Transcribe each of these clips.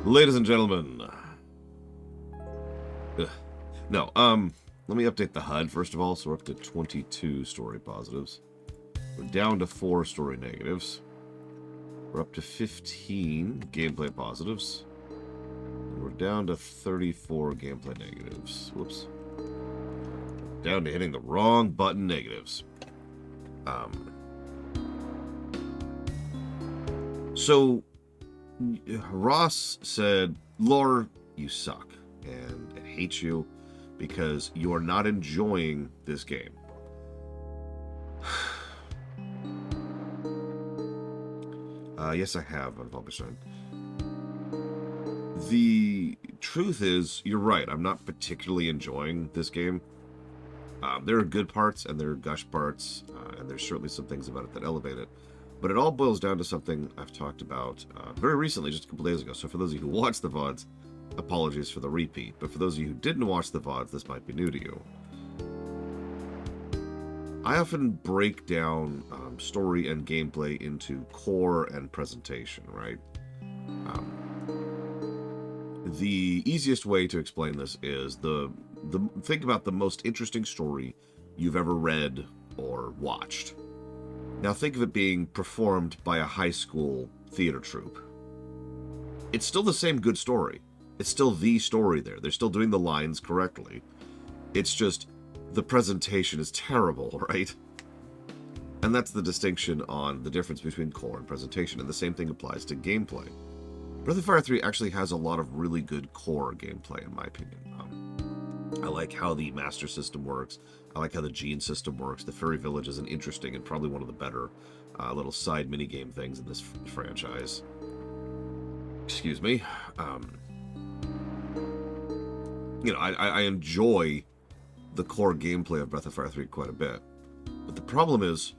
Ladies and gentlemen. Ugh. No, let me update the HUD first of all. So we're up to 22 story positives. We're down to 4 story negatives. We're up to 15 gameplay positives. And we're down to 34 gameplay negatives. Whoops. Down to hitting the wrong button negatives. So Ross said, Lore, you suck, and I hate you because you are not enjoying this game. Yes, I have on Wolfenstein. The truth is, you're right, I'm not particularly enjoying this game. There are good parts and there are gush parts, and there's certainly some things about it that elevate it. But it all boils down to something I've talked about very recently, just a couple days ago. So for those of you who watched the VODs, apologies for the repeat. But for those of you who didn't watch the VODs, this might be new to you. I often break down story and gameplay into core and presentation, right? The easiest way to explain this is think about the most interesting story you've ever read or watched. Now think of it being performed by a high school theater troupe. It's still the same good story. It's still the story there. They're still doing the lines correctly. It's just the presentation is terrible, right? And that's the distinction on the difference between core and presentation, and the same thing applies to gameplay. Breath of Fire 3 actually has a lot of really good core gameplay, in my opinion. I like how the master system works. I like how the gene system works. The Fairy Village is an interesting and probably one of the better little side minigame things in this franchise. Excuse me. I enjoy the core gameplay of Breath of Fire 3 quite a bit. But the problem is,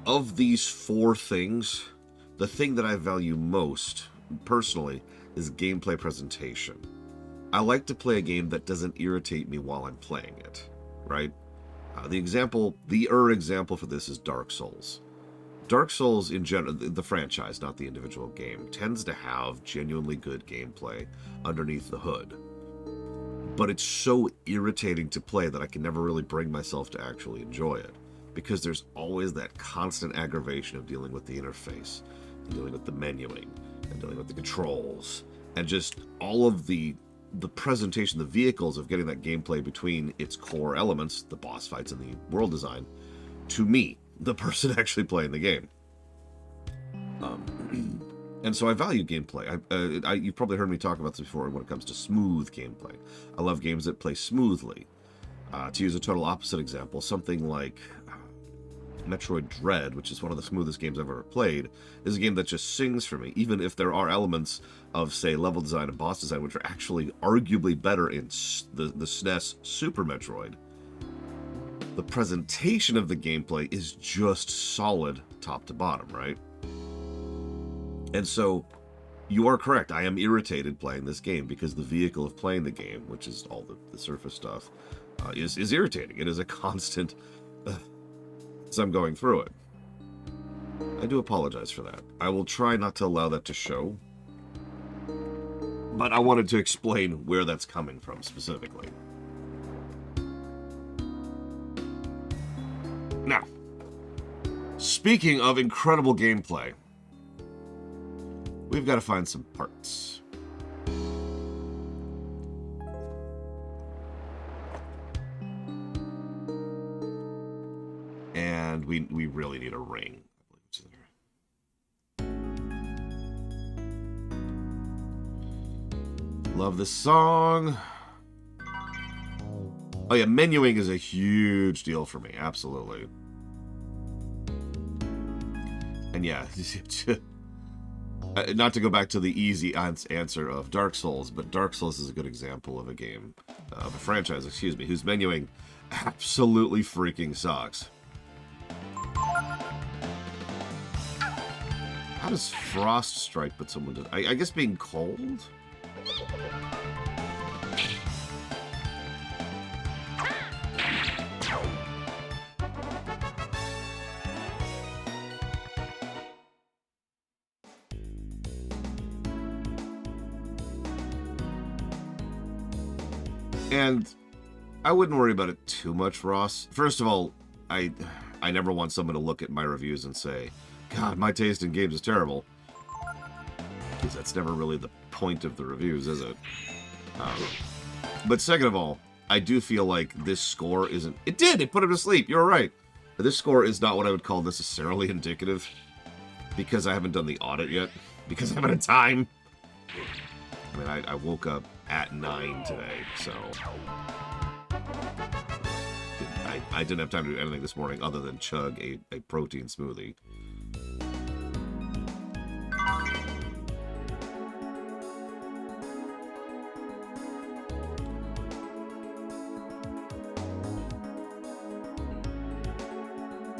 of these 4 things, the thing that I value most, personally, is gameplay presentation. I like to play a game that doesn't irritate me while I'm playing it, right? The example for this is Dark Souls. Dark Souls, in general, the franchise, not the individual game, tends to have genuinely good gameplay underneath the hood. But it's so irritating to play that I can never really bring myself to actually enjoy it, because there's always that constant aggravation of dealing with the interface, and dealing with the menuing, and dealing with the controls, and just all of the presentation, the vehicles of getting that gameplay between its core elements, the boss fights and the world design, to me, the person actually playing the game. And so I value gameplay. You've probably heard me talk about this before when it comes to smooth gameplay. I love games that play smoothly. To use a total opposite example, something like Metroid Dread, which is one of the smoothest games I've ever played, is a game that just sings for me, even if there are elements of, say, level design and boss design, which are actually arguably better in the SNES Super Metroid. The presentation of the gameplay is just solid top to bottom, right? And so, you are correct. I am irritated playing this game because the vehicle of playing the game, which is all the surface stuff, is irritating. It is a constant... as I'm going through it. I do apologize for that. I will try not to allow that to show, but I wanted to explain where that's coming from specifically. Now, speaking of incredible gameplay, we've got to find some parts. And we really need a ring. Love this song. Oh yeah, menuing is a huge deal for me, absolutely. And yeah, not to go back to the easy answer of Dark Souls, but Dark Souls is a good example of a game, of a franchise, excuse me, whose menuing absolutely freaking sucks. How does frost strike put someone to... I guess being cold? And I wouldn't worry about it too much, Ross. First of all, I never want someone to look at my reviews and say, God, my taste in games is terrible. Because that's never really the point of the reviews, is it? But second of all, I do feel like this score isn't... It put him to sleep, you're right. But this score is not what I would call necessarily indicative. Because I haven't done the audit yet. Because I haven't had time. I mean, I woke up at 9 today, so... I didn't have time to do anything this morning other than chug a protein smoothie.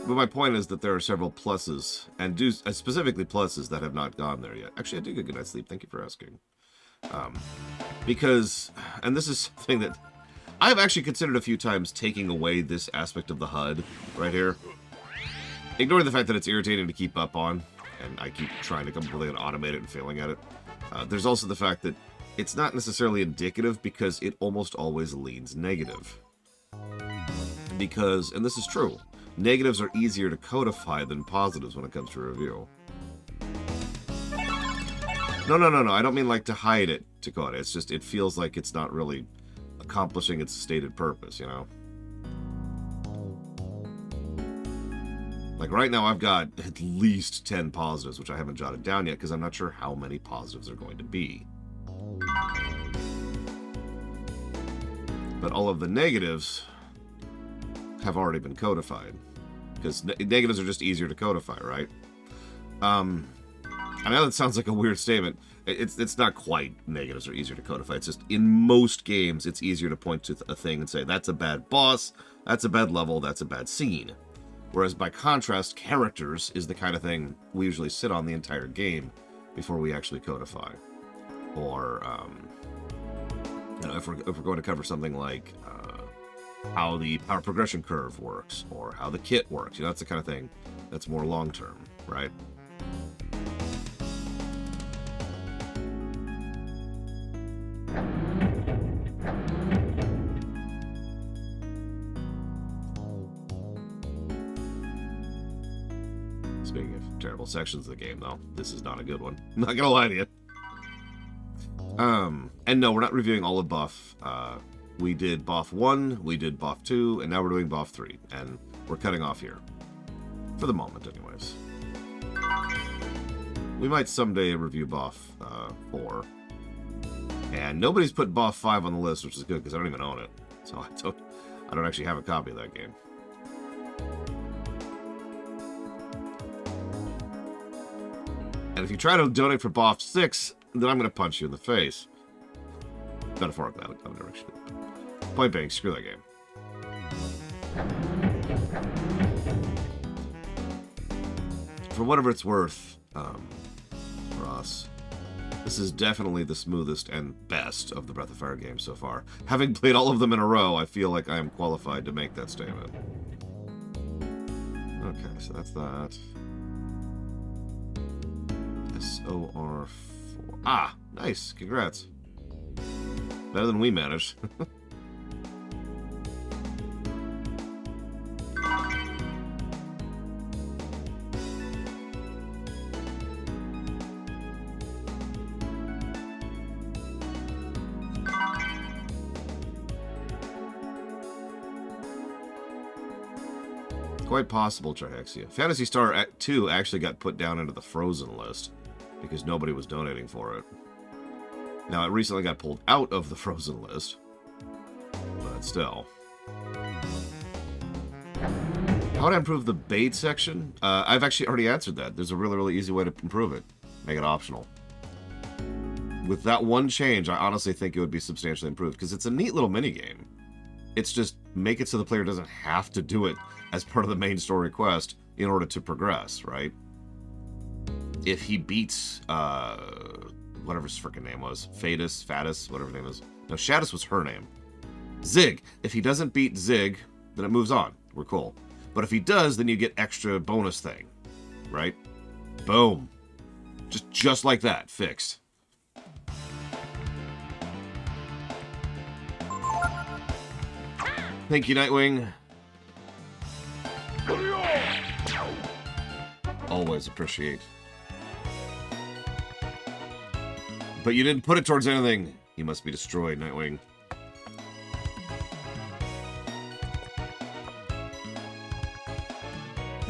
But my point is that there are several pluses, and specifically pluses that have not gone there yet. Actually, I did get a good night's sleep. Thank you for asking. Because, and this is something that I've actually considered a few times, taking away this aspect of the HUD right here. Ignoring the fact that it's irritating to keep up on, and I keep trying to come up with an automate it and failing at it. There's also the fact that it's not necessarily indicative because it almost always leans negative. Because, and this is true, negatives are easier to codify than positives when it comes to review. No, I don't mean like to hide it to code it. It's just, it feels like it's not really accomplishing its stated purpose, you know? Like right now I've got at least 10 positives, which I haven't jotted down yet because I'm not sure how many positives are going to be. But all of the negatives have already been codified. Because negatives are just easier to codify, right? I know that sounds like a weird statement. It's not quite negatives are easier to codify. It's just, in most games, it's easier to point to a thing and say, that's a bad boss, that's a bad level, that's a bad scene. Whereas, by contrast, characters is the kind of thing we usually sit on the entire game before we actually codify. Or, you know, if we're going to cover something like how the power progression curve works, or how the kit works, you know, that's the kind of thing that's more long-term, right? Speaking of terrible sections of the game, though, this is not a good one. I'm not gonna lie to you. And no, we're not reviewing all of Buff. We did Buff 1, we did Buff 2, and now we're doing Buff 3. And we're cutting off here. For the moment, anyways. We might someday review Buff 4. And nobody's put Buff 5 on the list, which is good, because I don't even own it. So I don't actually have a copy of that game. And if you try to donate for Buff 6, then I'm going to punch you in the face. Metaphorically, I would never actually. Point being, screw that game. For whatever it's worth, for us, this is definitely the smoothest and best of the Breath of Fire games so far. Having played all of them in a row, I feel like I am qualified to make that statement. Okay, so that's that. SOR4. Ah, nice. Congrats. Better than we managed. Quite possible, Trihexia. Phantasy Star 2 actually got put down into the frozen list because nobody was donating for it. Now, it recently got pulled out of the frozen list, but still. How would I improve the bait section? I've actually already answered that. There's a really, really easy way to improve it. Make it optional. With that one change, I honestly think it would be substantially improved because it's a neat little minigame. It's just make it so the player doesn't have to do it as part of the main story quest in order to progress, right? If he beats, whatever his frickin' name was, Fatus, whatever her name is. No, Shadis was her name. Zig. If he doesn't beat Zig, then it moves on. We're cool. But if he does, then you get extra bonus thing, right? Boom. Just like that. Fixed. Thank you, Nightwing. Always appreciate. But you didn't put it towards anything. You must be destroyed, Nightwing.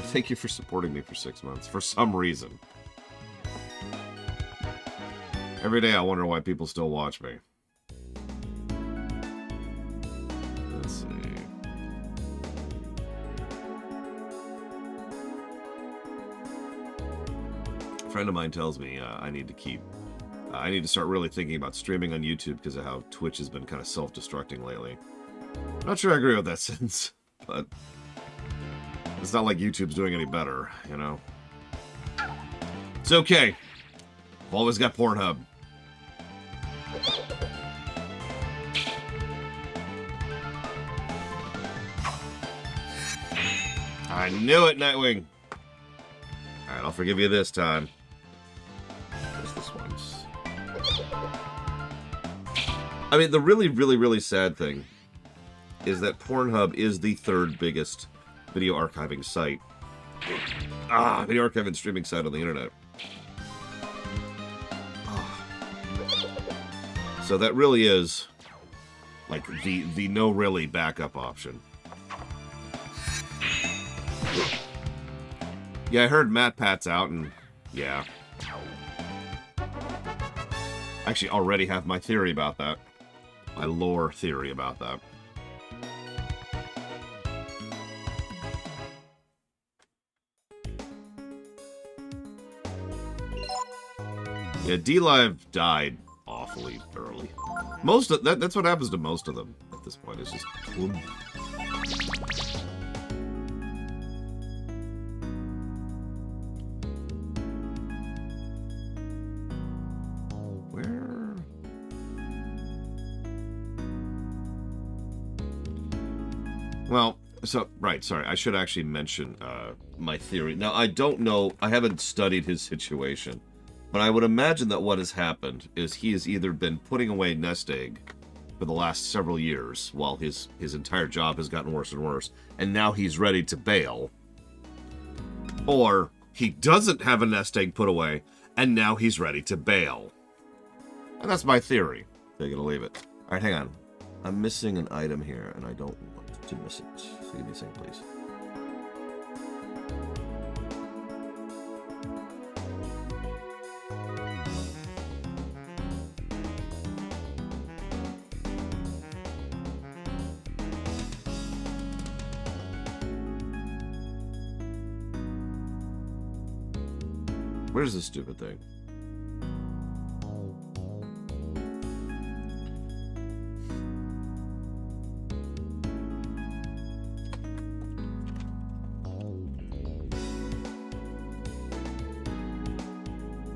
Thank you for supporting me for 6 months, for some reason. Every day I wonder why people still watch me. Let's see. A friend of mine tells me I need to start really thinking about streaming on YouTube because of how Twitch has been kind of self-destructing lately. Not sure I agree with that sentence, but it's not like YouTube's doing any better, you know? It's okay. I've always got Pornhub. I knew it, Nightwing. Alright, I'll forgive you this time. Where's this one? I mean, the really, really, really sad thing is that Pornhub is the third biggest video archiving site. Video archiving and streaming site on the internet. So that really is like the no really backup option. Yeah, I heard MatPat's out, and yeah. I actually already have my theory about that. My lore theory about that. Yeah, DLive died awfully early. Most of that's what happens to most of them at this point. It's just boom. Where? Well, so right, sorry. I should actually mention my theory. Now, I don't know. I haven't studied his situation. But I would imagine that what has happened is he has either been putting away nest egg for the last several years while his entire job has gotten worse and worse, and now he's ready to bail. Or he doesn't have a nest egg put away, and now he's ready to bail. And that's my theory. Take it or leave it. Alright, hang on. I'm missing an item here, and I don't want to miss it. So give me a second, please. Where's this stupid thing?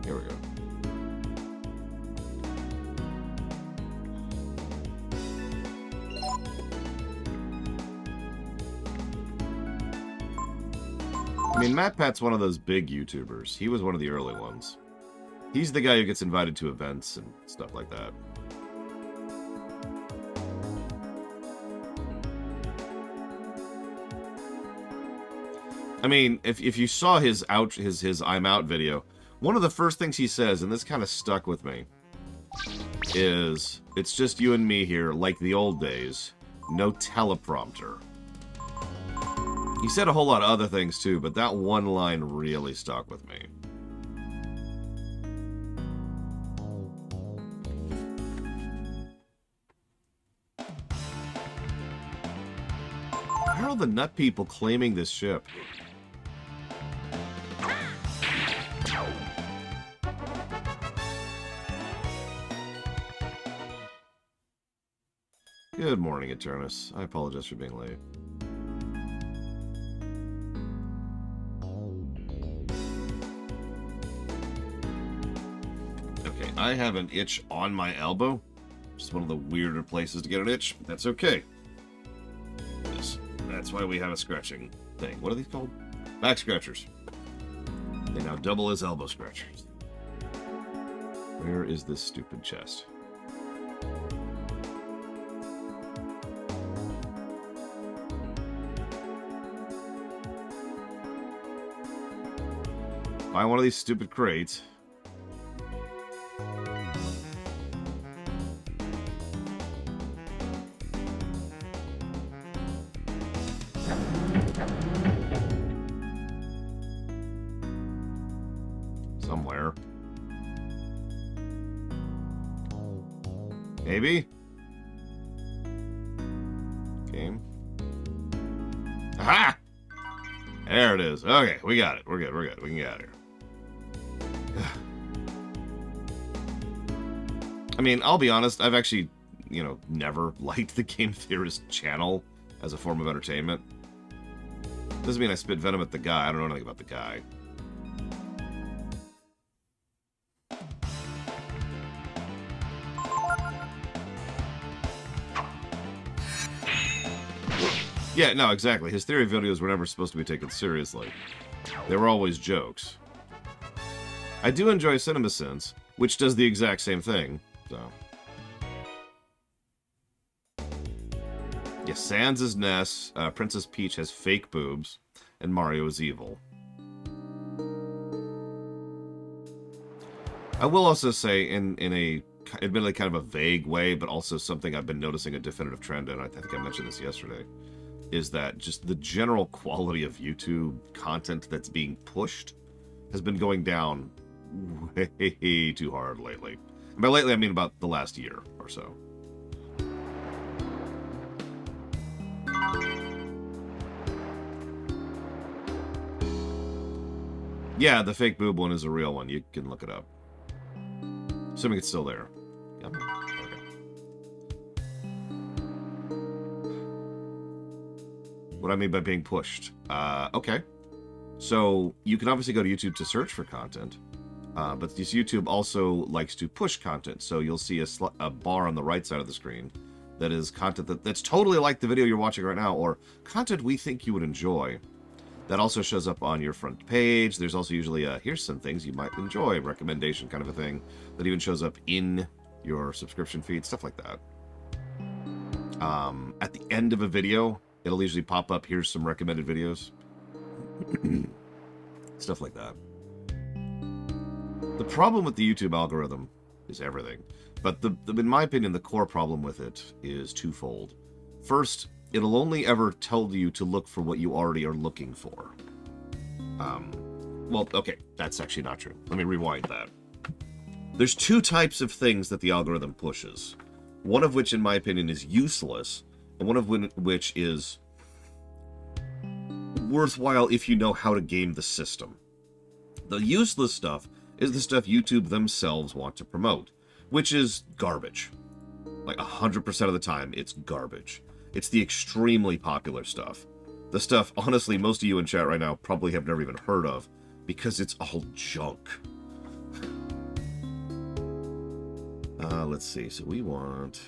Here we go. I mean, MatPat's one of those big YouTubers. He was one of the early ones. He's the guy who gets invited to events and stuff like that. I mean, if you saw his I'm out video, one of the first things he says, and this kind of stuck with me, is, "It's just you and me here, like the old days. No teleprompter." He said a whole lot of other things too, but that one line really stuck with me. How are the nut people claiming this ship? Good morning, Eternus. I apologize for being late. Okay, I have an itch on my elbow. Just one of the weirder places to get an itch. But that's okay. That's why we have a scratching thing. What are these called? Back scratchers. They now double as elbow scratchers. Where is this stupid chest? Find one of these stupid crates. Somewhere. Maybe? Game. Aha! There it is. Okay, we got it. We're good. We're good. We can get out of here. I mean, I'll be honest. I've actually, you know, never liked the Game Theorist channel as a form of entertainment. Doesn't mean I spit venom at the guy. I don't know anything about the guy. Yeah, no, exactly. His theory videos were never supposed to be taken seriously. They were always jokes. I do enjoy CinemaSins, which does the exact same thing, so... Yeah, Sans is Ness, Princess Peach has fake boobs, and Mario is evil. I will also say, in a admittedly kind of a vague way, but also something I've been noticing a definitive trend in, I think I mentioned this yesterday, is that just the general quality of YouTube content that's being pushed has been going down way too hard lately. And by lately, I mean about the last year or so. Yeah, the fake boob one is a real one. You can look it up. Assuming it's still there. Yep. What I mean by being pushed. Okay. So, you can obviously go to YouTube to search for content, but this YouTube also likes to push content. So, you'll see a bar on the right side of the screen that is content that's totally like the video you're watching right now, or content we think you would enjoy. That also shows up on your front page. There's also usually a, here's some things you might enjoy, recommendation kind of a thing, that even shows up in your subscription feed, stuff like that. At the end of a video, it'll usually pop up, here's some recommended videos. Stuff like that. The problem with the YouTube algorithm is everything. But in my opinion, the core problem with it is twofold. First, it'll only ever tell you to look for what you already are looking for. Well, okay, that's actually not true. Let me rewind that. There's two types of things that the algorithm pushes. One of which, in my opinion, is useless, and one of which is worthwhile if you know how to game the system. The useless stuff is the stuff YouTube themselves want to promote, which is garbage. Like 100% of the time, it's garbage. It's the extremely popular stuff. The stuff, honestly, most of you in chat right now probably have never even heard of, because it's all junk. Let's see. So we want...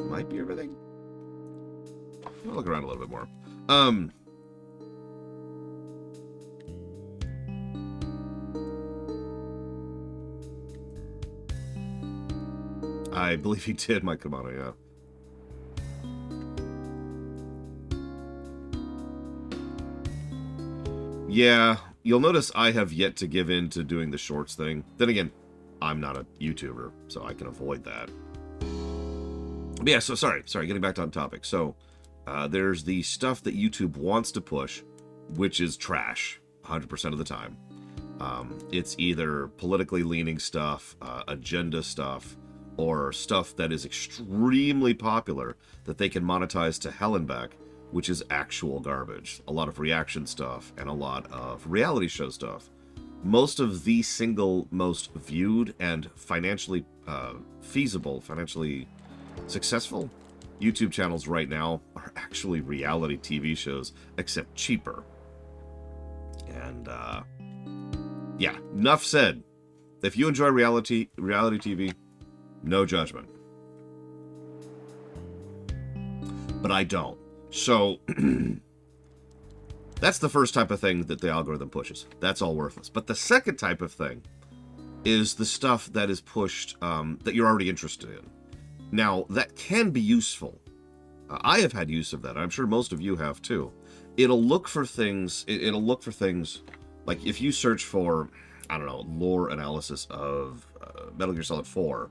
Might be everything. I'll look around a little bit more. I believe he did, Mike Kamano, yeah. Yeah, you'll notice I have yet to give in to doing the shorts thing. Then again, I'm not a YouTuber, so I can avoid that. But yeah, so sorry, getting back on topic. So, there's the stuff that YouTube wants to push, which is trash, 100% of the time. It's either politically leaning stuff, agenda stuff, or stuff that is extremely popular that they can monetize to hell and back, which is actual garbage. A lot of reaction stuff and a lot of reality show stuff. Most of the single most viewed and financially feasible, financially successful YouTube channels right now are actually reality TV shows, except cheaper. And yeah, enough said. If you enjoy reality TV, no judgment. But I don't. So, that's the first type of thing that the algorithm pushes. That's all worthless. But the second type of thing is the stuff that is pushed that you're already interested in. Now, that can be useful. I have had use of that. I'm sure most of you have too. It'll look for things. It'll look for things like if you search for, I don't know, lore analysis of Metal Gear Solid 4,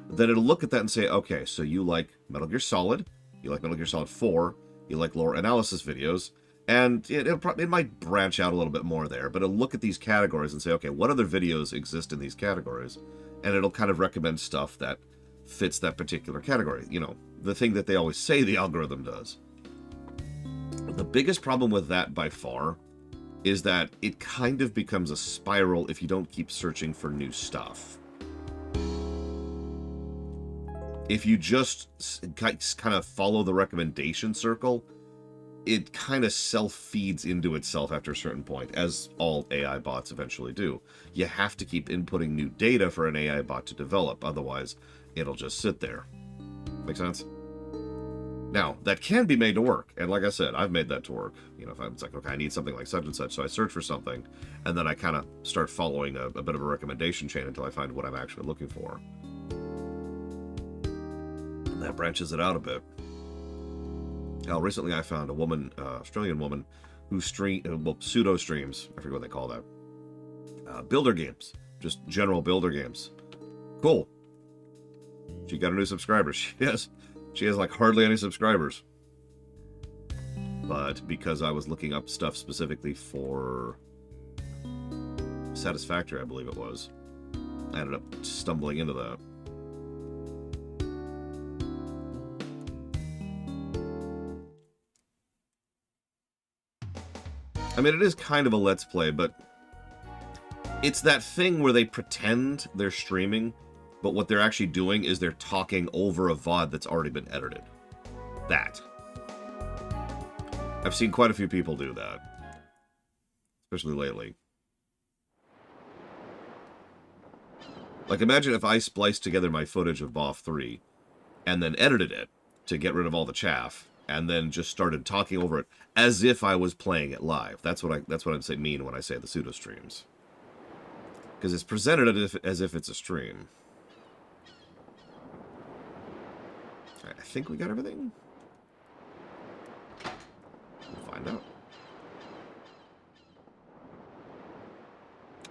then it'll look at that and say, okay, so you like Metal Gear Solid, you like Metal Gear Solid 4, you like lore analysis videos, and it might branch out a little bit more there, but it'll look at these categories and say, okay, what other videos exist in these categories? And it'll kind of recommend stuff that fits that particular category. You know, the thing that they always say the algorithm does. The biggest problem with that by far is that it kind of becomes a spiral if you don't keep searching for new stuff. If you just kind of follow the recommendation circle, it kind of self-feeds into itself after a certain point, as all AI bots eventually do. You have to keep inputting new data for an AI bot to develop, otherwise it'll just sit there. Make sense? Now, that can be made to work, and like I said, I've made that to work. You know, if I'm like, okay, I need something like such and such, so I search for something, and then I kind of start following a bit of a recommendation chain until I find what I'm actually looking for. And that branches it out a bit. Now, recently I found a woman, Australian woman, who pseudo streams, I forget what they call that, builder games, just general builder games. Cool. She got a new subscriber. She has like hardly any subscribers. But because I was looking up stuff specifically for Satisfactory, I believe it was, I ended up stumbling into that. I mean, it is kind of a Let's Play, but it's that thing where they pretend they're streaming, but what they're actually doing is they're talking over a VOD that's already been edited. That. I've seen quite a few people do that. Especially lately. Like, imagine if I spliced together my footage of BOF 3 and then edited it to get rid of all the chaff, and then just started talking over it as if I was playing it live. That's what I mean when I say the pseudo streams. Because it's presented as if it's a stream. I think we got everything. We'll find out.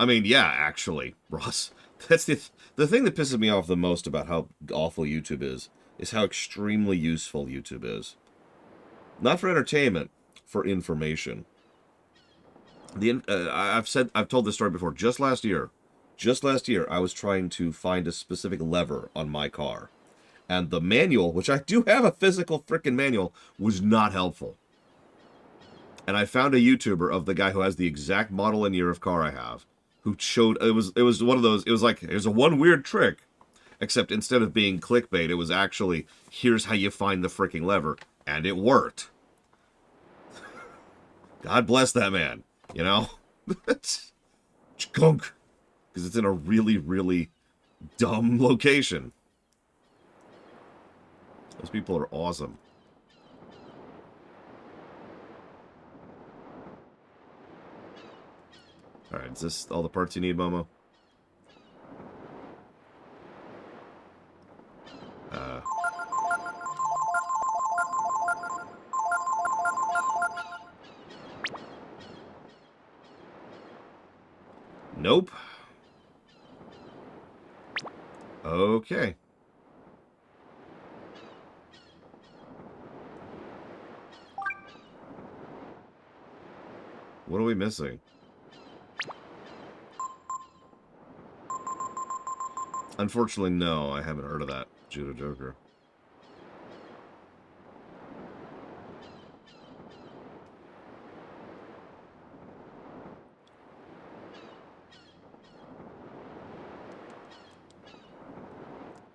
I mean, yeah, actually, Ross. That's the thing that pisses me off the most about how awful YouTube is how extremely useful YouTube is. Not for entertainment, for information. I've told this story before. Just last year, I was trying to find a specific lever on my car. And the manual, which I do have a physical frickin' manual, was not helpful. And I found a YouTuber of the guy who has the exact model and year of car I have, who showed, it was one of those, it was like, here's a one weird trick. Except instead of being clickbait, it was actually, here's how you find the fricking lever. And it worked. God bless that man, you know? Chunk. Because it's in a really, really dumb location. Those people are awesome. Alright, is this all the parts you need, Momo? Nope. Okay. What are we missing? Unfortunately, no, I haven't heard of that Judo Joker.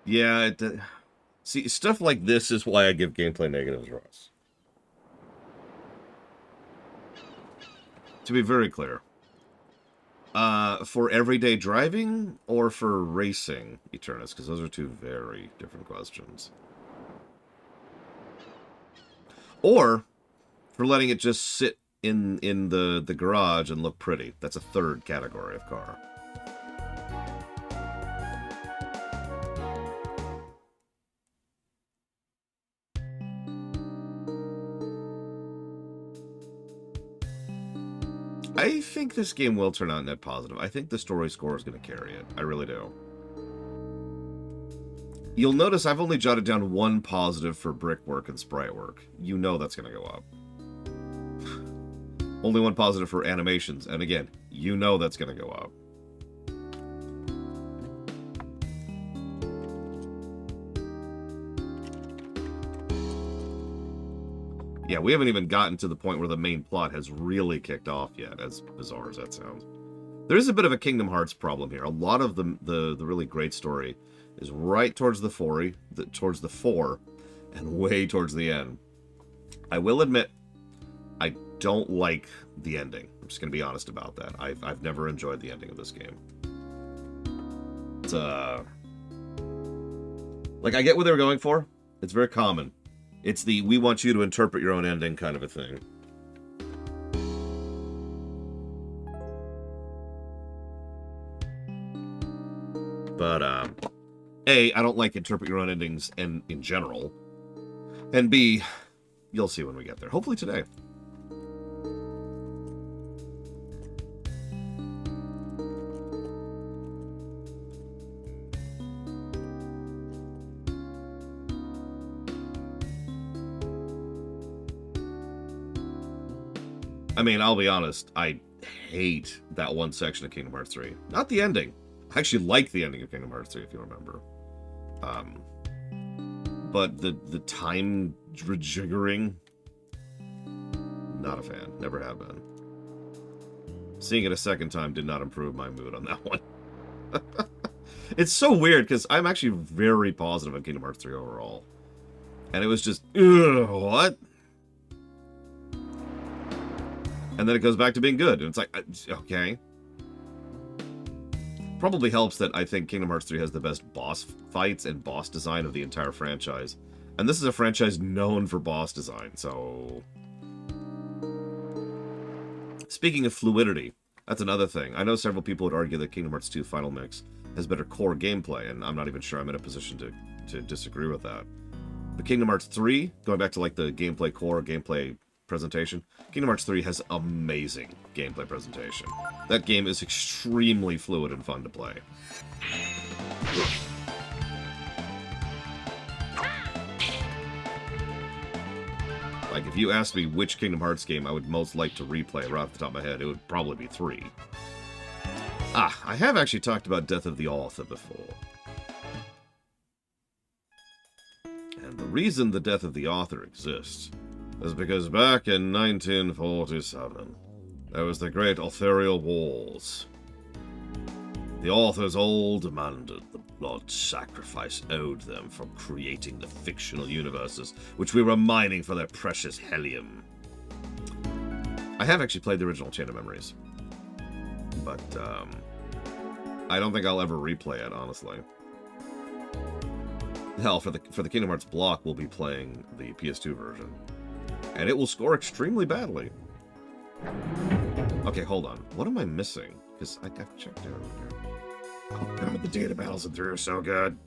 Yeah, see, stuff like this is why I give gameplay negatives, Ross. To be very clear. For everyday driving or for racing, Eternus? Because those are two very different questions. Or for letting it just sit in the garage and look pretty. That's a third category of car. I think this game will turn out net positive. I think the story score is going to carry it. I really do. You'll notice I've only jotted down one positive for brickwork and sprite work. You know that's going to go up. Only one positive for animations, and again, you know that's going to go up. Yeah, we haven't even gotten to the point where the main plot has really kicked off yet, as bizarre as that sounds. There is a bit of a Kingdom Hearts problem here. A lot of the really great story is right towards the fore, and way towards the end. I will admit, I don't like the ending. I'm just going to be honest about that. I've never enjoyed the ending of this game. It's, like, I get what they were going for. It's very common. It's the, we want you to interpret your own ending kind of a thing. But, A, I don't like interpret your own endings in general. And B, you'll see when we get there. Hopefully today. I mean, I'll be honest, I hate that one section of Kingdom Hearts 3. Not the ending. I actually like the ending of Kingdom Hearts 3, if you remember. But the time rejiggering, not a fan. Never have been. Seeing it a second time did not improve my mood on that one. It's so weird, because I'm actually very positive on Kingdom Hearts 3 overall. And it was just, ugh, what? And then it goes back to being good. And it's like, okay. Probably helps that I think Kingdom Hearts 3 has the best boss fights and boss design of the entire franchise. And this is a franchise known for boss design, so... Speaking of fluidity, that's another thing. I know several people would argue that Kingdom Hearts 2 Final Mix has better core gameplay, and I'm not even sure I'm in a position to disagree with that. But Kingdom Hearts 3, going back to like the gameplay core, gameplay presentation, Kingdom Hearts 3 has amazing gameplay presentation. That game is extremely fluid and fun to play. Like, if you asked me which Kingdom Hearts game I would most like to replay right off the top of my head, it would probably be 3. Ah, I have actually talked about Death of the Author before. And the reason the Death of the Author exists is because back in 1947, there was the Great Authorial Wars. The authors all demanded the blood sacrifice owed them for creating the fictional universes which we were mining for their precious helium. I have actually played the original Chain of Memories, but I don't think I'll ever replay it, honestly. Hell, for the Kingdom Hearts block, we'll be playing the PS2 version, and it will score extremely badly. Okay, hold on. What am I missing? Because I've checked it earlier. Oh, God, the data battles in 3 are so good.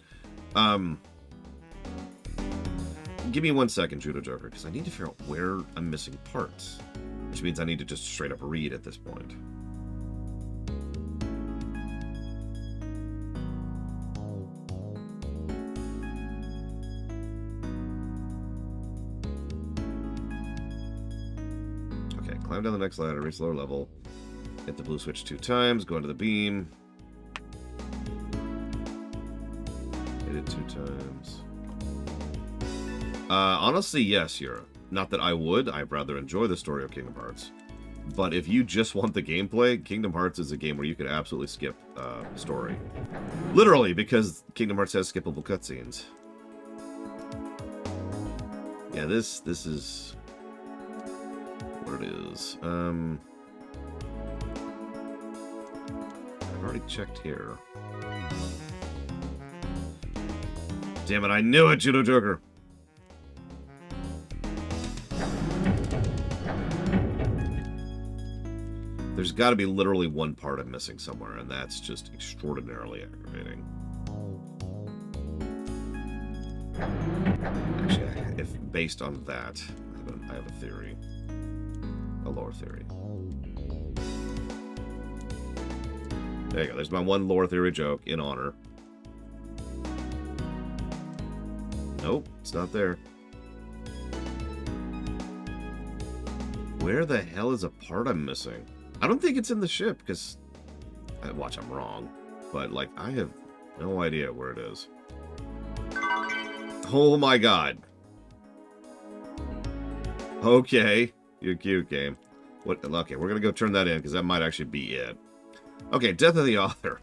Give me 1 second, Judo Joker, because I need to figure out where I'm missing parts. Which means I need to just straight up read at this point. Okay, climb down the next ladder, reach lower level. Hit the blue switch 2 times, go into the beam. Hit it 2 times. Honestly, yes, Yura. Not that I would. I'd rather enjoy the story of Kingdom Hearts. But if you just want the gameplay, Kingdom Hearts is a game where you could absolutely skip story. Literally, because Kingdom Hearts has skippable cutscenes. Yeah, this is what it is. I've already checked here. Damn it, I knew it, Judo Joker! There's got to be literally one part I'm missing somewhere, and that's just extraordinarily aggravating. Actually, if based on that, I have a theory. A lore theory. There you go. There's my one lore theory joke in honor. Nope, it's not there. Where the hell is a part I'm missing? I don't think it's in the ship, because... Watch, I'm wrong. But, like, I have no idea where it is. Oh my god. Okay. You're cute, game. What? Okay, we're gonna go turn that in, because that might actually be it. Okay, Death of the Author.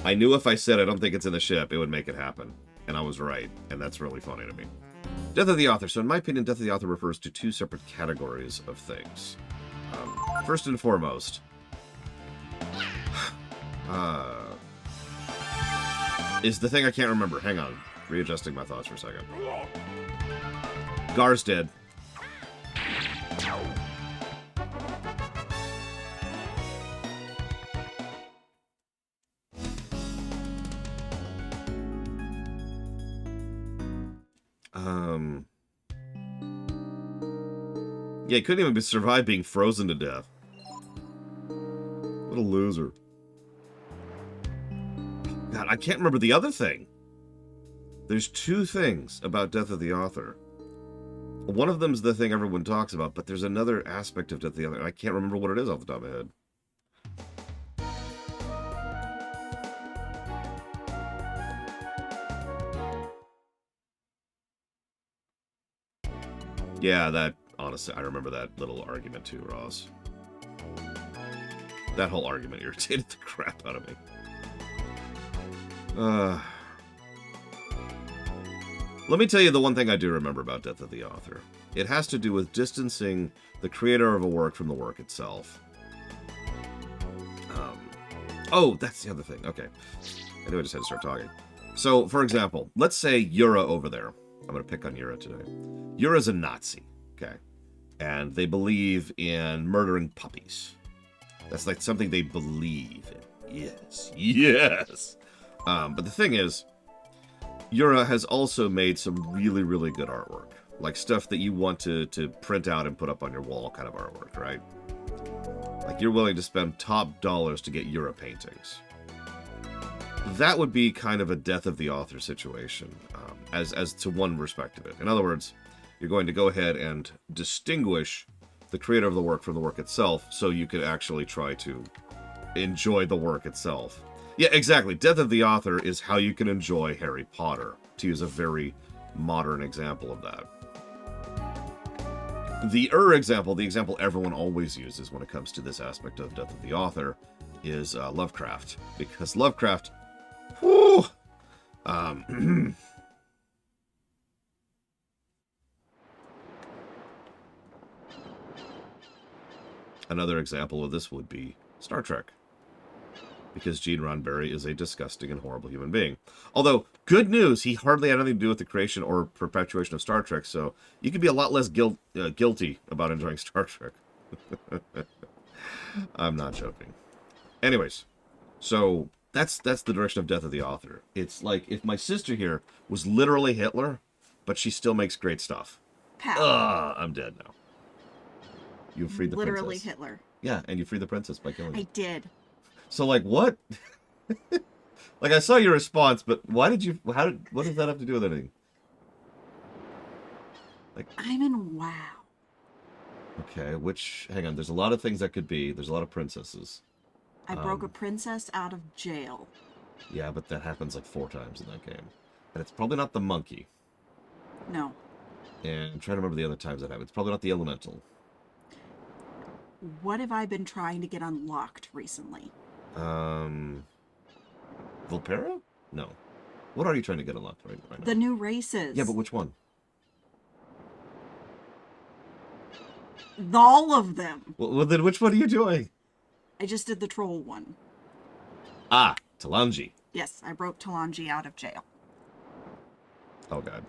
I knew if I said I don't think it's in the ship, it would make it happen. And I was right, and that's really funny to me. Death of the Author. So in my opinion, Death of the Author refers to two separate categories of things. First and foremost, is the thing I can't remember. Hang on. Readjusting my thoughts for a second. Gar's dead. Yeah, he couldn't even survive being frozen to death. What a loser. God, I can't remember the other thing. There's two things about Death of the Author. One of them's the thing everyone talks about, but there's another aspect of Death of the Author, and I can't remember what it is off the top of my head. Yeah, that, honestly, I remember that little argument too, Ross. That whole argument irritated the crap out of me. Let me tell you the one thing I do remember about Death of the Author. It has to do with distancing the creator of a work from the work itself. Oh, that's the other thing. Okay. I knew I just had to start talking. So, for example, let's say Yura over there. I'm going to pick on Yura today. Yura's a Nazi, okay? And they believe in murdering puppies. That's like something they believe in. Yes. Yes! But the thing is, Yura has also made some really, really good artwork. Like stuff that you want to print out and put up on your wall kind of artwork, right? Like you're willing to spend top dollars to get Yura paintings. That would be kind of a Death of the Author situation, as to one respect of it. In other words, you're going to go ahead and distinguish the creator of the work from the work itself, so you could actually try to enjoy the work itself. Yeah, exactly. Death of the Author is how you can enjoy Harry Potter, to use a very modern example of that. The example, the example everyone always uses when it comes to this aspect of Death of the Author, is Lovecraft. Because Lovecraft... Whew, another example of this would be Star Trek. Because Gene Roddenberry is a disgusting and horrible human being. Although, good news, he hardly had anything to do with the creation or perpetuation of Star Trek, so you could be a lot less guilty about enjoying Star Trek. I'm not joking. Anyways, so that's the direction of Death of the Author. It's like if my sister here was literally Hitler, but she still makes great stuff. Pow. I'm dead now. You freed the literally princess. Hitler. Yeah, and you freed the princess by killing her. I did. So, like, what? Like, I saw your response, but why did you... what does that have to do with anything? Like, I'm in WoW. Okay, which... Hang on, there's a lot of things that could be. There's a lot of princesses. I broke a princess out of jail. Yeah, but that happens like 4 times in that game. And it's probably not the monkey. No. And I'm trying to remember the other times that happened. It's probably not the elemental. What have I been trying to get unlocked recently? Volpera? No. What are you trying to get unlocked right now? The new races. Yeah, but which one? All of them. Well, then which one are you doing? I just did the troll one. Ah, Talanji. Yes, I broke Talanji out of jail. Oh, God.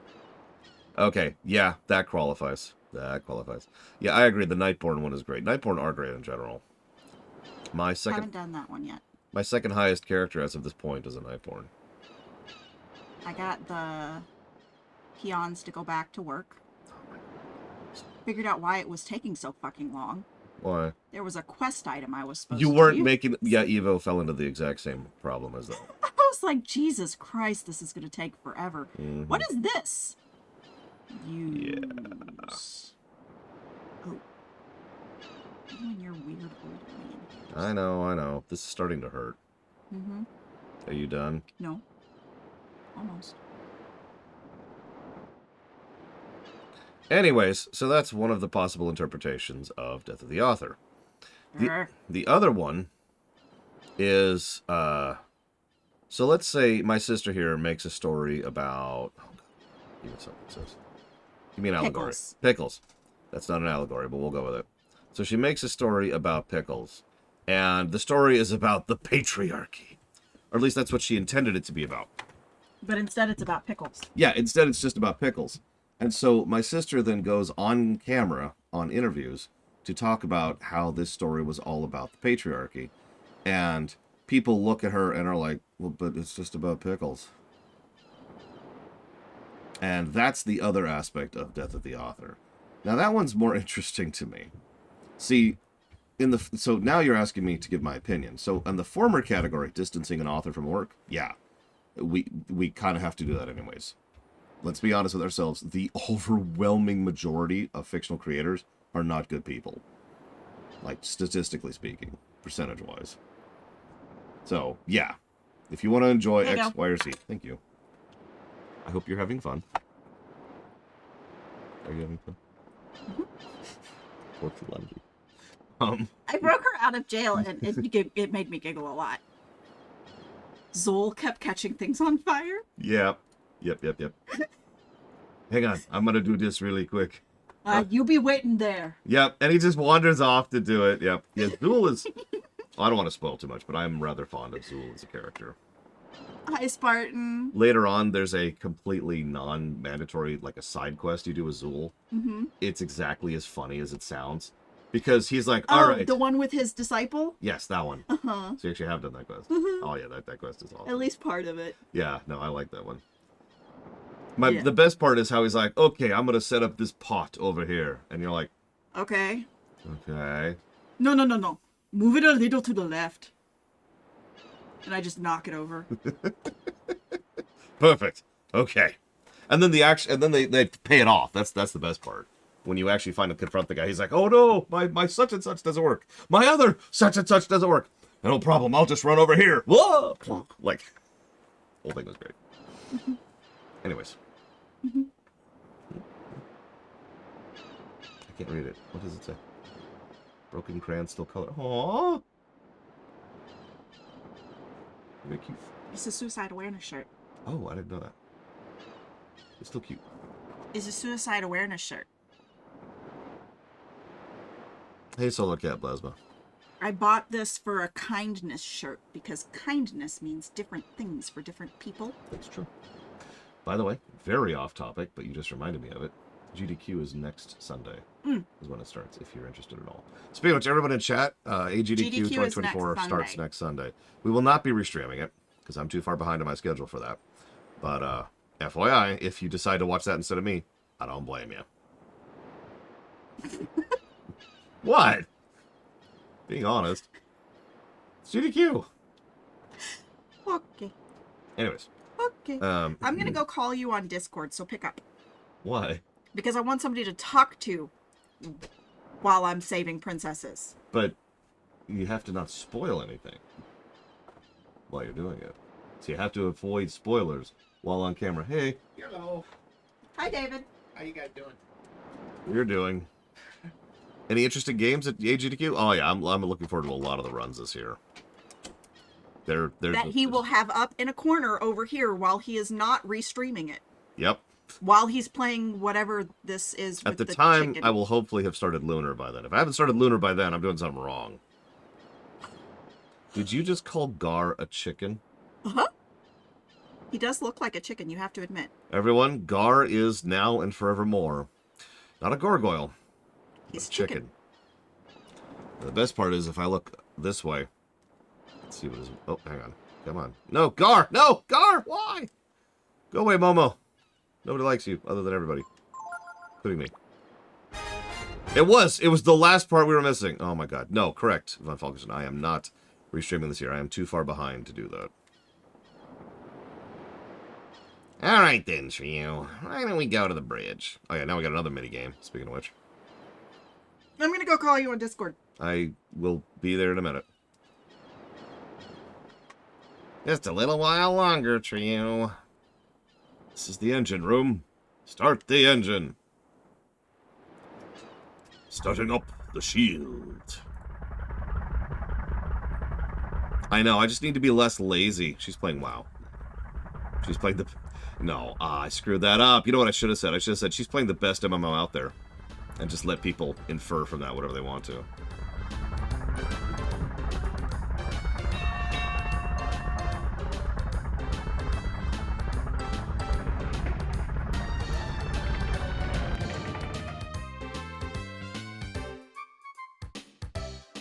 Okay, yeah, that qualifies. That qualifies. Yeah, I agree. The Nightborn one is great. Nightborn are great in general. I haven't done that one yet. My second highest character as of this point is a Nightborn. I got the peons to go back to work. Figured out why it was taking so fucking long. Why? There was a quest item I was supposed You to weren't use. making... Yeah, Evo fell into the exact same problem as that. I was like, Jesus Christ, this is going to take forever. Mhm. What is this? Yeah. Use. Oh. You and your weird old man. I know. This is starting to hurt. Mm-hmm. Are you done? No. Almost. Anyways, so that's one of the possible interpretations of Death of the Author. Grr. The other one is, so let's say my sister here makes a story about, oh God, give me something it says. Give me an allegory. Pickles. Pickles. That's not an allegory, but we'll go with it. So she makes a story about pickles, and the story is about the patriarchy. Or at least that's what she intended it to be about. But instead it's about pickles. Yeah, instead it's just about pickles. And so my sister then goes on camera, on interviews, to talk about how this story was all about the patriarchy. And people look at her and are like, well, but it's just about pickles. And that's the other aspect of Death of the Author. Now that one's more interesting to me. See, so now you're asking me to give my opinion. So in the former category, distancing an author from work, yeah, we kind of have to do that anyways. Let's be honest with ourselves. The overwhelming majority of fictional creators are not good people. Like, statistically speaking, percentage-wise. So, yeah. If you want to enjoy There you X, go. Y, or Z, thank you. I hope you're having fun. Are you having fun? Poor Lungi. I broke her out of jail and it made me giggle a lot. Zool kept catching things on fire. Yeah. Yep. Hang on, I'm gonna do this really quick. You be waiting there. Yep, and he just wanders off to do it. Yep. Yeah, Zool is... I don't want to spoil too much, but I'm rather fond of Zool as a character. Hi, Spartan. Later on, there's a completely non-mandatory, like a side quest you do with Zool. Mm-hmm. It's exactly as funny as it sounds. Because he's like, Oh, alright. the one with his disciple? Yes, that one. Uh-huh. So you actually have done that quest. Mhm. Oh yeah, that quest is awesome. At least part of it. Yeah, no, I like that one. Yeah. The best part is how he's like, okay, I'm gonna set up this pot over here. And you're like, Okay. okay. No. Move it a little to the left. And I just knock it over. Perfect. Okay. And then they pay it off. That's the best part. When you actually find and confront the guy, he's like, oh no, my such and such doesn't work. My other such and such doesn't work. No problem, I'll just run over here. Whoa! Like, whole thing was great. Anyways. I can't read it. What does it say? Broken crayon, still color. Aww. Very cute. It's a suicide awareness shirt. Oh, I didn't know that. It's still cute. It's a suicide awareness shirt. Hey, Solar Cat Plasma. I bought this for a kindness shirt because kindness means different things for different people. That's true. By the way, very off topic, but you just reminded me of it. GDQ is next Sunday, is when it starts, if you're interested at all. Speaking of which, everyone in chat, AGDQ GDQ is 2024 next starts Sunday. next Sunday. We will not be restreaming it, because I'm too far behind on my schedule for that. But, FYI, if you decide to watch that instead of me, I don't blame you. What? Being honest. It's GDQ. Okay. Anyways. Okay. I'm gonna go call you on Discord, so pick up. Why? Because I want somebody to talk to while I'm saving princesses. But you have to not spoil anything while you're doing it. So you have to avoid spoilers while on camera. Hey, Hello. Hi, David. How you guys doing? you're doing. Any interesting games at AGDQ? Oh yeah, I'm looking forward to a lot of the runs this year. There's That he will have up in a corner over here while he is not restreaming it. Yep. While he's playing whatever this is with At the time, chicken. I will hopefully have started Lunar by then. If I haven't started Lunar by then, I'm doing something wrong. Did you just call Gar a chicken? Uh-huh. He does look like a chicken, you have to admit. Everyone, Gar is now and forevermore not a gargoyle. He's A chicken. The best part is if I look this way. Let's see what is. Oh, hang on. Come on. No, Gar! No! Gar! Why? Go away, Momo. Nobody likes you other than everybody. Including me. It was the last part we were missing. Oh my god. No, correct, Von Falkenstein. I am not restreaming this year. I am too far behind to do that. Alright then, Trio. Why don't we go to the bridge? Oh yeah, now we got another minigame, speaking of which. I'm gonna go call you on Discord. I will be there in a minute. Just a little while longer, Trio. This is the engine room. Start the engine. Starting up the shield. I know, I just need to be less lazy. She's playing WoW. She's playing the... No, I screwed that up. You know what I should have said? I should have said she's playing the best MMO out there. And just let people infer from that whatever they want to.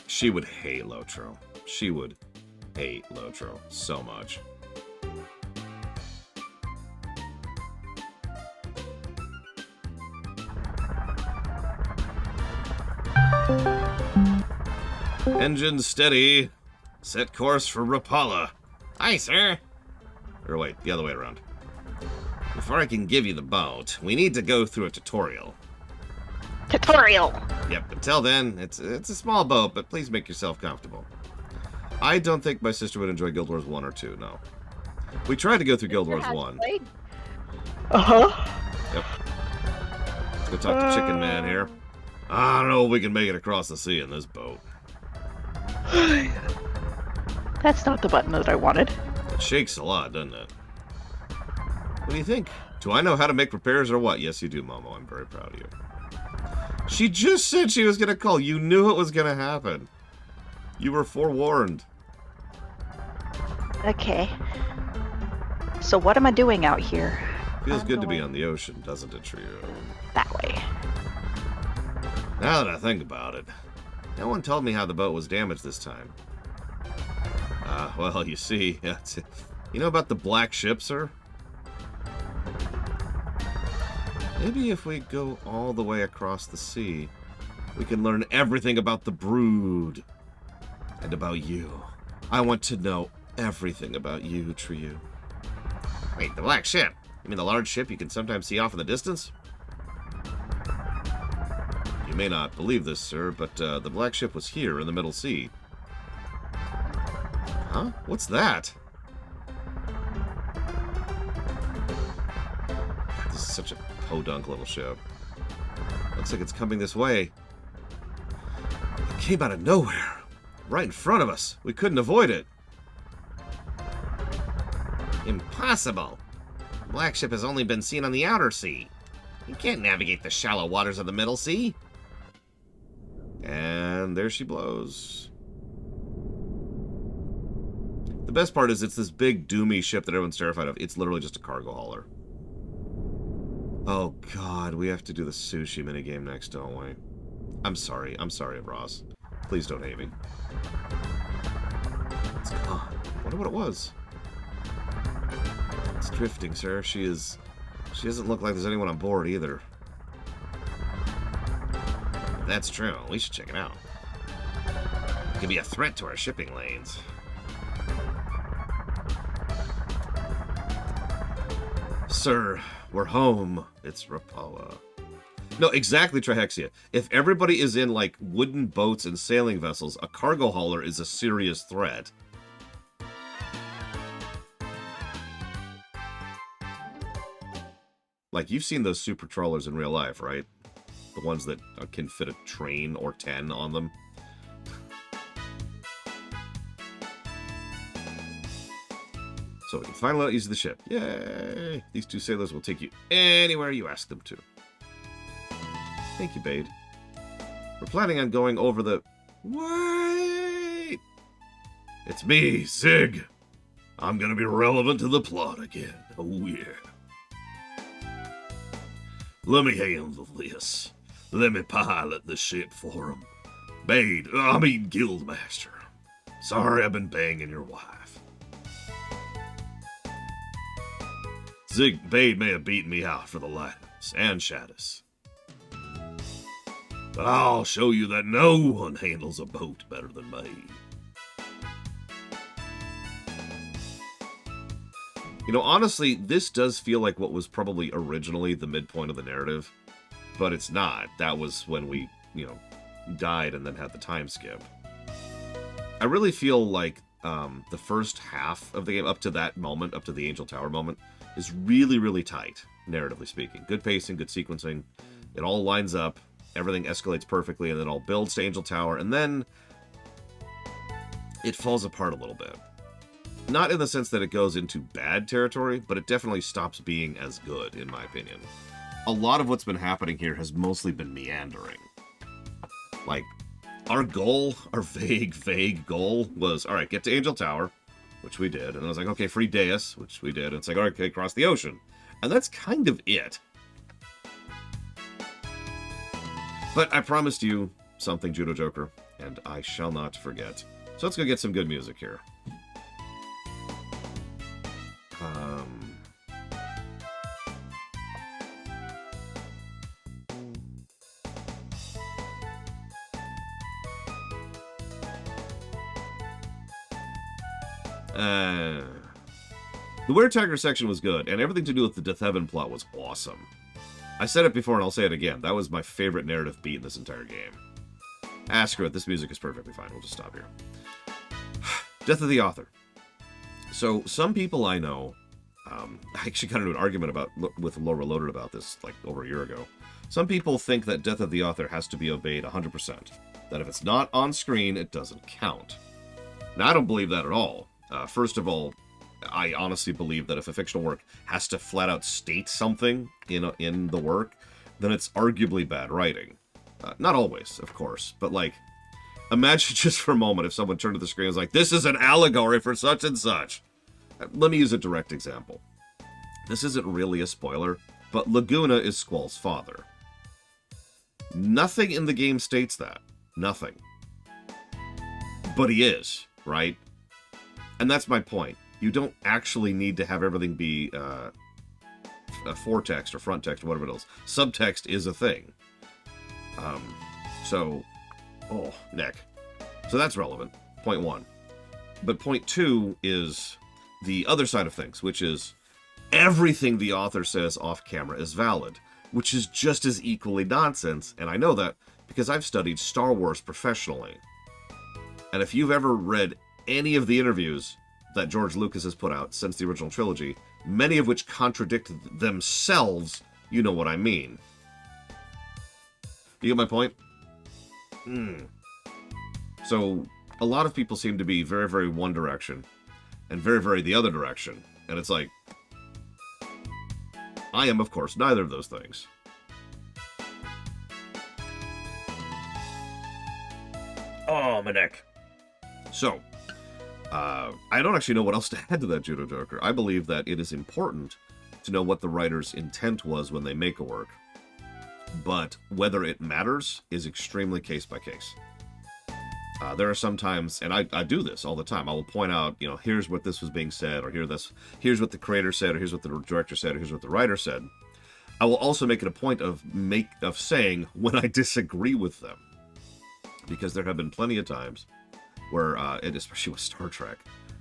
She would hate Lotro. She would hate Lotro so much. Engine steady. Set course for Rapala. Aye, sir. Or wait, the other way around. Before I can give you the boat, we need to go through a tutorial. Tutorial. Yep, until then, it's a small boat, but please make yourself comfortable. I don't think my sister would enjoy Guild Wars 1 or 2, no. We tried to go through Guild Wars 1. Uh-huh. Yep. Let's go talk to Chicken Man here. I don't know if we can make it across the sea in this boat. That's not the button that I wanted. It shakes a lot, doesn't it? What do you think? Do I know how to make repairs or what? Yes, you do, Momo. I'm very proud of you. She just said she was going to call. You knew it was going to happen. You were forewarned. Okay. So what am I doing out here? Feels good to be on the ocean, doesn't it, Trio? That way. Now that I think about it, no one told me how the boat was damaged this time. Well, you see, you know about the black ship, sir? Maybe if we go all the way across the sea, we can learn everything about the Brood. And about you. I want to know everything about you, Trio. Wait, the black ship? You mean the large ship you can sometimes see off in the distance? You may not believe this, sir, but the black ship was here in the Middle Sea. Huh? What's that? This is such a podunk little ship. Looks like it's coming this way. It came out of nowhere. Right in front of us. We couldn't avoid it. Impossible. The black ship has only been seen on the outer sea. You can't navigate the shallow waters of the Middle Sea. And there she blows. The best part is it's this big doomy ship that everyone's terrified of. It's literally just a cargo hauler. Oh god, we have to do the sushi minigame next, don't we? I'm sorry, Ross. Please don't hate me. It's gone. I wonder what it was. It's drifting, sir. She doesn't look like there's anyone on board either. If that's true, we should check it out. It could be a threat to our shipping lanes. Sir, we're home. It's Rapala. No, exactly, Trihexia. If everybody is in, like, wooden boats and sailing vessels, a cargo hauler is a serious threat. Like, you've seen those super trawlers in real life, right? The ones that can fit a train or 10 on them. So we can finally let use of the ship. Yay! These two sailors will take you anywhere you ask them to. Thank you, Bade. We're planning on going over the... Wait! It's me, Zig. I'm gonna be relevant to the plot again. Oh, yeah. Let me handle this. Let me pilot the ship for him. Bade, Guildmaster. Sorry I've been banging your wife. Bade may have beaten me out for the Lighthouse and Shadis. But I'll show you that no one handles a boat better than me. You know, honestly, this does feel like what was probably originally the midpoint of the narrative, but it's not. That was when we, you know, died and then had the time skip. I really feel like the first half of the game, up to that moment, up to the Angel Tower moment, is really, really tight, narratively speaking. Good pacing, good sequencing. It all lines up, everything escalates perfectly, and then all builds to Angel Tower, and then it falls apart a little bit. Not in the sense that it goes into bad territory, but it definitely stops being as good, in my opinion. A lot of what's been happening here has mostly been meandering. Like, our goal, our vague goal was, all right, get to Angel Tower, which we did. And I was like, okay, free Deus, which we did. And it's like, all right, okay, cross the ocean. And that's kind of it. But I promised you something, Judo Joker, and I shall not forget. So let's go get some good music here. The Were Tiger section was good, and everything to do with the Death Heaven plot was awesome. I said it before, and I'll say it again. That was my favorite narrative beat in this entire game. Screw it. This music is perfectly fine. We'll just stop here. Death of the Author. So, some people I know, I actually got into an argument with Laura Loaded about this, like, over a year ago. Some people think that Death of the Author has to be obeyed 100%. That if it's not on screen, it doesn't count. Now, I don't believe that at all. First of all, I honestly believe that if a fictional work has to flat out state something in the work, then it's arguably bad writing. Not always, of course, but like, imagine just for a moment if someone turned to the screen and was like, this is an allegory for such and such. Let me use a direct example. This isn't really a spoiler, but Laguna is Squall's father. Nothing in the game states that. Nothing. But he is, right? And that's my point. You don't actually need to have everything be a foretext or front text or whatever it is. Subtext is a thing. Neck. So that's relevant. Point one. But point two is the other side of things, which is everything the author says off camera is valid, which is just as equally nonsense. And I know that because I've studied Star Wars professionally. And if you've ever read any of the interviews that George Lucas has put out since the original trilogy, many of which contradict themselves, you know what I mean. You get my point? So, a lot of people seem to be very, very one direction, and very, very the other direction. And it's like, I am, of course, neither of those things. Oh, my neck. So, I don't actually know what else to add to that, Judo Joker. I believe that it is important to know what the writer's intent was when they make a work. But whether it matters is extremely case by case. There are some times, and I do this all the time, I will point out, you know, here's what this was being said, or here's what the creator said, or here's what the director said, or here's what the writer said. I will also make it a point of saying when I disagree with them. Because there have been plenty of times where, and especially with Star Trek,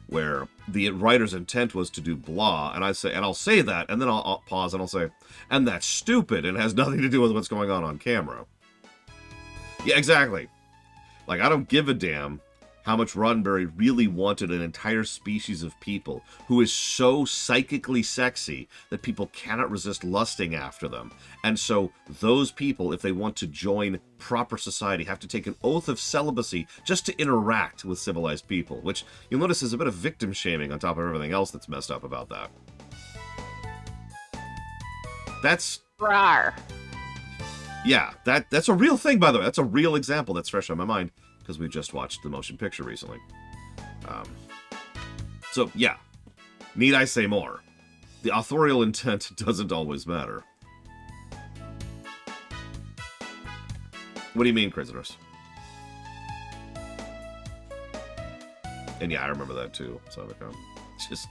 where the writer's intent was to do blah, and I'll say that, and then I'll pause and I'll say, and that's stupid, and has nothing to do with what's going on camera. Yeah, exactly. Like, I don't give a damn how much Roddenberry really wanted an entire species of people who is so psychically sexy that people cannot resist lusting after them. And so those people, if they want to join proper society, have to take an oath of celibacy just to interact with civilized people, which you'll notice is a bit of victim shaming on top of everything else that's messed up about that. That's... Rawr. Yeah, that's a real thing, by the way. That's a real example that's fresh on my mind, because we just watched the motion picture recently. So, yeah. Need I say more? The authorial intent doesn't always matter. What do you mean, Craziness? And yeah, I remember that too. So, it's just...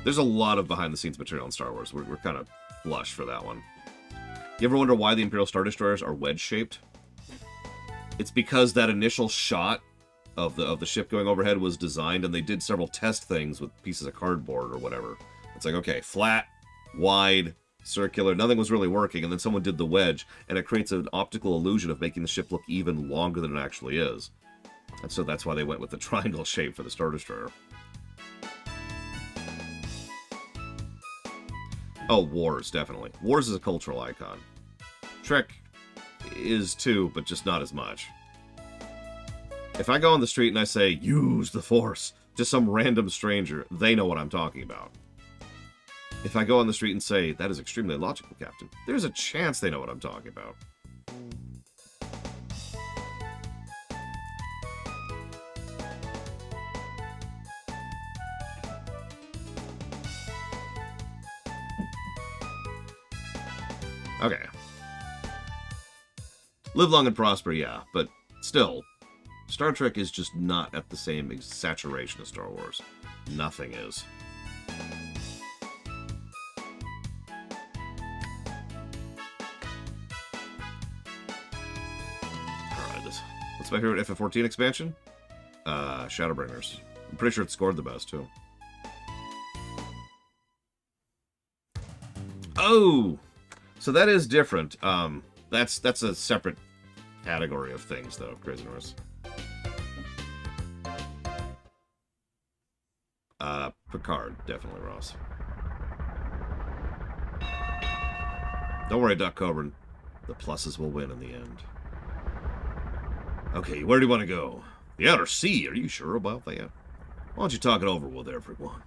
There's a lot of behind-the-scenes material in Star Wars. We're kind of lush for that one. You ever wonder why the Imperial Star Destroyers are wedge-shaped? It's because that initial shot of the ship going overhead was designed, and they did several test things with pieces of cardboard or whatever. It's like, okay, flat, wide, circular, nothing was really working, and then someone did the wedge, and it creates an optical illusion of making the ship look even longer than it actually is. And so that's why they went with the triangle shape for the Star Destroyer. Oh, Wars, definitely. Wars is a cultural icon. Trek is too, but just not as much. If I go on the street and I say, use the Force, to some random stranger, they know what I'm talking about. If I go on the street and say, that is extremely illogical, Captain, there's a chance they know what I'm talking about. Okay. Live long and prosper, yeah, but still, Star Trek is just not at the same saturation as Star Wars. Nothing is. Alright, what's my favorite FF14 expansion? Shadowbringers. I'm pretty sure it scored the best, too. Oh! So that is different. That's a separate category of things, though, Crazy Norse. Picard, definitely, Ross. Don't worry, Duck Coburn. The pluses will win in the end. Okay, where do you want to go? The Outer Sea, are you sure about that? Why don't you talk it over with everyone?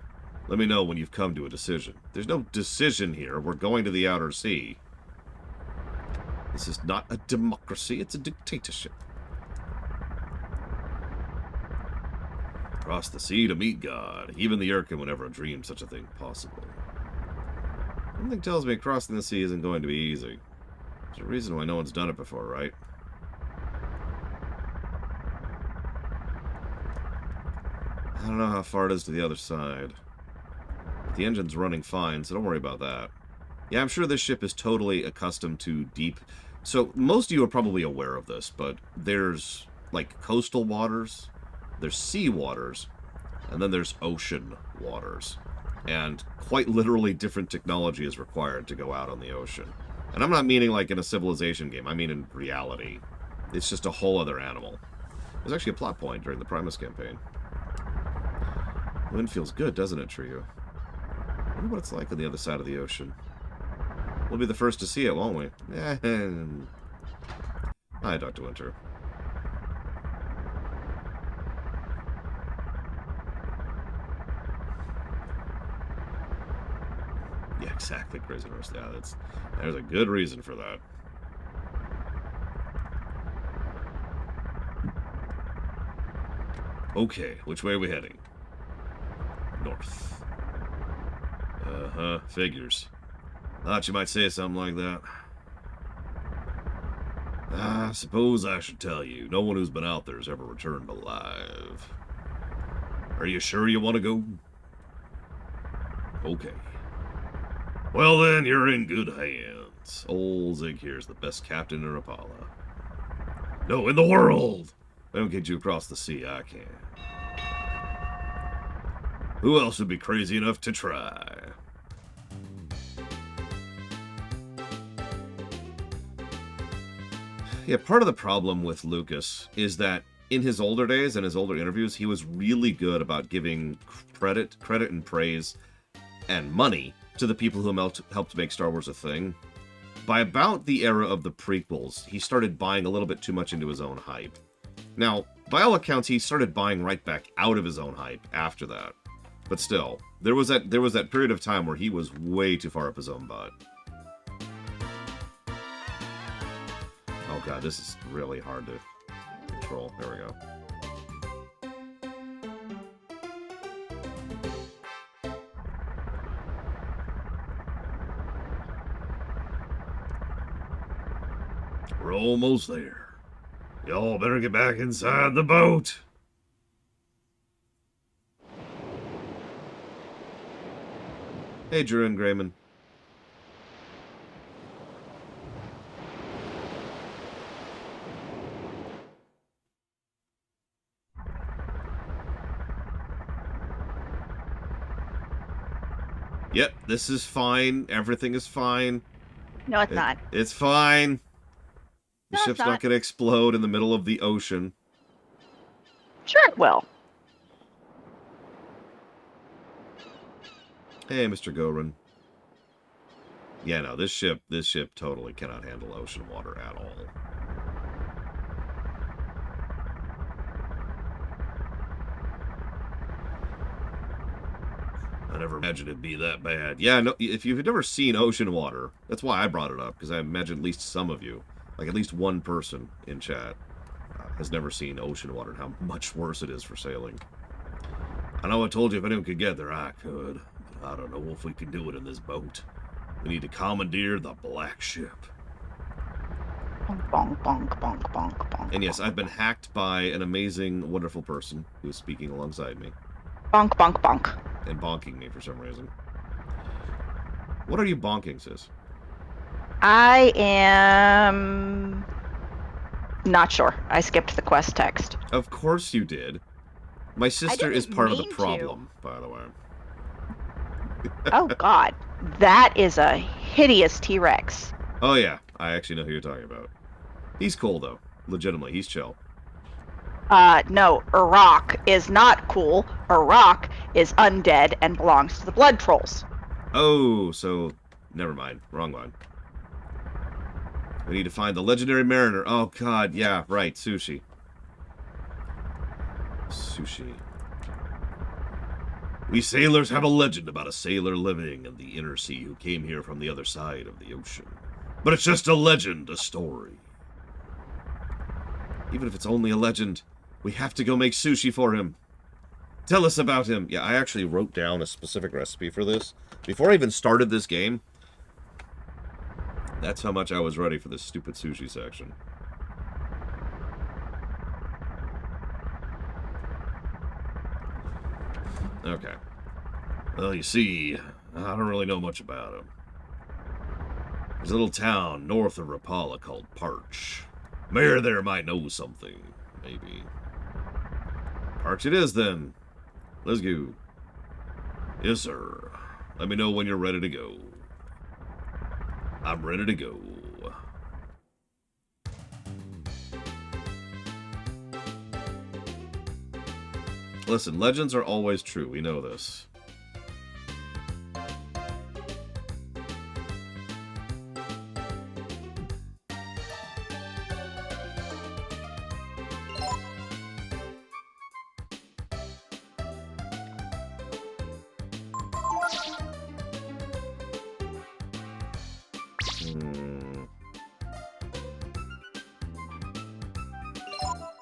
Let me know when you've come to a decision. There's no decision here. We're going to the Outer Sea. This is not a democracy, it's a dictatorship. Cross the sea to meet God. Even the Urkin would never dream such a thing possible. Something tells me crossing the sea isn't going to be easy. There's a reason why no one's done it before, right? I don't know how far it is to the other side. The engine's running fine, so don't worry about that. Yeah, I'm sure this ship is totally accustomed to deep... So, most of you are probably aware of this, but there's, like, coastal waters, there's sea waters, and then there's ocean waters. And quite literally different technology is required to go out on the ocean. And I'm not meaning like in a Civilization game, I mean in reality. It's just a whole other animal. There's actually a plot point during the Primus campaign. Wind feels good, doesn't it, Trio? I wonder what it's like on the other side of the ocean. We'll be the first to see it, won't we? Hi, Dr. Winter. Yeah, exactly, Crazy Horse. Yeah, there's a good reason for that. Okay, which way are we heading? North. Uh-huh, figures. Thought you might say something like that. I suppose I should tell you, no one who's been out there has ever returned alive. Are you sure you want to go? Okay. Well then, you're in good hands. Old Zig here's the best captain in Rapala. No, in the world! If I don't get you across the sea, I can. Who else would be crazy enough to try? Yeah, part of the problem with Lucas is that in his older days and his older interviews, he was really good about giving credit and praise and money to the people who helped make Star Wars a thing. By about the era of the prequels, he started buying a little bit too much into his own hype. Now, by all accounts, he started buying right back out of his own hype after that. But still, there was that period of time where he was way too far up his own butt. Oh god, this is really hard to control. There we go. We're almost there. Y'all better get back inside the boat. Hey, Drew and Grayman. Yep, this is fine. Everything is fine. No, it's not. It's fine. The No, it's ship's not not. going to explode in the middle of the ocean. Sure it will. Hey, Mr. Gorin. Yeah, no, this ship totally cannot handle ocean water at all. I never imagined it'd be that bad. Yeah, no, if you've never seen ocean water, that's why I brought it up, because I imagine at least some of you, like at least one person in chat, has never seen ocean water and how much worse it is for sailing. I know I told you if anyone could get there, I could. But I don't know if we can do it in this boat. We need to commandeer the Black Ship. Bonk, bonk, bonk, bonk, bonk. And yes, I've been hacked by an amazing, wonderful person who is speaking alongside me. Bonk, bonk, bonk. And bonking me for some reason. What are you bonking, sis? I am not sure. I skipped the quest text. Of course you did. My sister is didn't part of the mean to. problem, by the way. Oh god. That is a hideous T-Rex. Oh yeah, I actually know who you're talking about. He's cool though. Legitimately, he's chill. No, Iraq is not cool. Iraq is undead and belongs to the Blood Trolls. Oh, so never mind. Wrong one. We need to find the legendary mariner. Oh god, yeah, right, Sushi. Sushi. We sailors have a legend about a sailor living in the inner sea who came here from the other side of the ocean. But it's just a legend, a story. Even if it's only a legend, we have to go make sushi for him. Tell us about him. Yeah, I actually wrote down a specific recipe for this before I even started this game. That's how much I was ready for this stupid sushi section. Okay. Well, you see, I don't really know much about him. There's a little town north of Rapala called Parch. Mayor there might know something, maybe. Parch it is, then. Let's go. Yes, sir. Let me know when you're ready to go. I'm ready to go. Listen, legends are always true. We know this.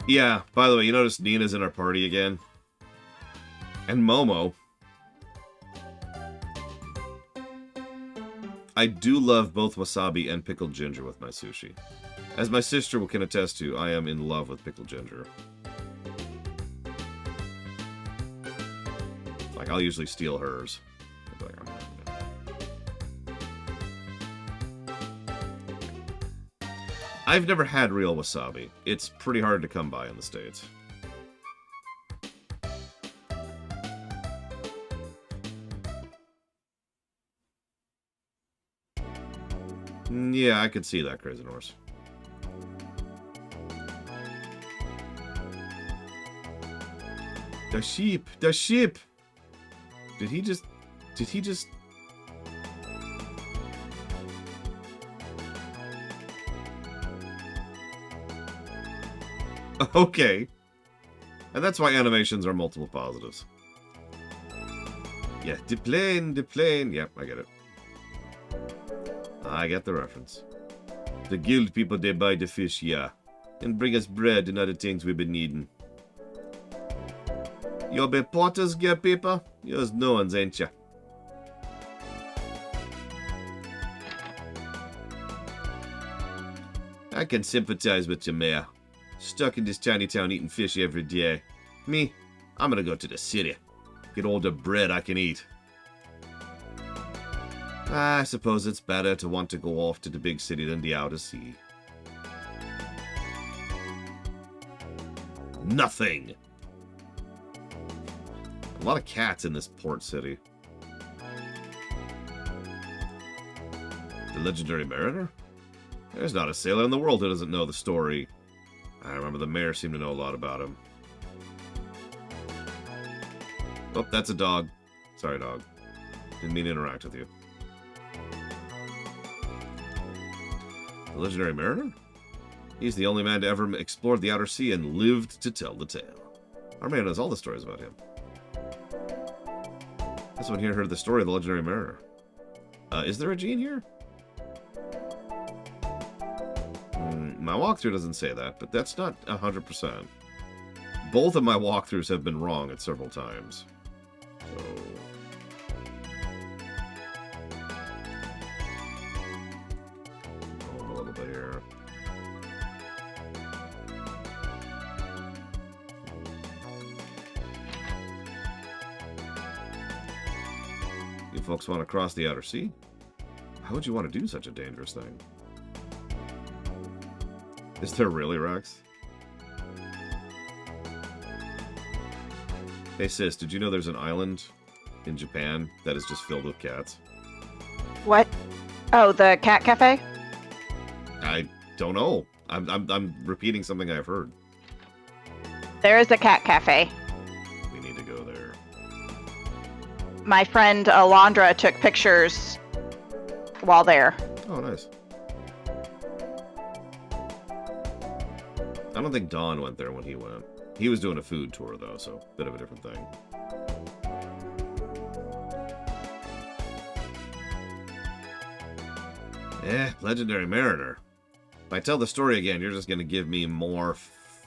Yeah, by the way, you notice Nina's in our party again? And Momo. I do love both wasabi and pickled ginger with my sushi. As my sister can attest to, I am in love with pickled ginger. Like, I'll usually steal hers. I've never had real wasabi. It's pretty hard to come by in the States. Yeah, I could see that, Crazy Norse. The sheep! The sheep! Did he just... Okay. And that's why animations are multiple positives. Yeah, the plane. Yep, I get it. I get the reference. The guild people, they buy the fish, yeah. And bring us bread and other things we've been needing. You be potters, gear people? Yours no one's, ain't ya? I can sympathize with you, Mayor. Stuck in this tiny town eating fish every day. Me, I'm gonna go to the city. Get all the bread I can eat. I suppose it's better to want to go off to the big city than the outer sea. Nothing! A lot of cats in this port city. Legendary Mariner? There's not a sailor in the world who doesn't know the story. I remember the mayor seemed to know a lot about him. Oh, that's a dog. Sorry, dog. Didn't mean to interact with you. The Legendary Mariner? He's the only man to ever explore the outer sea and lived to tell the tale. Our man knows all the stories about him. That's when he heard the story of the Legendary Mariner. Is there a Gene here? My walkthrough doesn't say that, but that's not 100%. Both of my walkthroughs have been wrong at several times. So... a little bit here. You folks want to cross the outer sea? How would you want to do such a dangerous thing? Is there really, Rex? Hey sis, did you know there's an island in Japan that is just filled with cats? What? Oh, the cat cafe? I don't know. I'm repeating something I've heard. There is a cat cafe. We need to go there. My friend Alondra took pictures while there. Oh, nice. I don't think Don went there when he went. He was doing a food tour, though, so bit of a different thing. Legendary Mariner. If I tell the story again, you're just going to give me more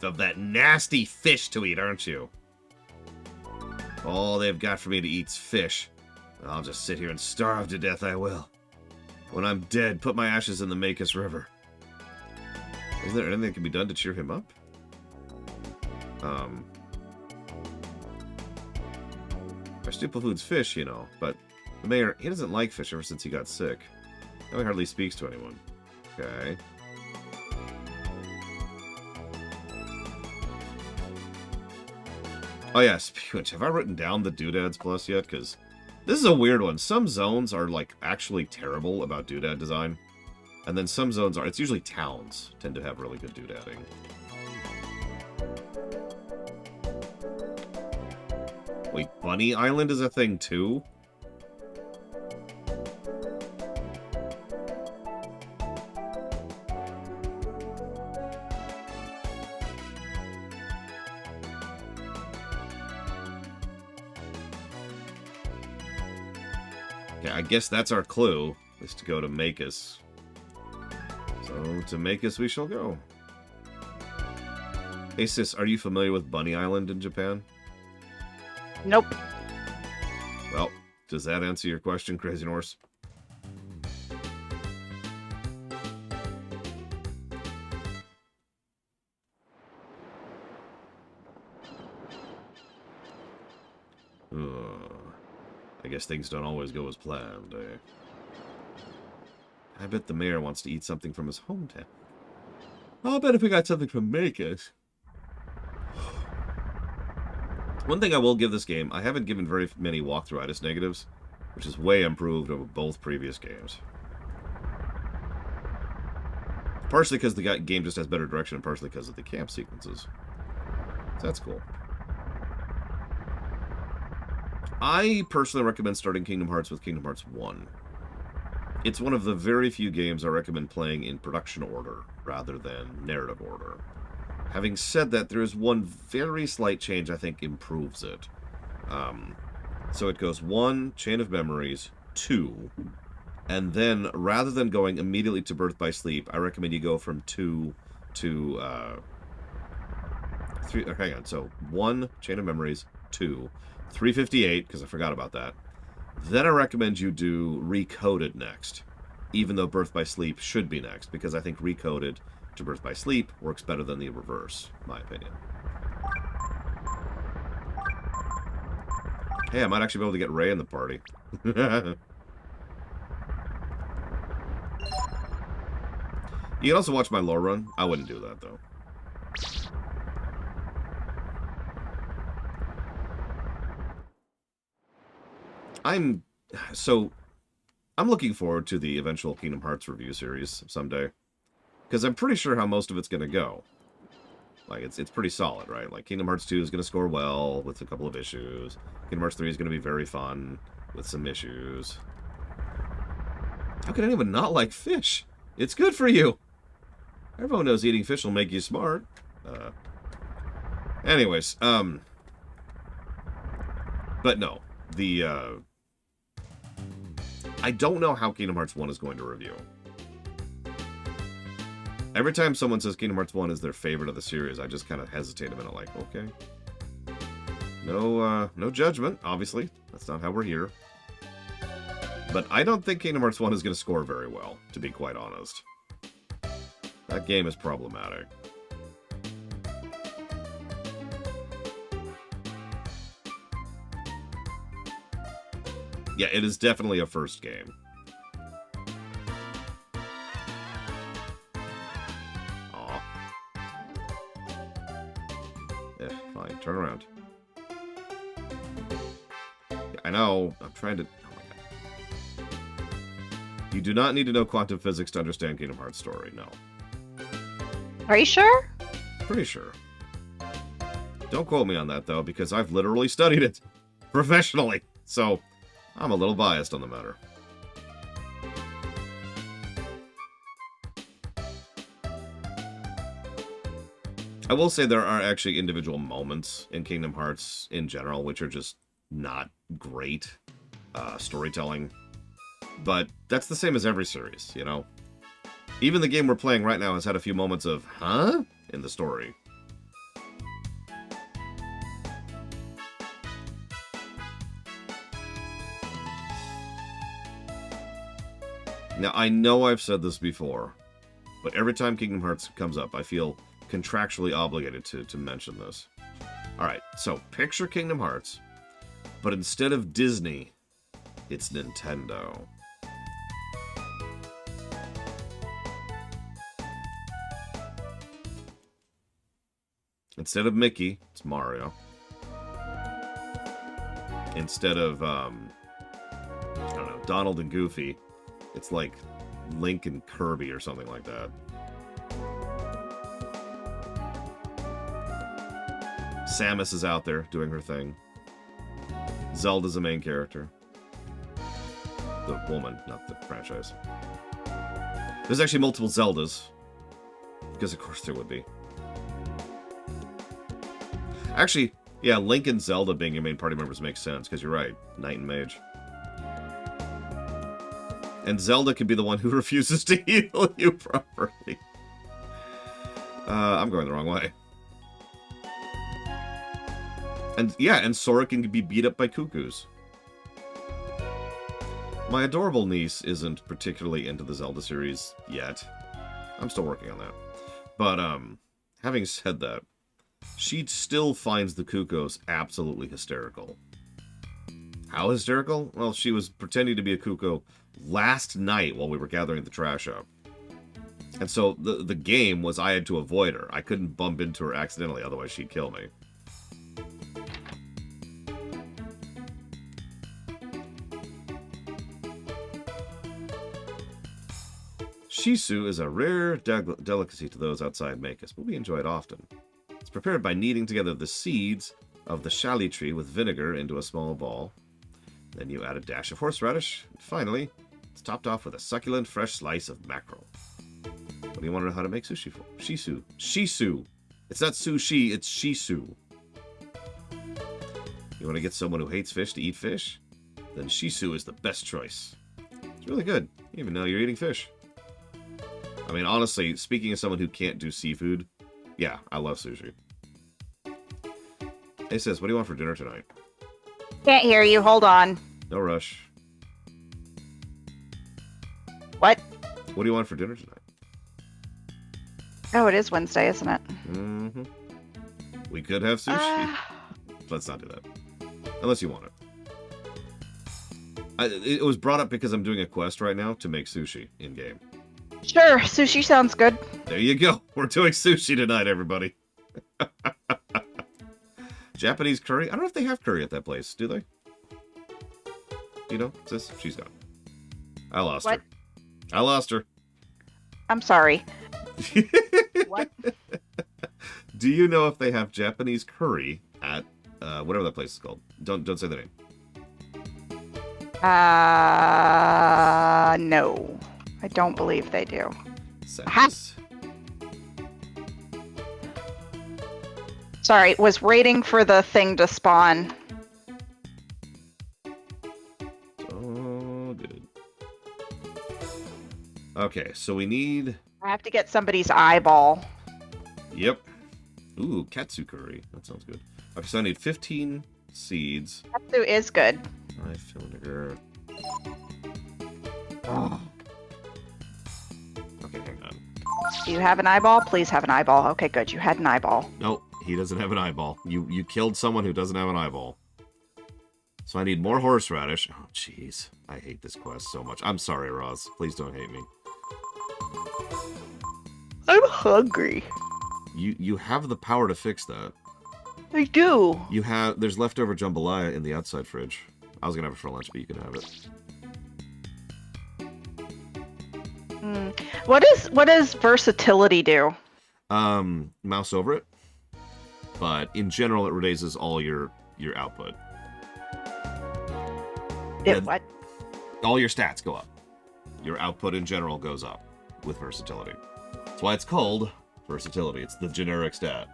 of that nasty fish to eat, aren't you? All they've got for me to eat's fish. I'll just sit here and starve to death, I will. When I'm dead, put my ashes in the Makus River. Is there anything that can be done to cheer him up? Our staple food's fish, you know, but the mayor, he doesn't like fish ever since he got sick. Now he hardly speaks to anyone. Okay. Oh yeah, speaking of which, have I written down the Doodads Plus yet? Because this is a weird one. Some zones are, like, actually terrible about doodad design. And then some zones are, it's usually towns, tend to have really good doodadding. Wait, Bunny Island is a thing too? Okay, I guess that's our clue, is to go to Makus. So, to Makus we shall go. Hey sis, are you familiar with Bunny Island in Japan? Nope. Well, does that answer your question, Crazy Norse? I guess things don't always go as planned, eh? I bet the mayor wants to eat something from his hometown. I'll bet if we got something from Makus. One thing I will give this game, I haven't given very many walkthrough-itis negatives, which is way improved over both previous games. Partially because the game just has better direction, and partially because of the camp sequences. So that's cool. I personally recommend starting Kingdom Hearts with Kingdom Hearts 1. It's one of the very few games I recommend playing in production order, rather than narrative order. Having said that, there is one very slight change I think improves it. So it goes 1, Chain of Memories, 2, and then rather than going immediately to Birth by Sleep, I recommend you go from 2 to 3. Hang on, so 1, Chain of Memories, 2, 358, because I forgot about that. Then I recommend you do Recoded next, even though Birth by Sleep should be next, because I think Recoded to Birth by Sleep works better than the reverse, in my opinion. Hey, I might actually be able to get Ray in the party. You can also watch my lore run. I wouldn't do that, though. I'm looking forward to the eventual Kingdom Hearts review series someday. Because I'm pretty sure how most of it's going to go. Like, it's pretty solid, right? Like, Kingdom Hearts 2 is going to score well with a couple of issues. Kingdom Hearts 3 is going to be very fun with some issues. How can anyone not like fish? It's good for you! Everyone knows eating fish will make you smart. Anyways, but no. I don't know how Kingdom Hearts 1 is going to review. Every time someone says Kingdom Hearts 1 is their favorite of the series, I just kind of hesitate a minute, like, okay. No judgment, obviously. That's not how we're here. But I don't think Kingdom Hearts 1 is going to score very well, to be quite honest. That game is problematic. Yeah, it is definitely a first game. Aw. Yeah, fine. Turn around. Yeah, I know. I'm trying to... Oh my god. You do not need to know quantum physics to understand Kingdom Hearts story, no. Are you sure? Pretty sure. Don't quote me on that, though, because I've literally studied it professionally. So, I'm a little biased on the matter. I will say there are actually individual moments in Kingdom Hearts in general which are just not great storytelling. But that's the same as every series, you know? Even the game we're playing right now has had a few moments of, huh? In the story. Now, I know I've said this before, but every time Kingdom Hearts comes up, I feel contractually obligated to mention this. Alright, so picture Kingdom Hearts, but instead of Disney, it's Nintendo. Instead of Mickey, it's Mario. Instead of, I don't know, Donald and Goofy, it's like Link and Kirby or something like that. Samus is out there doing her thing. Zelda's the main character. The woman, not the franchise. There's actually multiple Zeldas. Because of course there would be. Actually, yeah, Link and Zelda being your main party members makes sense, because you're right. Knight and Mage. And Zelda can be the one who refuses to heal you properly. I'm going the wrong way. And yeah, and Sora can be beat up by cuckoos. My adorable niece isn't particularly into the Zelda series yet. I'm still working on that. But, having said that, she still finds the cuckoos absolutely hysterical. How hysterical? Well, she was pretending to be a cuckoo last night while we were gathering the trash up. And so the game was I had to avoid her. I couldn't bump into her accidentally, otherwise she'd kill me. Shisu is a rare delicacy to those outside Makis, but we enjoy it often. It's prepared by kneading together the seeds of the shally tree with vinegar into a small ball. Then you add a dash of horseradish. And finally, it's topped off with a succulent fresh slice of mackerel. What do you want to know how to make sushi for? Shisu. Shisu. It's not sushi, it's shisu. You want to get someone who hates fish to eat fish? Then shisu is the best choice. It's really good, even though you're eating fish. I mean, honestly, speaking as someone who can't do seafood, yeah, I love sushi. Hey, sis, what do you want for dinner tonight? Can't hear you. Hold on. No rush. What? What do you want for dinner tonight? Oh, it is Wednesday, isn't it? Mm-hmm. We could have sushi. Let's not do that. Unless you want it. It was brought up because I'm doing a quest right now to make sushi in-game. Sure, sushi sounds good. There you go. We're doing sushi tonight, everybody. Japanese curry? I don't know if they have curry at that place. Do they? Do you know? Sis? She's gone. I lost What? her. I lost her. I'm sorry. What? Do you know if they have Japanese curry at whatever that place is called? Don't say the name. No. I don't believe they do. Sadness. Sorry, was waiting for the thing to spawn. Oh, good. Okay, so we need. I have to get somebody's eyeball. Yep. Ooh, katsu curry. That sounds good. Okay, so I need 15 seeds. Katsu is good. 5 vinegar. Okay, hang on. Do you have an eyeball? Please have an eyeball. Okay, good. You had an eyeball. Nope, he doesn't have an eyeball. You killed someone who doesn't have an eyeball. So I need more horseradish. Oh, jeez. I hate this quest so much. I'm sorry, Roz. Please don't hate me. I'm hungry. You have the power to fix that. I do. There's leftover jambalaya in the outside fridge. I was gonna have it for lunch, but you can have it. What does versatility do? Mouse over it. But in general, it raises all your output. What? All your stats go up. Your output in general goes up with versatility. That's why it's called versatility. It's the generic stat.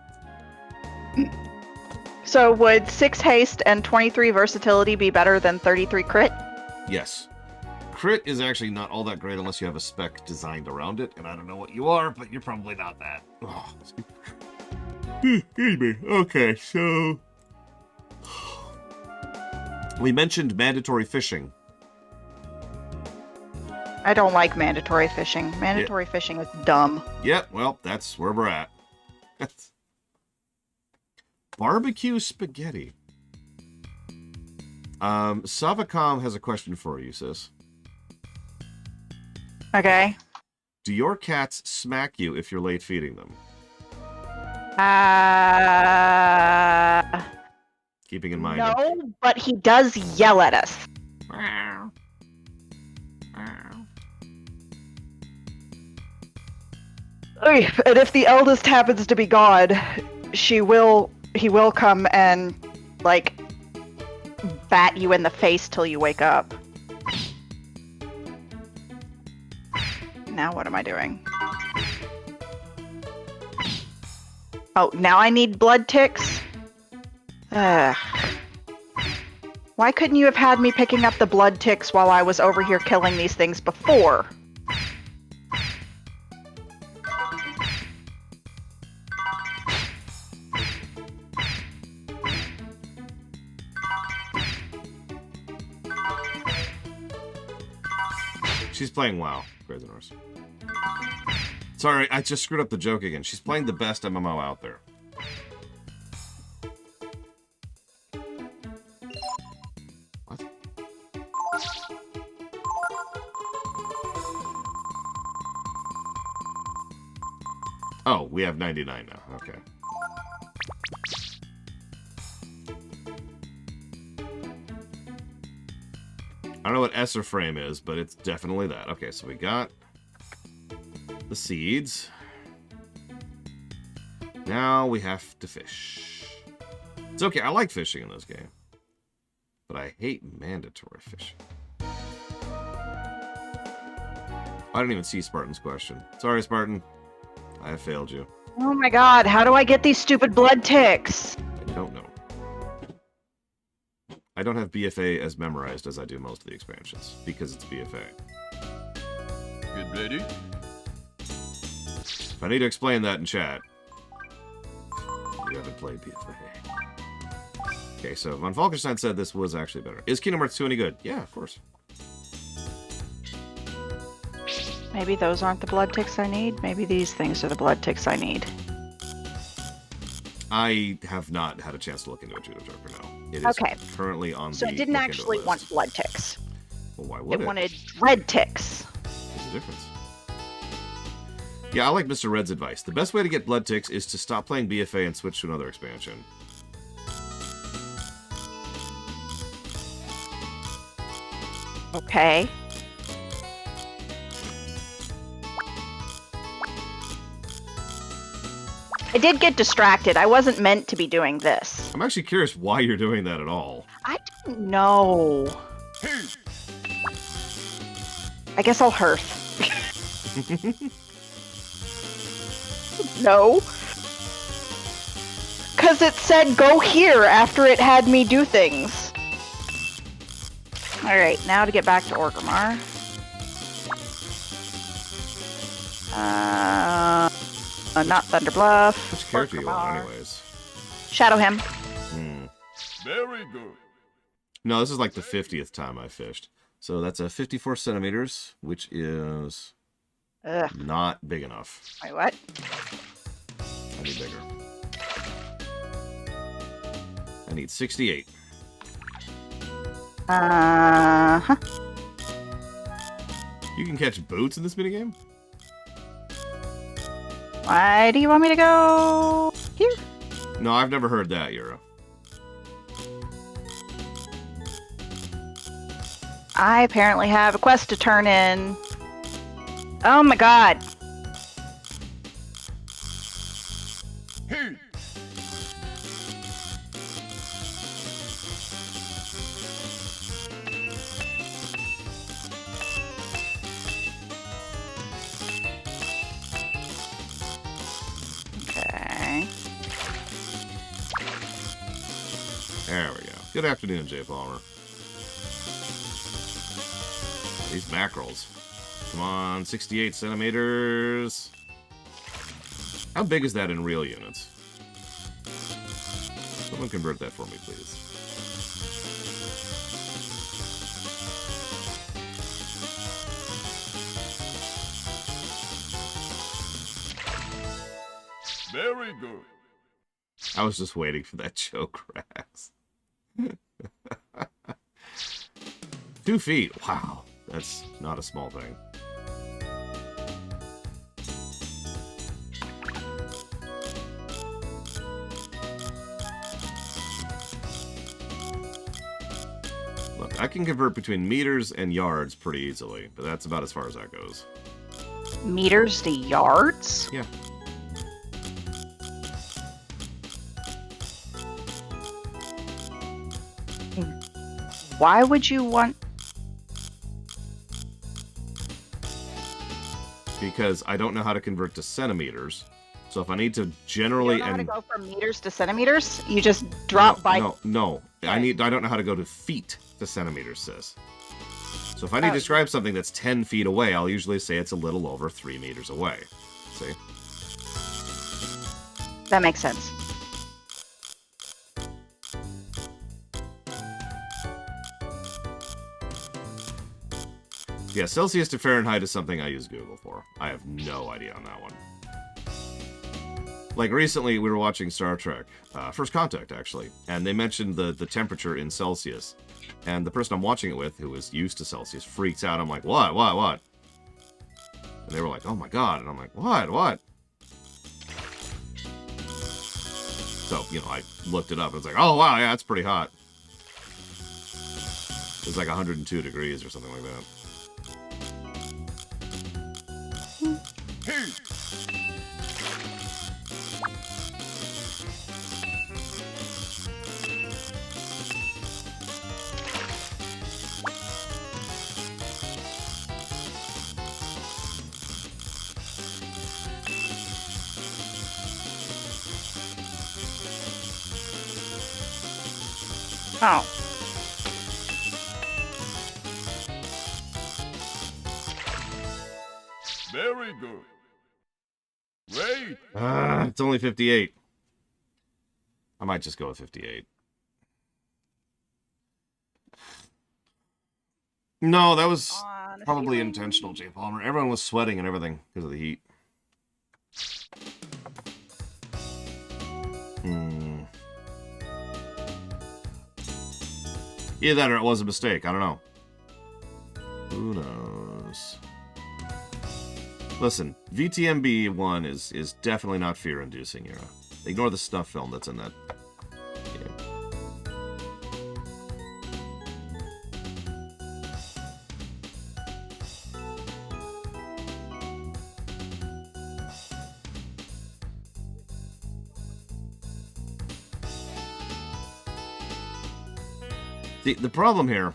So would 6 haste and 23 versatility be better than 33 crit? Yes. Crit is actually not all that great unless you have a spec designed around it, and I don't know what you are, but you're probably not that. Oh, excuse me. Okay, so we mentioned mandatory fishing. I don't like mandatory fishing. Mandatory fishing is dumb. Yep, well, that's where we're at. Barbecue spaghetti. Savacom has a question for you, sis. Okay. Do your cats smack you if you're late feeding them? Keeping in mind. No, but he does yell at us. And if the eldest happens to be God, he will come and, like, bat you in the face till you wake up. Now what am I doing? Oh, now I need blood ticks? Ugh. Why couldn't you have had me picking up the blood ticks while I was over here killing these things before? She's playing WoW, Crazy Norse. Sorry, I just screwed up the joke again. She's playing the best MMO out there. What? Oh, we have 99 now. Okay. I don't know what Esser frame is, but it's definitely that. Okay, so we got the seeds. Now we have to fish. It's okay, I like fishing in this game. But I hate mandatory fishing. I didn't even see Spartan's question. Sorry, Spartan. I have failed you. Oh my god, how do I get these stupid blood ticks? I don't know. I don't have BFA as memorized as I do most of the expansions, because it's BFA. Get ready? If I need to explain that in chat, you haven't played BFA. Okay, so Von Falkenstein said this was actually better. Is Kingdom Hearts 2 any good? Yeah, of course. Maybe those aren't the blood ticks I need. Maybe these things are the blood ticks I need. I have not had a chance to look into it, Judo Joker, no. It is Okay. currently on So the it didn't look into actually list. want blood ticks. Well, why would It it? wanted red ticks. There's a difference. Yeah, I like Mr. Red's advice. The best way to get blood ticks is to stop playing BFA and switch to another expansion. Okay. I did get distracted. I wasn't meant to be doing this. I'm actually curious why you're doing that at all. I don't know. I guess I'll hearth. No. Because it said go here after it had me do things. Alright, now to get back to Orgrimmar. Not Thunderbluff. Which character you want, Orgrimmar. anyways? Shadow him. Very good. No, this is like the 50th time I fished. So that's a 54 centimeters, which is Ugh. not big enough. Wait, what? I need bigger. I need 68. Huh. You can catch boots in this minigame? Why do you want me to go here? No, I've never heard that, Yura. I apparently have a quest to turn in. Oh my god. Hey. Okay. There we go. Good afternoon, Jay Palmer. These mackerels. Come on, 68 centimeters. How big is that in real units? Someone convert that for me, please. Very good. I was just waiting for that joke, Rax. 2 feet. Wow. That's not a small thing. Look, I can convert between meters and yards pretty easily, but that's about as far as that goes. Meters to yards? Yeah. Why would you want... Because I don't know how to convert to centimeters. So if I need to You generally don't know how to and go from meters to centimeters? You just drop by... No. I Right. don't know how to go to feet to centimeters, sis. So if I need to Oh. describe something that's 10 feet away, I'll usually say it's a little over 3 meters away. See? That makes sense. Yeah, Celsius to Fahrenheit is something I use Google for. I have no idea on that one. Like recently, we were watching Star Trek, First Contact actually, and they mentioned the temperature in Celsius. And the person I'm watching it with, who is used to Celsius, freaks out. I'm like, what? And they were like, oh my god. And I'm like, what? So, I looked it up and it's like, oh wow, yeah, that's pretty hot. It's like 102 degrees or something like that. Hey. Oh. Very good. Great. It's only 58. I might just go with 58. No, that was probably intentional, Jay Palmer. Everyone was sweating and everything because of the heat. Either that or it was a mistake. I don't know. Who knows? Listen, VTMB 1 is definitely not fear-inducing, Yura. Ignore the snuff film that's in that game. The problem here,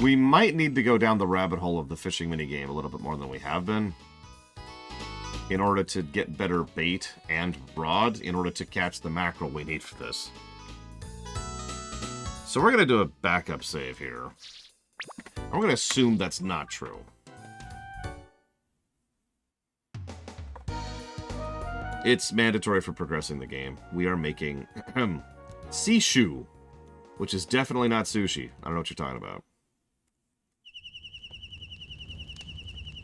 we might need to go down the rabbit hole of the fishing minigame a little bit more than we have been in order to get better bait and rod in order to catch the mackerel we need for this. So we're going to do a backup save here. I'm going to assume that's not true. It's mandatory for progressing the game. We are making Sishu, which is definitely not sushi. I don't know what you're talking about.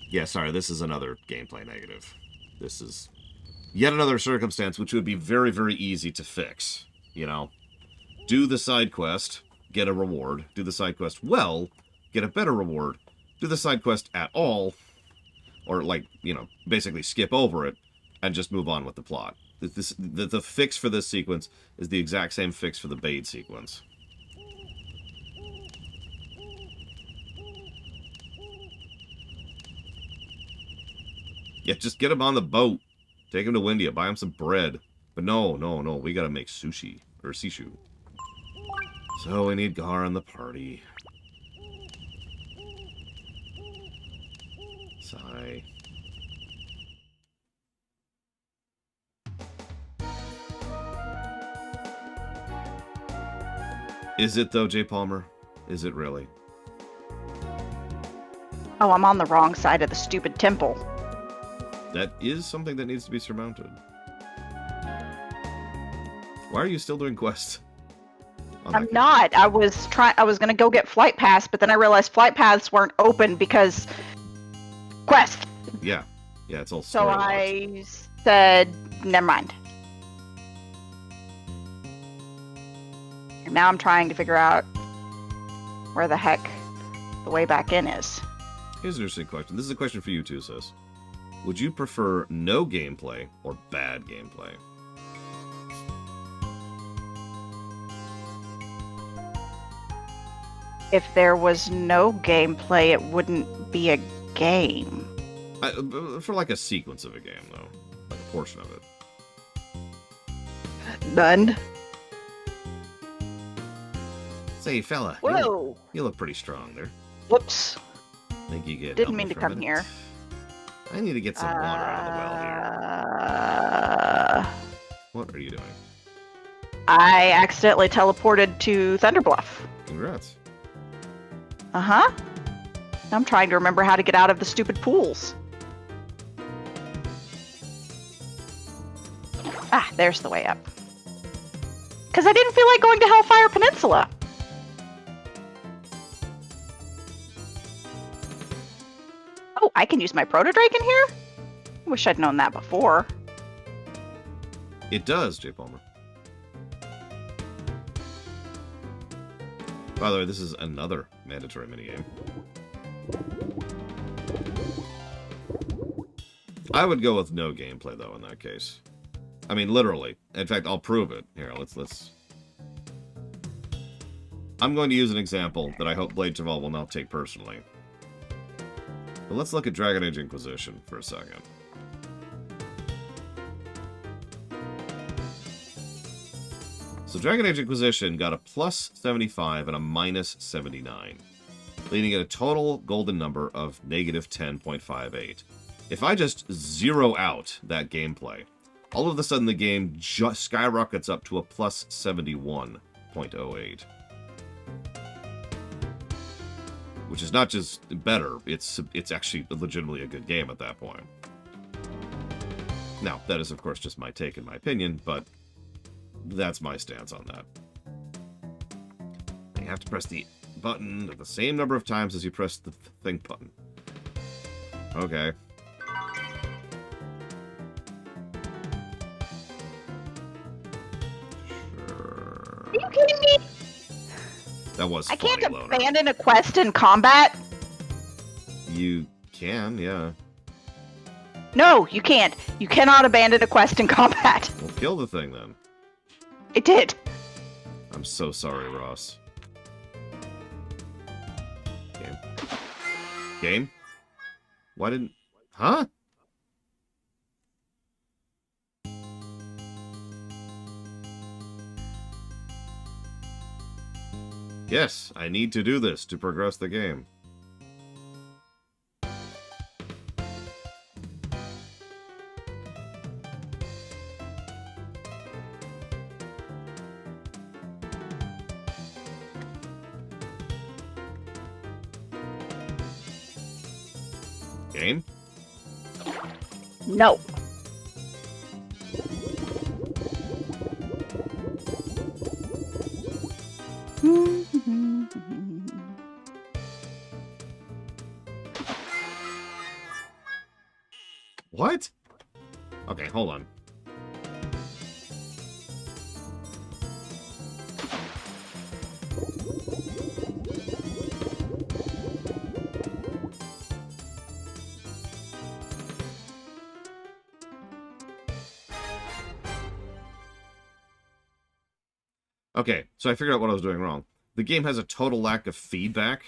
Yeah, sorry, this is another gameplay negative. This is yet another circumstance which would be very, very easy to fix. You know? Do the side quest, get a reward. Do the side quest well, get a better reward. Do the side quest at all, or, like, you know, basically skip over it, and just move on with the plot. The fix for this sequence is the exact same fix for the bait sequence. Yeah, just get him on the boat. Take him to Windia. Buy him some bread. But no. We gotta make sushi. Or Sishu. So we need Gar in the party. Sigh. Is it, though, Jay Palmer? Is it really? Oh, I'm on the wrong side of the stupid temple. That is something that needs to be surmounted. Why are you still doing quests? I'm not. I was gonna go get flight pass, but then I realized flight paths weren't open because quest. Yeah, it's all. So I said, never mind. And now I'm trying to figure out where the heck the way back in is. Here's an interesting question. This is a question for you too, sis. Would you prefer no gameplay or bad gameplay? If there was no gameplay, it wouldn't be a game. For like a sequence of a game, though. Like a portion of it. None. Say, fella. Whoa! You look pretty strong there. Whoops. Think you get. Didn't mean to come here. I need to get some water out of the well here. What are you doing? I accidentally teleported to Thunderbluff. Congrats. Uh-huh. I'm trying to remember how to get out of the stupid pools. Ah, there's the way up. Because I didn't feel like going to Hellfire Peninsula. Oh, I can use my Protodrake in here? Wish I'd known that before. It does, Jay Palmer. By the way, this is another mandatory minigame. I would go with no gameplay, though, in that case. I mean, literally. In fact, I'll prove it. Here, let's... I'm going to use an example that I hope Blade Chaval will not take personally. But let's look at Dragon Age Inquisition for a second. So Dragon Age Inquisition got a plus 75 and a minus 79, leading at a total golden number of negative 10.58. If I just zero out that gameplay, all of a sudden the game just skyrockets up to a plus 71.08. Which is not just better, it's actually legitimately a good game at that point. Now, that is of course just my take and my opinion, but that's my stance on that. You have to press the button the same number of times as you press the thing button. Okay. Sure. Are you kidding me? That was I funny, can't Loner. abandon a quest in combat? You can, yeah. No, you can't. You cannot abandon a quest in combat. Well, kill the thing then. It did. I'm so sorry, Ross. Game. Game? Why didn't... Huh? Yes, I need to do this to progress the game. Game? No. What? Okay, hold on. Okay, so I figured out what I was doing wrong. The game has a total lack of feedback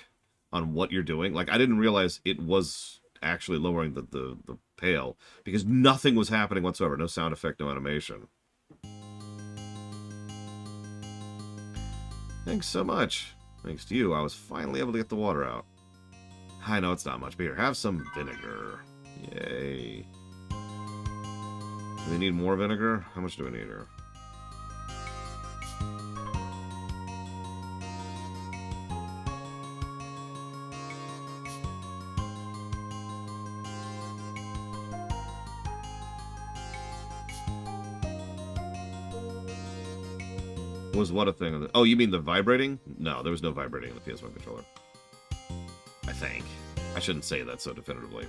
on what you're doing. Like, I didn't realize it was actually lowering the pail, because nothing was happening whatsoever. No sound effect, no animation. Thanks so much. Thanks to you, I was finally able to get the water out. I know it's not much, but here, have some vinegar. Yay. Do we need more vinegar? How much do we need here? Was what a thing? Oh, you mean the vibrating? No, there was no vibrating in the PS1 controller. I think. I shouldn't say that so definitively.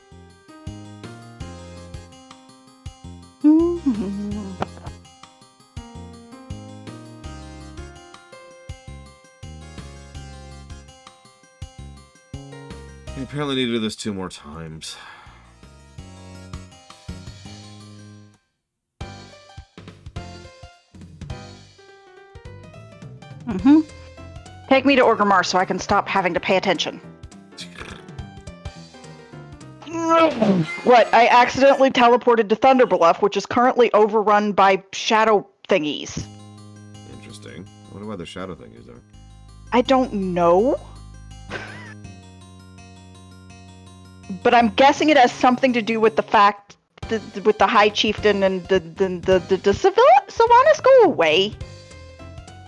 I apparently need to do this 2 more times. Take me to Orgrimmar so I can stop having to pay attention. What? I accidentally teleported to Thunderbluff, which is currently overrun by shadow thingies. Interesting. I wonder why the shadow thing is there. I don't know. But I'm guessing it has something to do with the fact that with the High Chieftain and the Sylvanas go away.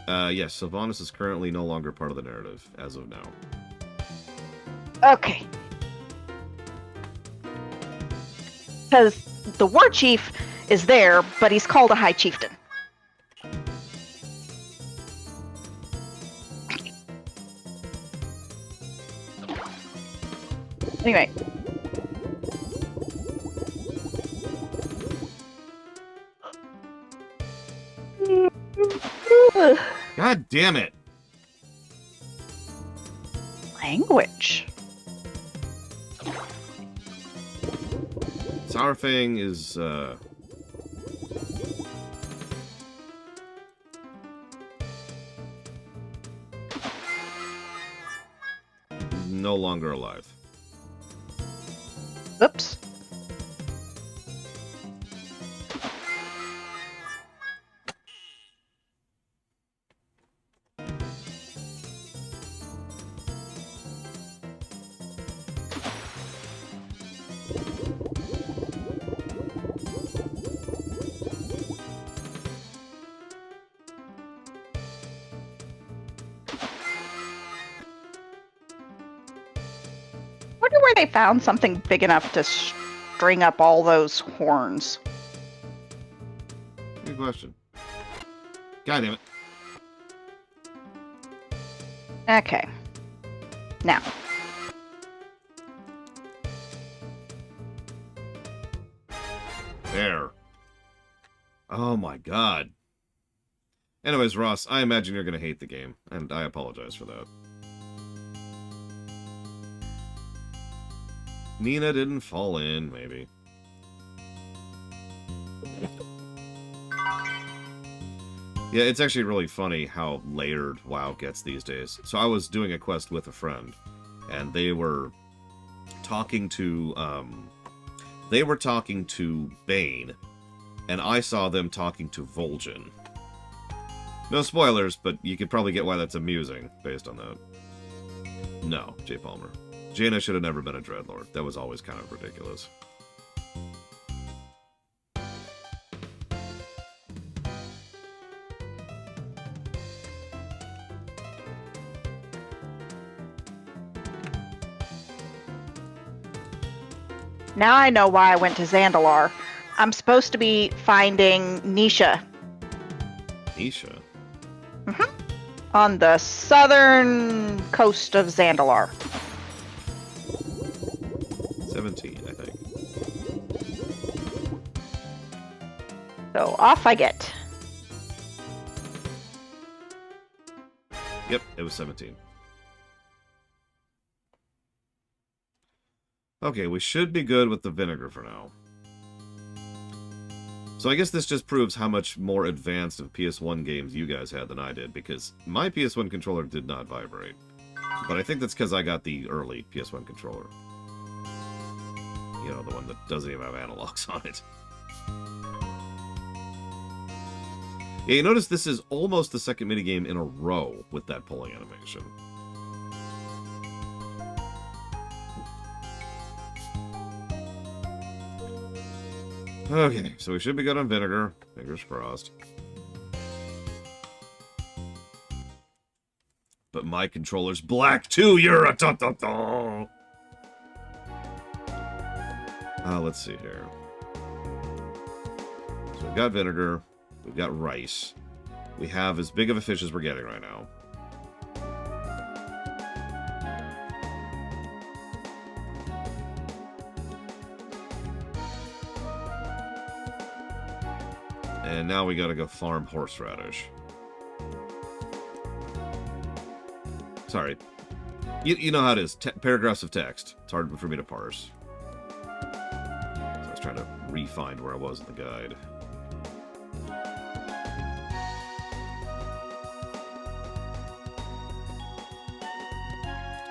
Yes, Sylvanas is currently no longer part of the narrative, as of now. Okay. Because the War Chief is there, but he's called a High Chieftain. Anyway. God damn it! Language. Sourfang is, no longer alive. Oops. Wonder where they found something big enough to string up all those horns. Good question. God damn it. Okay. Now. There. Oh my god. Anyways, Ross, I imagine you're gonna hate the game, and I apologize for that. Nina didn't fall in, maybe. Yeah, it's actually really funny how layered WoW gets these days. So I was doing a quest with a friend, and they were talking to, Bane, and I saw them talking to Vol'jin. No spoilers, but you could probably get why that's amusing based on that. No, J. Palmer. Jaina should have never been a Dreadlord. That was always kind of ridiculous. Now I know why I went to Zandalar. I'm supposed to be finding Nisha Nisha? on the southern coast of Zandalar. 17, I think. So off I get. Yep, it was 17. Okay, we should be good with the vinegar for now. So I guess this just proves how much more advanced of PS1 games you guys had than I did, because my PS1 controller did not vibrate. But I think that's because I got the early PS1 controller. You know, the one that doesn't even have analogs on it. Yeah, you notice this is almost the second minigame in a row with that pulling animation. Okay, so we should be good on vinegar. Fingers crossed. But my controller's black too, you're a ta-ta-ta! Let's see here. So we've got vinegar. We've got rice. We have as big of a fish as we're getting right now. And now we gotta go farm horseradish. Sorry. You know how it is. Paragraphs of text. It's hard for me to parse. So I was trying to re-find where I was in the guide.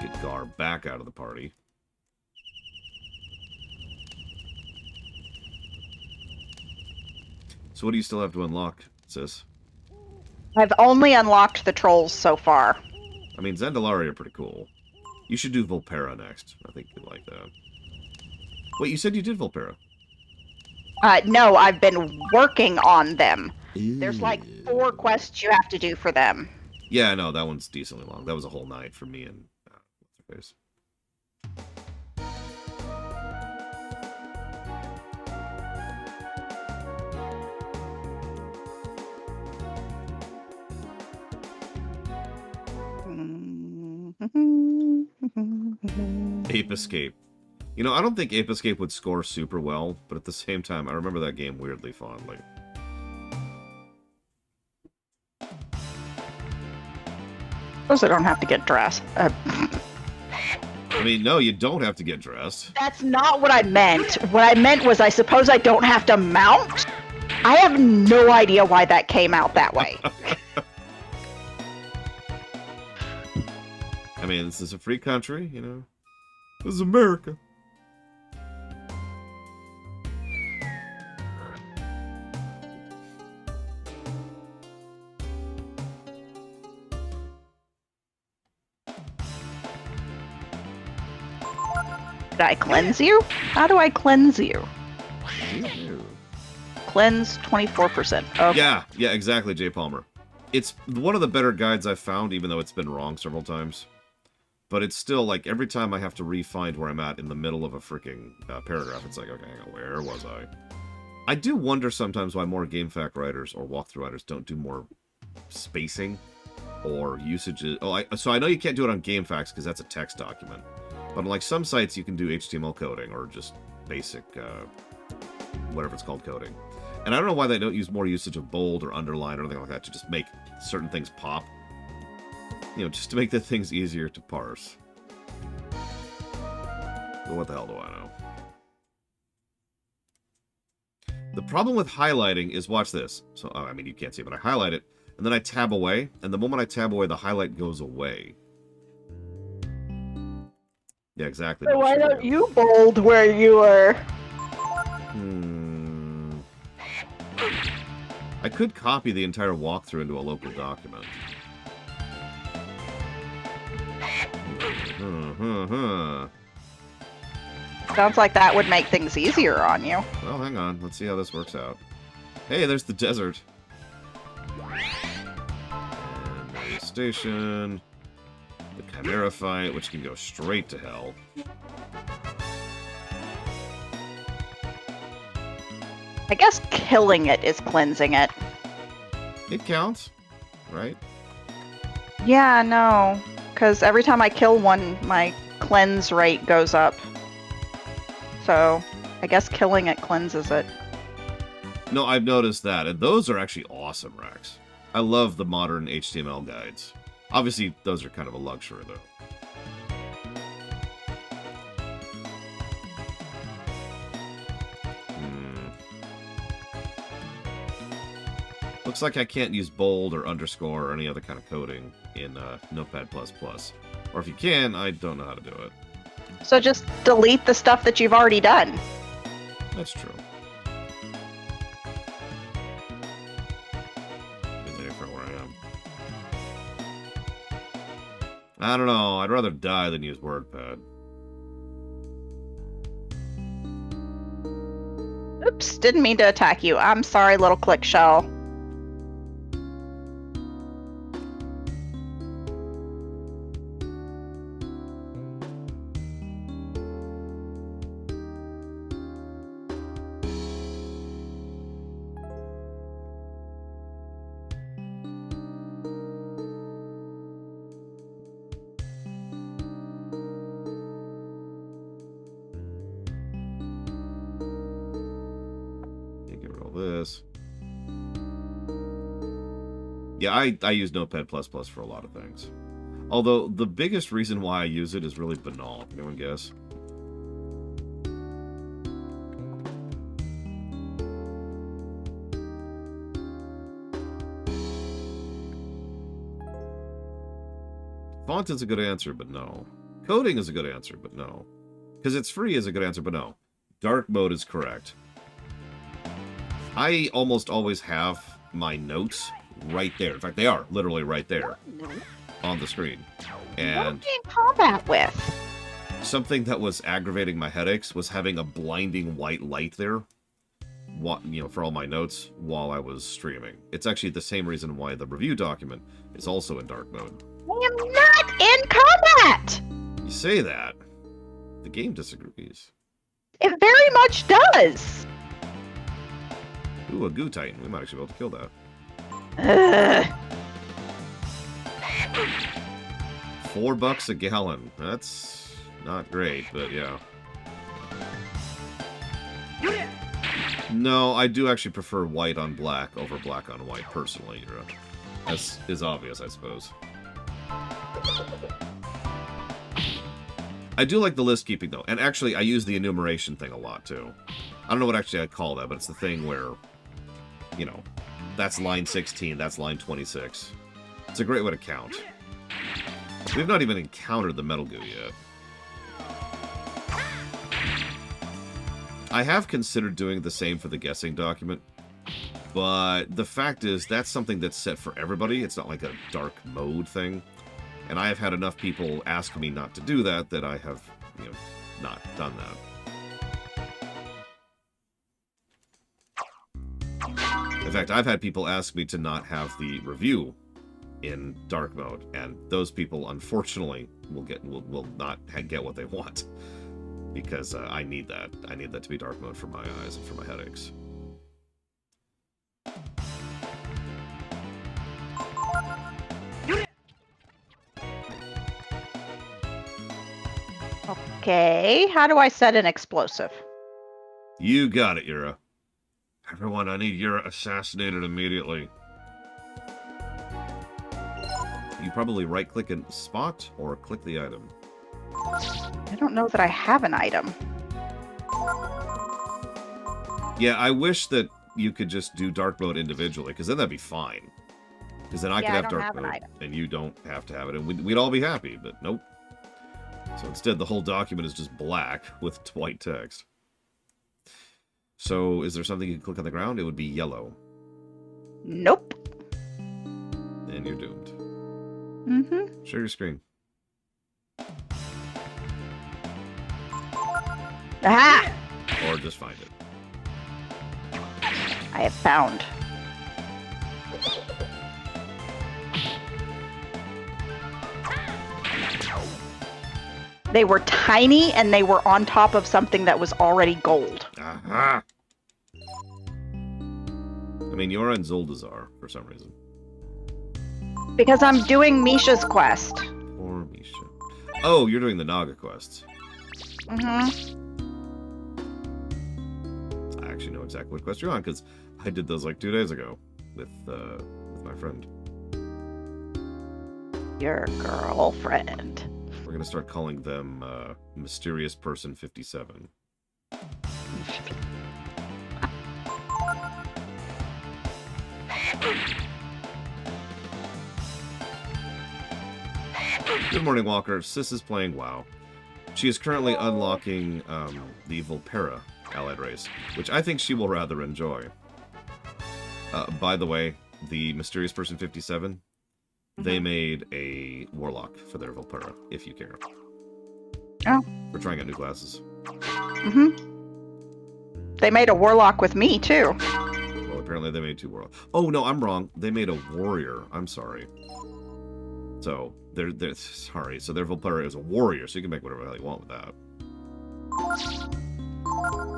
Get Gar back out of the party. So what do you still have to unlock, sis? I've only unlocked the trolls so far. I mean, Zandalari are pretty cool. You should do Volpera next. I think you'd like that. Wait, you said you did Volpera? No, I've been working on them. There's like 4 quests you have to do for them. Yeah, I know. That one's decently long. That was a whole night for me and... what's her face? Ape Escape. You know, I don't think Ape Escape would score super well, but at the same time, I remember that game weirdly fondly. Suppose I don't have to get dressed. I mean, no, you don't have to get dressed. That's not what I meant. What I meant was I suppose I don't have to mount? I have no idea why that came out that way. I mean, this is a free country, you know. This is America. Did I cleanse you? How do I cleanse you? Cleanse 24%. Okay. Yeah, exactly, J. Palmer. It's one of the better guides I've found, even though it's been wrong several times. But it's still, like, every time I have to re-find where I'm at in the middle of a freaking paragraph, it's like, okay, hang on, where was I? I do wonder sometimes why more GameFAQ writers or walkthrough writers don't do more spacing or usages. Oh, so I know you can't do it on GameFAQs because that's a text document. But on, like, some sites you can do HTML coding or just basic, whatever it's called, coding. And I don't know why they don't use more usage of bold or underline or anything like that to just make certain things pop. You know, just to make the things easier to parse. But what the hell do I know? The problem with highlighting is, watch this. So, I mean, you can't see it, but I highlight it, and then I tab away, and the moment I tab away, the highlight goes away. Yeah, exactly. So why don't you bold where you were? I could copy the entire walkthrough into a local document. Sounds like that would make things easier on you. Well, hang on. Let's see how this works out. Hey, there's the desert. And there's the station. The Chimera fight, which can go straight to hell. I guess killing it is cleansing it. It counts, right? Yeah, no. Because every time I kill one, my cleanse rate goes up. So, I guess killing it cleanses it. No, I've noticed that. And those are actually awesome, Rex. I love the modern HTML guides. Obviously, those are kind of a luxury, though. Looks like I can't use bold or underscore or any other kind of coding in Notepad++. Or if you can, I don't know how to do it. So just delete the stuff that you've already done. That's true. Been there for where I am. I don't know. I'd rather die than use WordPad. Oops, didn't mean to attack you. I'm sorry, little click shell. This. Yeah, I use Notepad++ for a lot of things. Although, the biggest reason why I use it is really banal. Anyone guess? Font is a good answer, but no. Coding is a good answer, but no. Because it's free is a good answer, but no. Dark mode is correct. I almost always have my notes right there. In fact, they are literally right there on the screen. And what are you in combat with? something that was aggravating my headaches was having a blinding white light there, for all my notes while I was streaming. It's actually the same reason why the review document is also in dark mode. I am not in combat! You say that. The game disagrees. It very much does! Ooh, a goo titan. We might actually be able to kill that. $4 a gallon. That's not great, but yeah. No, I do actually prefer white on black over black on white, personally. As is obvious, I suppose. I do like the list keeping, though. And actually, I use the enumeration thing a lot, too. I don't know what actually I'd call that, but it's the thing where, that's line 16, that's line 26. It's a great way to count. We've not even encountered the metal goo yet. I have considered doing the same for the guessing document, but the fact is that's something that's set for everybody. It's not like a dark mode thing. And I have had enough people ask me not to do that that I have, not done that. In fact, I've had people ask me to not have the review in dark mode, and those people, unfortunately, will not get what they want, because I need that. I need that to be dark mode for my eyes and for my headaches. Okay, how do I set an explosive? You got it, Yura. Everyone, I need Yura assassinated immediately. You probably right-click a spot or click the item. I don't know that I have an item. Yeah, I wish that you could just do dark mode individually, because then that'd be fine. Because then I could have dark mode, and you don't have to have it, and we'd all be happy, but nope. So instead, the whole document is just black with white text. So, is there something you can click on the ground? It would be yellow. Nope. Then you're doomed. Mm-hmm. Share your screen. Aha! Or just find it. I have found. They were tiny and they were on top of something that was already gold. Aha! I mean, you're on Zuldazar for some reason. Because I'm doing Misha's quest. Poor Misha. Oh, you're doing the Naga quests. Mm-hmm. I actually know exactly what quest you're on, because I did those like 2 days ago with my friend. Your girlfriend. We're gonna start calling them Mysterious Person 57. Good morning, Walker. Sis is playing WoW. She is currently unlocking the Volpera allied race, which I think she will rather enjoy. By the way, the Mysterious Person 57, they made a Warlock for their Volpera, if you care. Oh. We're trying out new classes. Mm-hmm. They made a warlock with me, too. Well, apparently they made 2 Warlocks. Oh, no, I'm wrong. They made a Warrior. I'm sorry. So, they're sorry. So their Volpera is a Warrior, so you can make whatever the hell you want with that.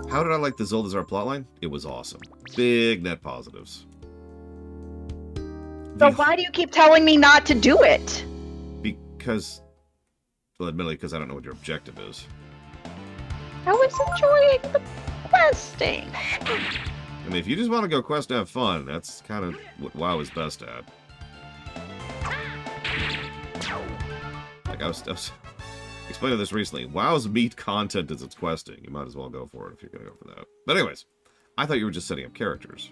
How did I like the Zuldazar plotline? It was awesome. Big net positives. So why do you keep telling me not to do it? Because, well, admittedly, because I don't know what your objective is. I was enjoying the questing. I mean, if you just want to go quest and have fun, that's kind of what WoW is best at. Like, I was explaining this recently. WoW's meat content is its questing. You might as well go for it if you're going to go for that. But anyways, I thought you were just setting up characters.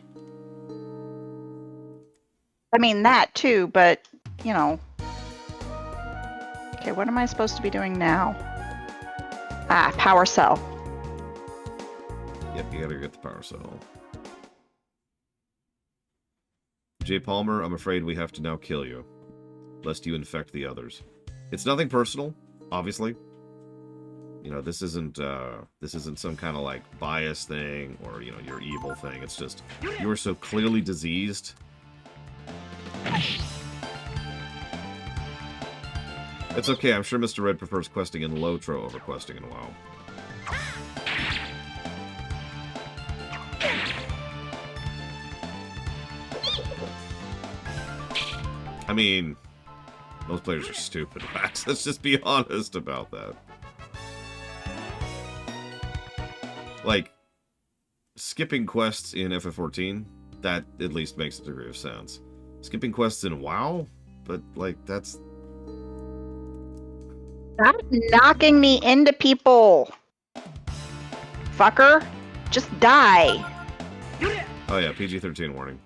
I mean, that too, but, you know. Okay, what am I supposed to be doing now? Ah, power cell. Yep, you gotta get the power cell. Jay Palmer, I'm afraid we have to now kill you, lest you infect the others. It's nothing personal, obviously. You know, this isn't some kind of like bias thing or, you know, your evil thing. It's just you are so clearly diseased. It's okay, I'm sure Mr. Red prefers questing in Lotro over questing in WoW. I mean, most players are stupid, Max. Let's just be honest about that. Like, skipping quests in FF14, that at least makes a degree of sense. Skipping quests in WoW? But, like, that's... Stop knocking me into people. Fucker. Just die. Oh yeah, PG-13 warning.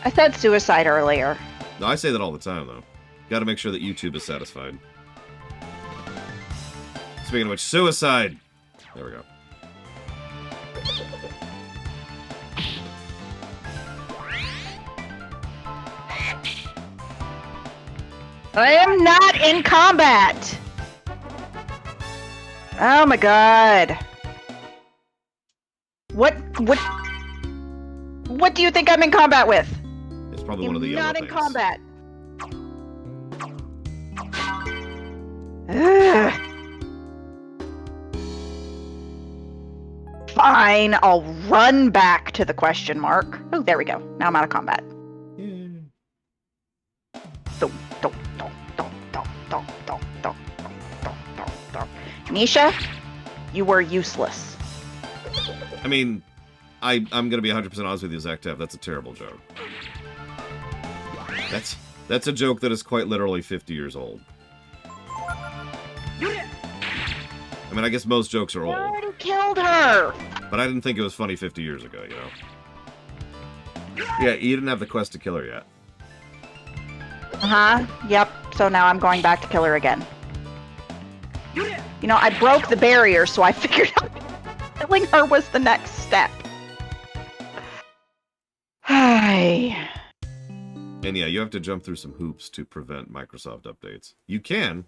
I said suicide earlier. No, I say that all the time, though. Gotta make sure that YouTube is satisfied. Speaking of which, suicide! There we go. I am not in combat! Oh my god. What do you think I'm in combat with? It's probably I'm one of the yellow not in things. combat. Ugh. Fine, I'll run back to the question mark. Oh, there we go. Now I'm out of combat. Nisha, you were useless. I mean, I'm gonna be 100% honest with you, Zachtev. That's a terrible joke. That's a joke that is quite literally 50 years old. I mean, I guess most jokes are I old, already killed her. but I didn't think it was funny 50 years ago, you know? Yeah, you didn't have the quest to kill her yet. Uh-huh. Yep. So now I'm going back to kill her again. You know, I broke the barrier, so I figured out killing her was the next step. Aye. And yeah, you have to jump through some hoops to prevent Microsoft updates. You can.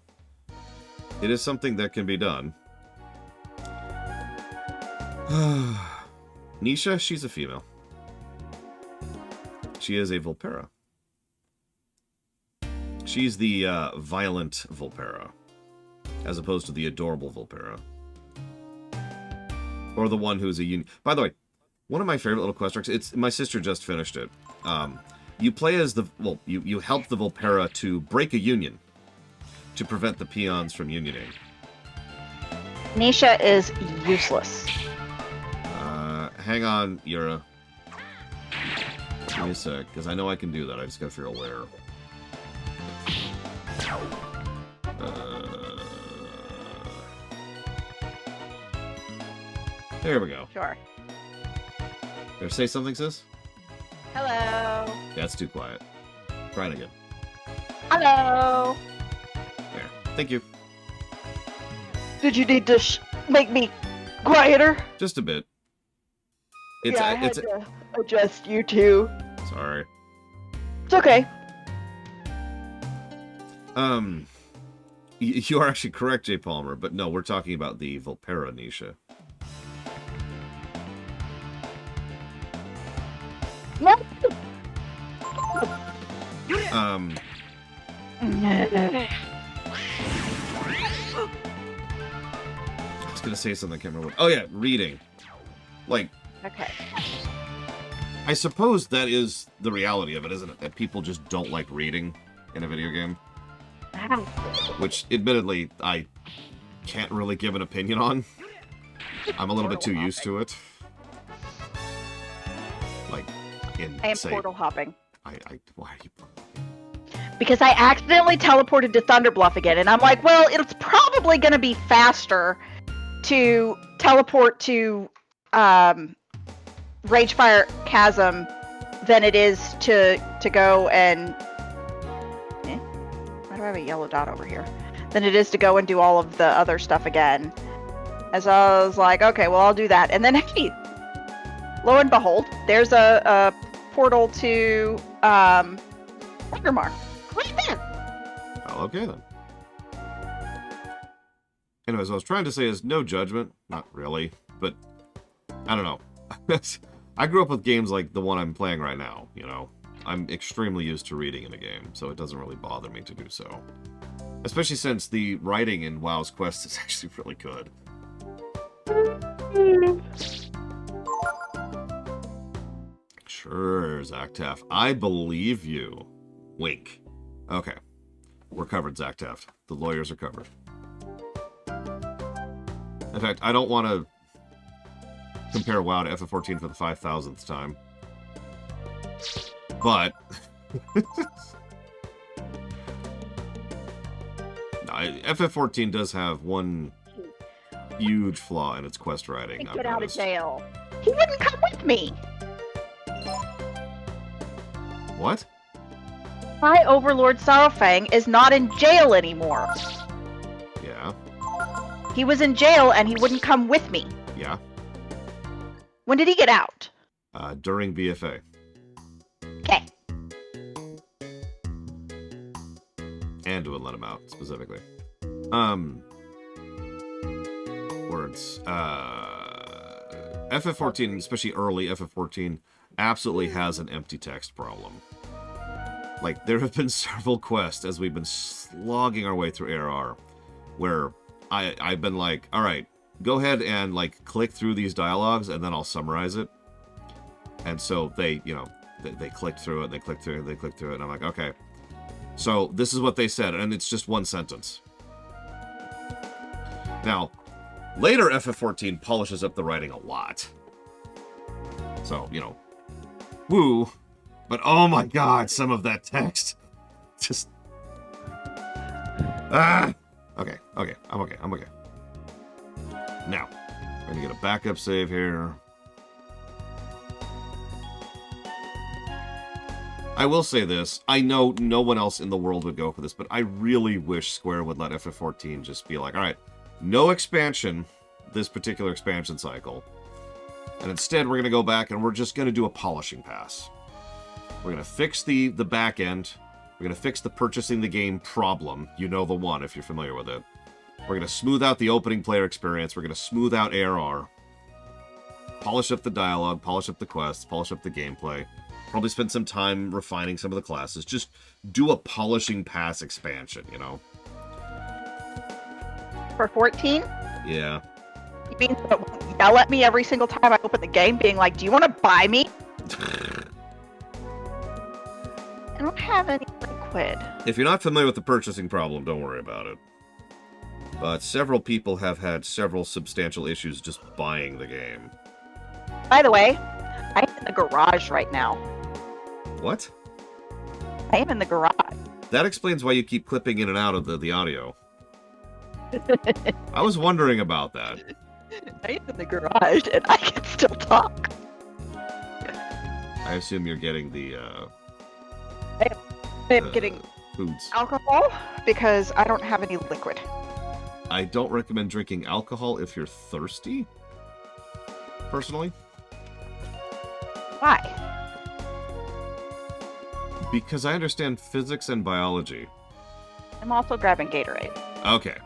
It is something that can be done. Nisha, she's a female. She is a Volpera. She's the violent Volpera, as opposed to the adorable Volpera. Or the one who's a union. By the way, one of my favorite little quest arcs, it's my sister just finished it. You play as the, well, you help the Volpera to break a union to prevent the peons from unioning. Nisha is useless. Hang on, Yura. Give me a sec, because I know I can do that. I just gotta figure out where. There we go. Sure. There, say something, sis? Hello. That's too quiet. Try it again. Hello. There. Thank you. Did you need to make me quieter? Just a bit. It's I had to adjust you too. Sorry. It's okay. You are actually correct, Jay Palmer, but no, we're talking about the Volpera Nisha. No. I was gonna say something, I can't remember what. Oh yeah, reading. Like, Okay. I suppose that is the reality of it, isn't it? That people just don't like reading in a video game. Which, admittedly, I can't really give an opinion on. I'm a little bit too used to it. Like, in, I am say... portal hopping. Why are you... Because I accidentally teleported to Thunderbluff again, and I'm like, well, it's probably going to be faster to teleport to Ragefire Chasm than it is to go and... Why do I have a yellow dot over here? Than it is to go and do all of the other stuff again. And so I was like, okay, well, I'll do that. And then, hey, lo and behold, there's a portal to Orgrimmar. Right there. Well, okay then. Anyways, what I was trying to say is no judgment. Not really, but I don't know. I grew up with games like the one I'm playing right now, you know. I'm extremely used to reading in a game, so it doesn't really bother me to do so. Especially since the writing in WoW's Quest is actually really good. Sure, Zach Taft. I believe you. Wink. Okay. We're covered, Zach Taft. The lawyers are covered. In fact, I don't want to compare WoW to FF14 for the 5,000th time. But... FF14 does have one huge flaw in its quest writing. Get out of jail. He wouldn't come with me. What? My Overlord Saurfang is not in jail anymore. Yeah. He was in jail and he wouldn't come with me. Yeah. When did he get out? During BFA. Okay. And wouldn't let him out, specifically. Words. FF14, especially early FF14, absolutely has an empty text problem. Like, there have been several quests as we've been slogging our way through ARR, where I've been like, alright, go ahead and, like, click through these dialogues, and then I'll summarize it. And so they, you know, they click through it, they click through it, they click through it, and I'm like, okay. So, this is what they said, and it's just one sentence. Now, later FF14 polishes up the writing a lot. So, you know, woo. But oh my god, some of that text. Just... Okay, I'm okay. Now, we're gonna get a backup save here. I will say this, I know no one else in the world would go for this, but I really wish Square would let FF14 just be like, alright, no expansion this particular expansion cycle. And instead we're gonna go back and we're just gonna do a polishing pass. We're going to fix the back end. We're going to fix the purchasing the game problem. You know the one, if you're familiar with it. We're going to smooth out the opening player experience. We're going to smooth out ARR. Polish up the dialogue, polish up the quests, polish up the gameplay. Probably spend some time refining some of the classes. Just do a polishing pass expansion, you know? For 14? Yeah. You mean that it won't yell at me every single time I open the game, being like, do you want to buy me? I don't have any liquid. If you're not familiar with the purchasing problem, don't worry about it. But several people have had several substantial issues just buying the game. By the way, I am in the garage right now. What? I am in the garage. That explains why you keep clipping in and out of the audio. I was wondering about that. I am in the garage and I can still talk. I assume you're getting the I am getting foods. alcohol because I don't have any liquid. I don't recommend drinking alcohol if you're thirsty. Personally. Why? Because I understand physics and biology. I'm also grabbing Gatorade. Okay.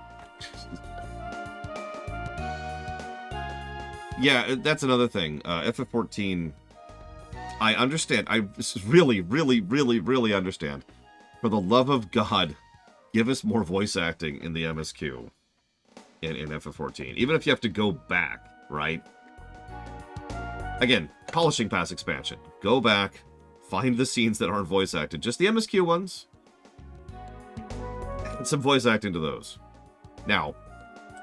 Yeah, that's another thing. FF14, I understand. I really, really, really, really understand. For the love of God, give us more voice acting in the MSQ in FF14. Even if you have to go back, right? Again, polishing pass expansion. Go back, find the scenes that aren't voice acted. Just the MSQ ones. And some voice acting to those. Now,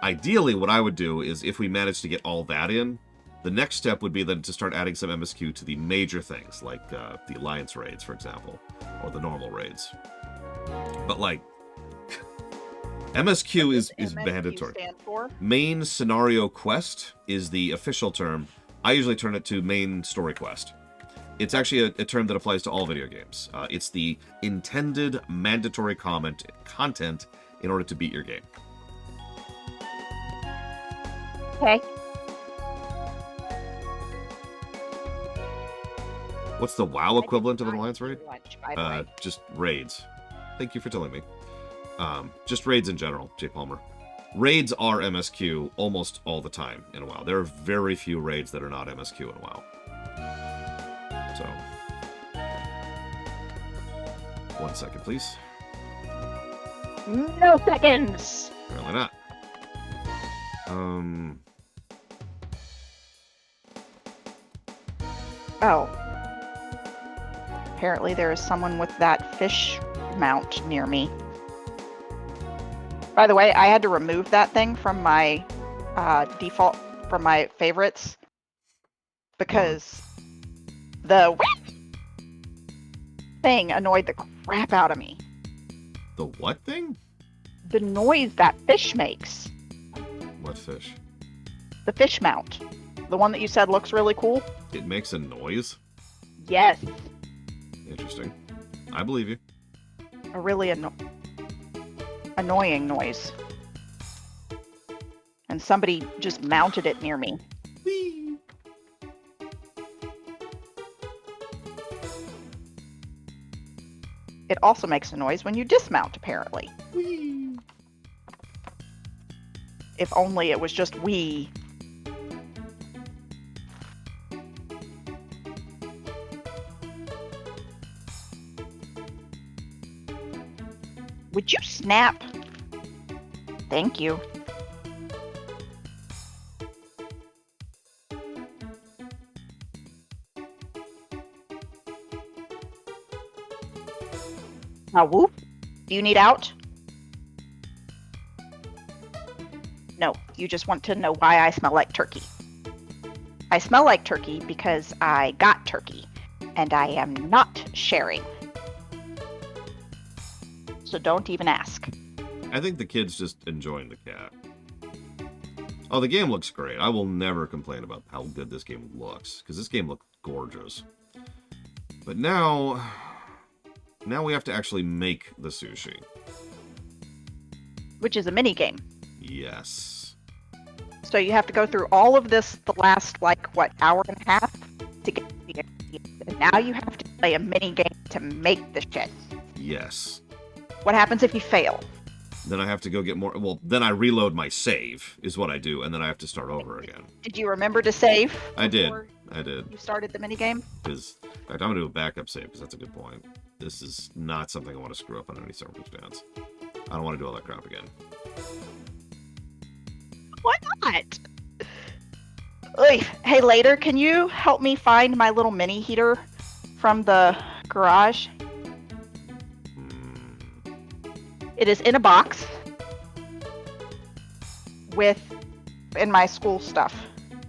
ideally, what I would do is if we manage to get all that in, the next step would be then to start adding some MSQ to the major things, like the Alliance raids, for example, or the normal raids. But, like, MSQ is mandatory. Stand for? Main Scenario Quest is the official term. I usually turn it to Main Story Quest. It's actually a term that applies to all video games. It's the intended mandatory content in order to beat your game. Okay. What's the WoW equivalent of an Alliance raid? Lunch, by the way. Just raids. Thank you for telling me. Just raids in general, J. Palmer. Raids are MSQ almost all the time in WoW. There are very few raids that are not MSQ in WoW. So, 1 second, please. No seconds! Apparently not. Oh. Apparently there is someone with that fish mount near me. By the way, I had to remove that thing from my default, from my favorites, because the thing annoyed the crap out of me. The what thing? The noise that fish makes. What fish? The fish mount. The one that you said looks really cool? It makes a noise? Yes. Interesting. I believe you. A really annoying noise. And somebody just mounted it near me. Whee! It also makes a noise when you dismount, apparently. Whee! If only it was just we. Would you snap? Thank you. Whoop. Do you need out? No, you just want to know why I smell like turkey. I smell like turkey because I got turkey, and I am not sharing. So don't even ask. I think the kid's just enjoying the cat. Oh, the game looks great. I will never complain about how good this game looks, because this game looks gorgeous. But now we have to actually make the sushi. Which is a mini game. Yes. So you have to go through all of this the last, like, what, hour and a half to get the ingredients. And now you have to play a mini game to make the shit. Yes. What happens if you fail? Then I have to go get more. Well, then I reload my save, is what I do, and then I have to start over again. Did you remember to save? I did. before I did. You started the mini game? Because, in fact, I'm going to do a backup save, because that's a good point. This is not something I want to screw up under any circumstance. I don't want to do all that crap again. Why not? Oy. Hey, later, can you help me find my little mini heater from the garage? It is in a box in my school stuff.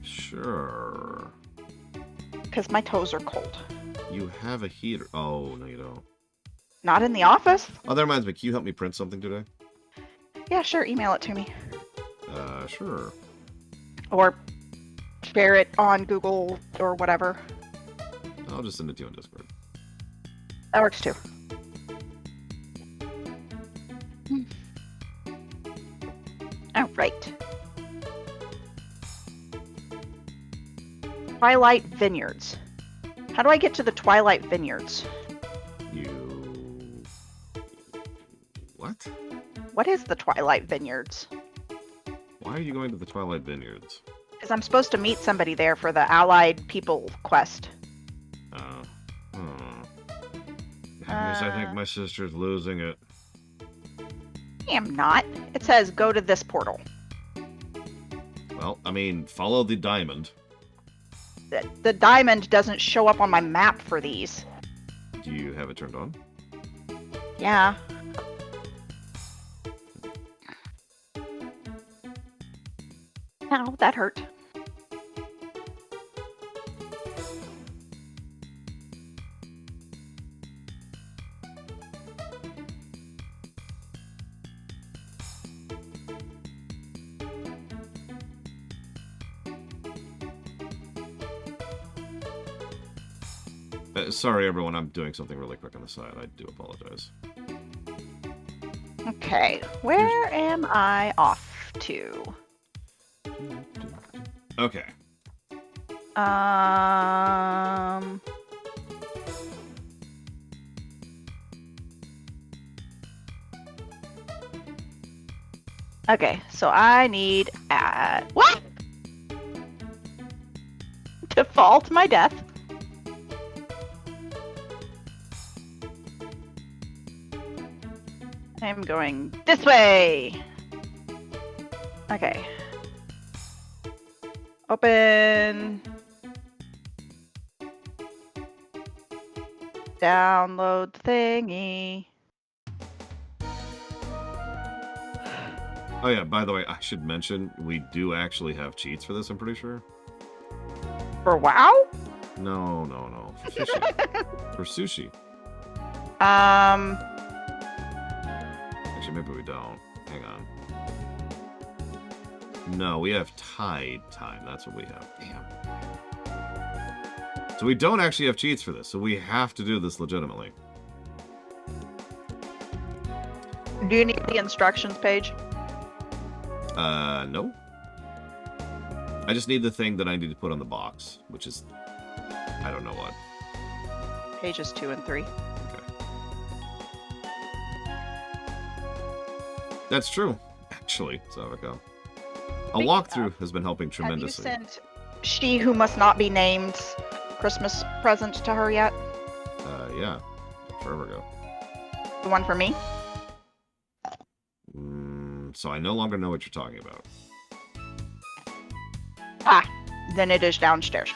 Sure. Because my toes are cold. You have a heater. Oh, no, you don't. Not in the office? Oh, that reminds me. Can you help me print something today? Yeah, sure. Email it to me. Sure. Or share it on Google or whatever. I'll just send it to you on Discord. That works too. All right. Twilight Vineyards. How do I get to the Twilight Vineyards? What? What is the Twilight Vineyards? Why are you going to the Twilight Vineyards? Because I'm supposed to meet somebody there for the Allied People quest. Yes, I think my sister's losing it. I am not. It says go to this portal. Well, I mean, follow the diamond. The diamond doesn't show up on my map for these. Do you have it turned on? Yeah. Ow, that hurt. Sorry, everyone. I'm doing something really quick on the side. I do apologize. Okay, where am I off to? Okay. Okay, so I need what? To fall to my death. I'm going this way. Okay. Open. Download the thingy. Oh yeah, by the way, I should mention we do actually have cheats for this, I'm pretty sure. For WoW? No. For fishing. For sushi. Actually, maybe we don't. Hang on. No, we have tide time. That's what we have. Damn. So we don't actually have cheats for this, so we have to do this legitimately. Do you need the instructions page? No. I just need the thing that I need to put on the box, which is... I don't know what. Pages 2 and 3. That's true, actually, Savika. A walkthrough has been helping tremendously. Have you sent She Who Must Not Be Named's Christmas present to her yet? Yeah. Forever ago. The one for me? So I no longer know what you're talking about. Ah, then it is downstairs.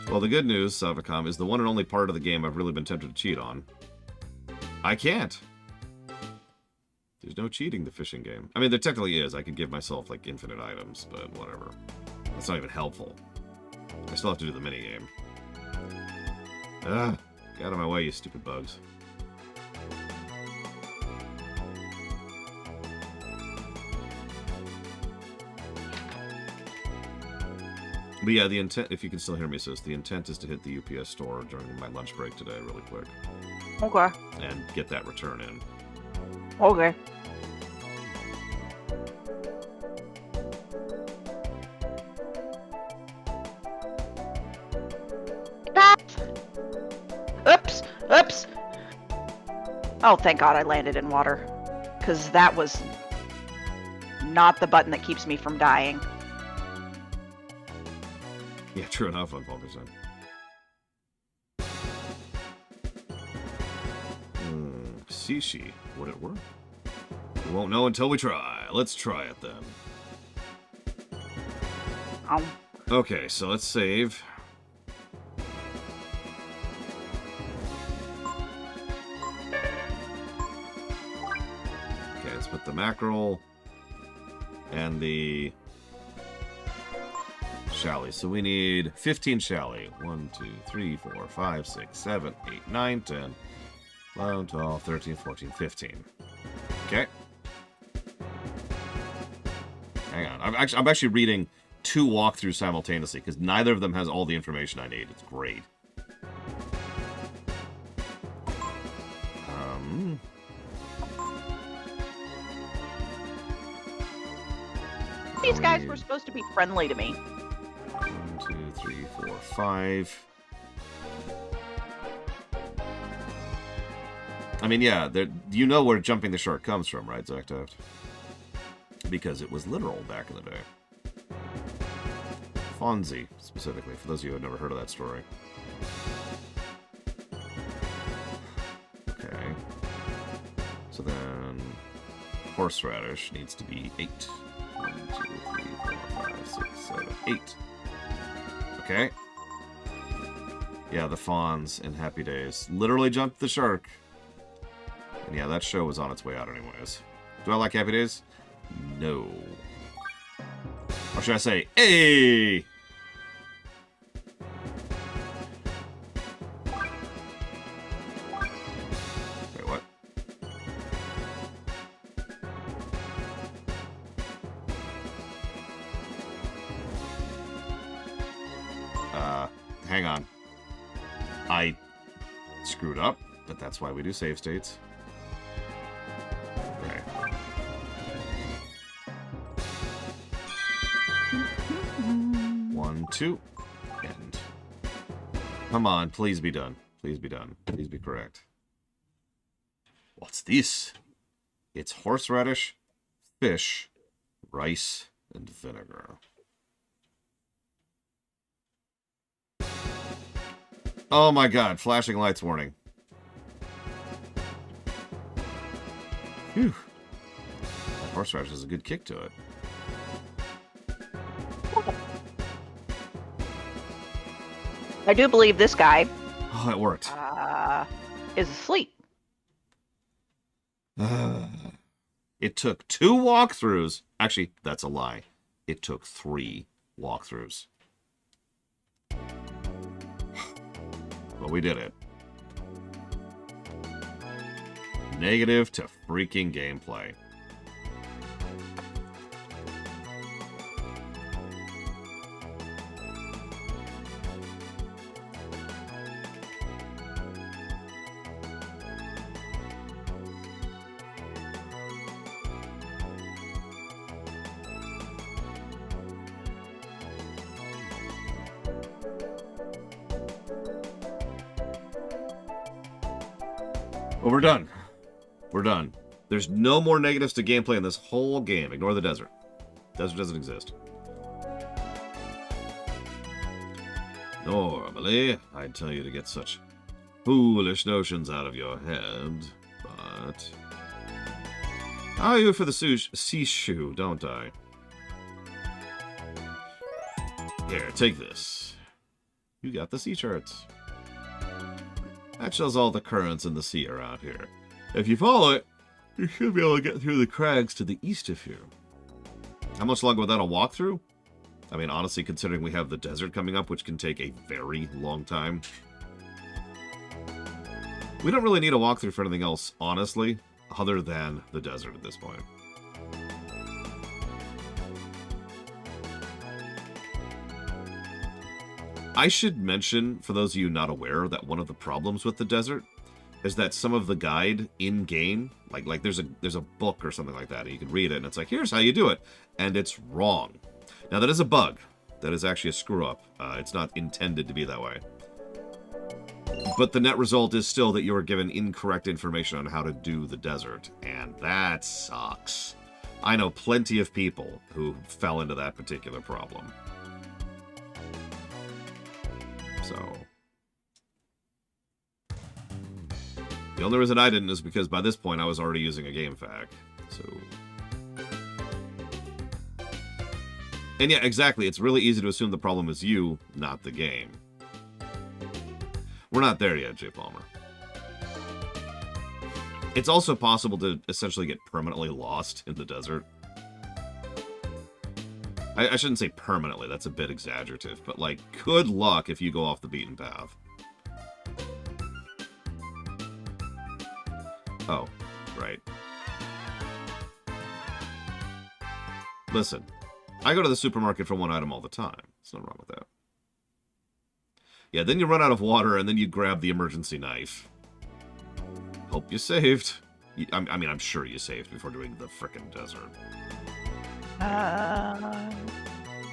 Well, the good news, Savicom, is the one and only part of the game I've really been tempted to cheat on. I can't. There's no cheating the fishing game. I mean, there technically is. I could give myself, like, infinite items, but whatever. That's not even helpful. I still have to do the minigame. Ugh. Get out of my way, you stupid bugs. But yeah, the intent, if you can still hear me, sis, the intent is to hit the UPS store during my lunch break today really quick. Okay. And get that return in. Okay. Oops! Oops! Oh, thank God I landed in water. Because that was not the button that keeps me from dying. Yeah, true enough on Vulcan. Sushi. Would it work? We won't know until we try. Let's try it then. Okay, so let's save. Okay, let's put the mackerel and the Shally. So we need 15 Shally. 1, 2, 3, 4, 5, 6, 7, 8, 9, 10, 11, 12, 13, 14, 15. Okay. Hang on. I'm actually reading 2 walkthroughs simultaneously because neither of them has all the information I need. It's great. These guys were supposed to be friendly to me. 1, 2, 3, 4, 5. I mean, yeah, you know where jumping the shark comes from, right, Zactaft? Because it was literal back in the day. Fonzie, specifically, for those of you who have never heard of that story. Okay. So then, horseradish needs to be 8. 1, 2, 3, 4, 5, 6, 7, 8. Okay. Yeah, the fawns in Happy Days literally jumped the shark. And yeah, that show was on its way out anyways. Do I like Happy Days? No. Or should I say, hey! Wait, what? Hang on. I screwed up, but that's why we do save states. Okay. One, two, and come on, please be done. Please be done. Please be correct. What's this? It's horseradish, fish, rice, and vinegar. Oh my god, flashing lights warning. Phew. That horseradish has a good kick to it. I do believe this guy Oh, it worked. is asleep. It took 2 walkthroughs. Actually, that's a lie. It took 3 walkthroughs. But we did it. Negative to freaking gameplay. Well, we're done. We're done. There's no more negatives to gameplay in this whole game. Ignore the desert. Desert doesn't exist. Normally, I'd tell you to get such foolish notions out of your head, but I owe you for the sea shoe, don't I? Here, take this. You got the sea charts. That shows all the currents in the sea around here. If you follow it, you should be able to get through the crags to the east of here. How much longer without a walkthrough? I mean, honestly, considering we have the desert coming up, which can take a very long time. We don't really need a walkthrough for anything else, honestly, other than the desert at this point. I should mention, for those of you not aware, that one of the problems with the desert is that some of the guide in-game, like there's a book or something like that, and you can read it, and it's like, here's how you do it, and it's wrong. Now, that is a bug. That is actually a screw-up. It's not intended to be that way. But the net result is still that you are given incorrect information on how to do the desert, and that sucks. I know plenty of people who fell into that particular problem. So... the only reason I didn't is because by this point I was already using a GameFAQ. So... and yeah, exactly. It's really easy to assume the problem is you, not the game. We're not there yet, J. Palmer. It's also possible to essentially get permanently lost in the desert. I shouldn't say permanently, that's a bit exaggerative, but like, good luck if you go off the beaten path. Oh, right. Listen, I go to the supermarket for one item all the time. There's nothing wrong with that. Yeah, then you run out of water, and then you grab the emergency knife. Hope you saved. I mean, I'm sure you saved before doing the frickin' desert.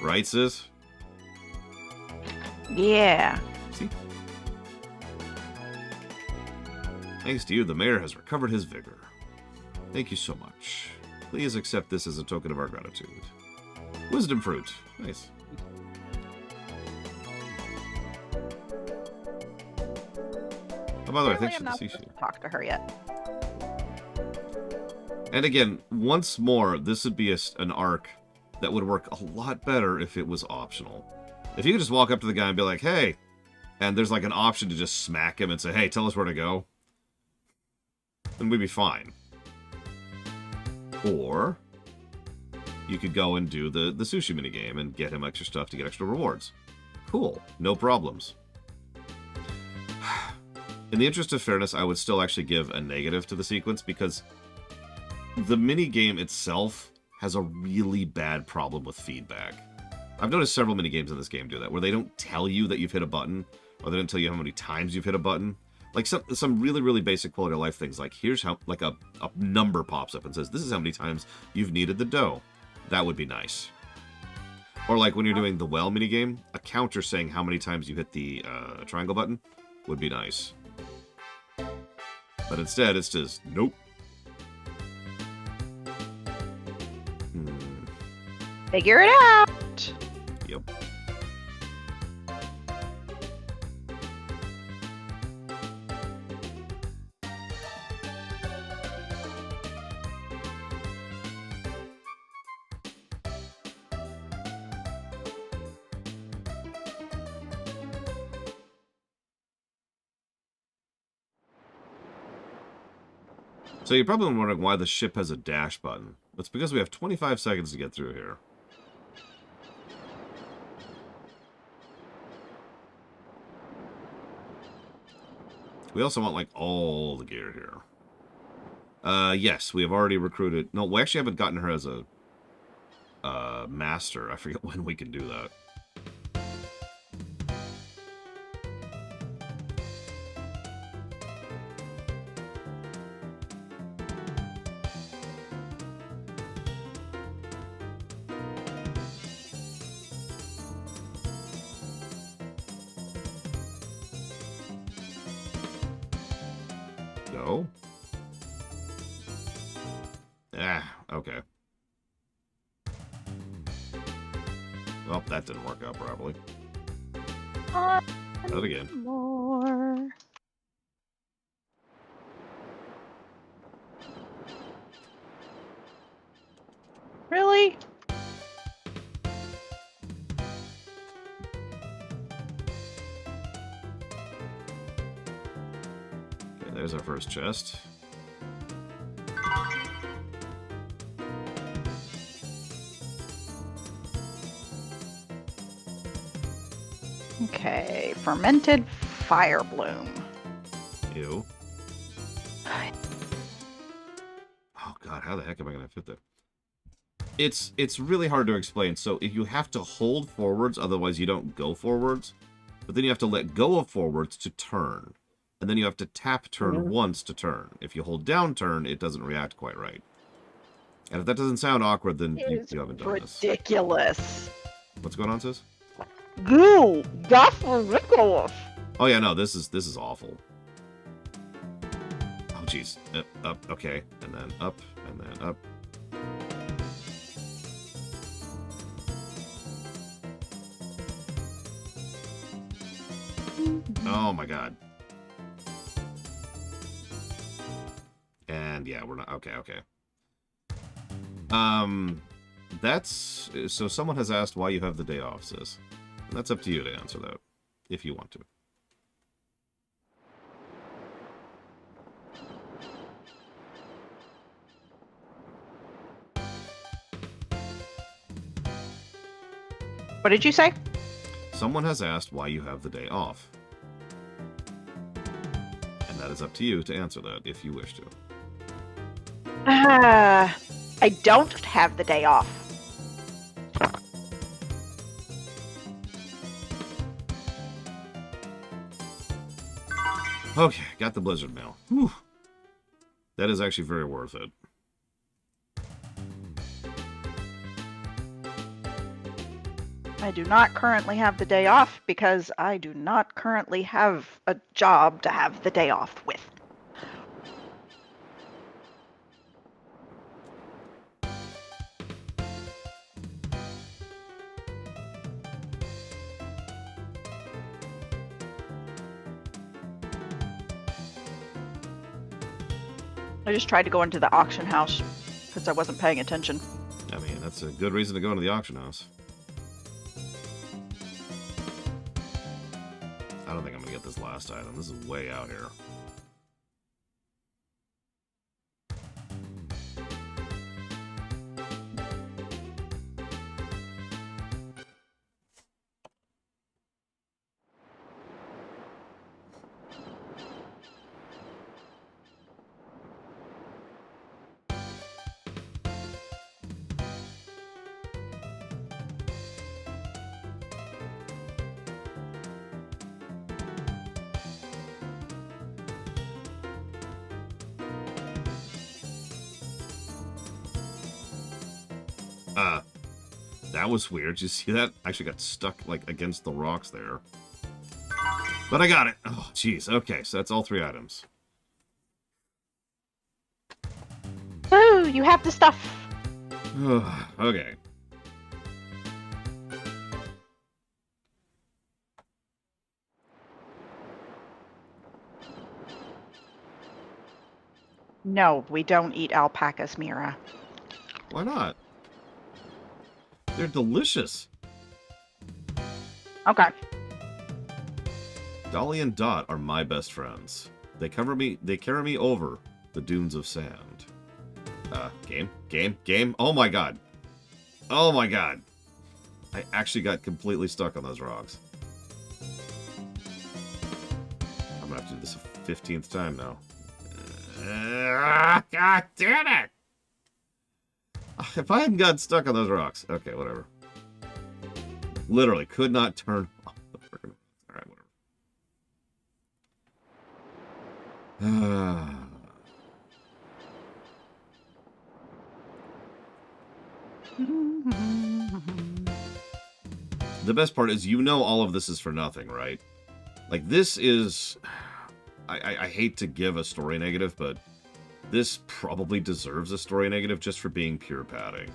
Right, sis? Yeah. See? Thanks to you, the mayor has recovered his vigor. Thank you so much. Please accept this as a token of our gratitude. Wisdom fruit. Nice. Oh, by the way, thanks for the I'm sushi. not supposed to talk to her yet. And again, once more, this would be an arc that would work a lot better if it was optional. If you could just walk up to the guy and be like, hey, and there's like an option to just smack him and say, hey, tell us where to go, then we'd be fine. Or you could go and do the sushi minigame and get him extra stuff to get extra rewards. Cool. No problems. In the interest of fairness, I would still actually give a negative to the sequence because the minigame itself has a really bad problem with feedback. I've noticed several minigames in this game do that, where they don't tell you that you've hit a button, or they don't tell you how many times you've hit a button. Like some really, really basic quality of life things, like here's how, like a number pops up and says, this is how many times you've kneaded the dough. That would be nice. Or like when you're doing the well minigame, a counter saying how many times you hit the triangle button would be nice. But instead, it's just, nope. Figure it out. Yep. So you're probably wondering why the ship has a dash button. It's because we have 25 seconds to get through here. We also want, like, all the gear here. Yes, we have already recruited... No, we actually haven't gotten her as a master. I forget when we can do that. No? Okay. Well, that didn't work out properly. Try it again. More. Really? Okay, there's our first chest. Okay, fermented fire bloom. Ew. Oh god, how the heck am I gonna fit that? It's really hard to explain. So if you have to hold forwards, otherwise you don't go forwards. but then you have to let go of forwards to turn. And then you have to tap turn once to turn. If you hold down turn, it doesn't react quite right. And if that doesn't sound awkward, then you haven't done this. Ridiculous. What's going on, sis? Goo, that's ridiculous. Oh yeah, no, this is awful. Oh jeez, up, okay, and then up, and then up. Oh my god. And yeah, we're not okay. That's so. Someone has asked why you have the day off, sis. And that's up to you to answer that, if you want to. What did you say? Someone has asked why you have the day off. And that is up to you to answer that, if you wish to. I don't have the day off. Okay, got the Blizzard mail. Whew. That is actually very worth it. I do not currently have the day off because I do not currently have a job to have the day off with. I just tried to go into the auction house because I wasn't paying attention. I mean, that's a good reason to go into the auction house. I don't think I'm going to get this last item. This is way out here. That was weird. Did you see that? I actually got stuck, like, against the rocks there. But I got it. Oh, jeez. Okay, so that's all 3 items. Ooh, you have the stuff. Okay. No, we don't eat alpacas, Mira. Why not? They're delicious. Okay. Dolly and Dot are my best friends. They carry me over the dunes of sand. Game. Oh my god. Oh my god. I actually got completely stuck on those rocks. I'm gonna have to do this a 15th time now. God damn it! If I hadn't gotten stuck on those rocks. Okay, whatever. Literally could not turn off the freaking rocks. Alright, whatever. The best part is, you know, all of this is for nothing, right? Like, this is... I hate to give a story negative, but this probably deserves a story negative just for being pure padding.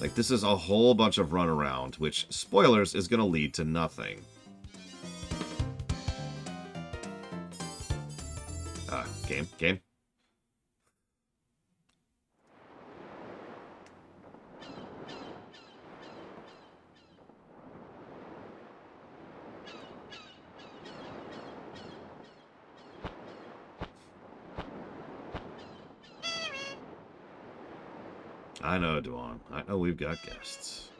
Like, this is a whole bunch of runaround, which, spoilers, is going to lead to nothing. Game. I know, Duan. I know we've got guests.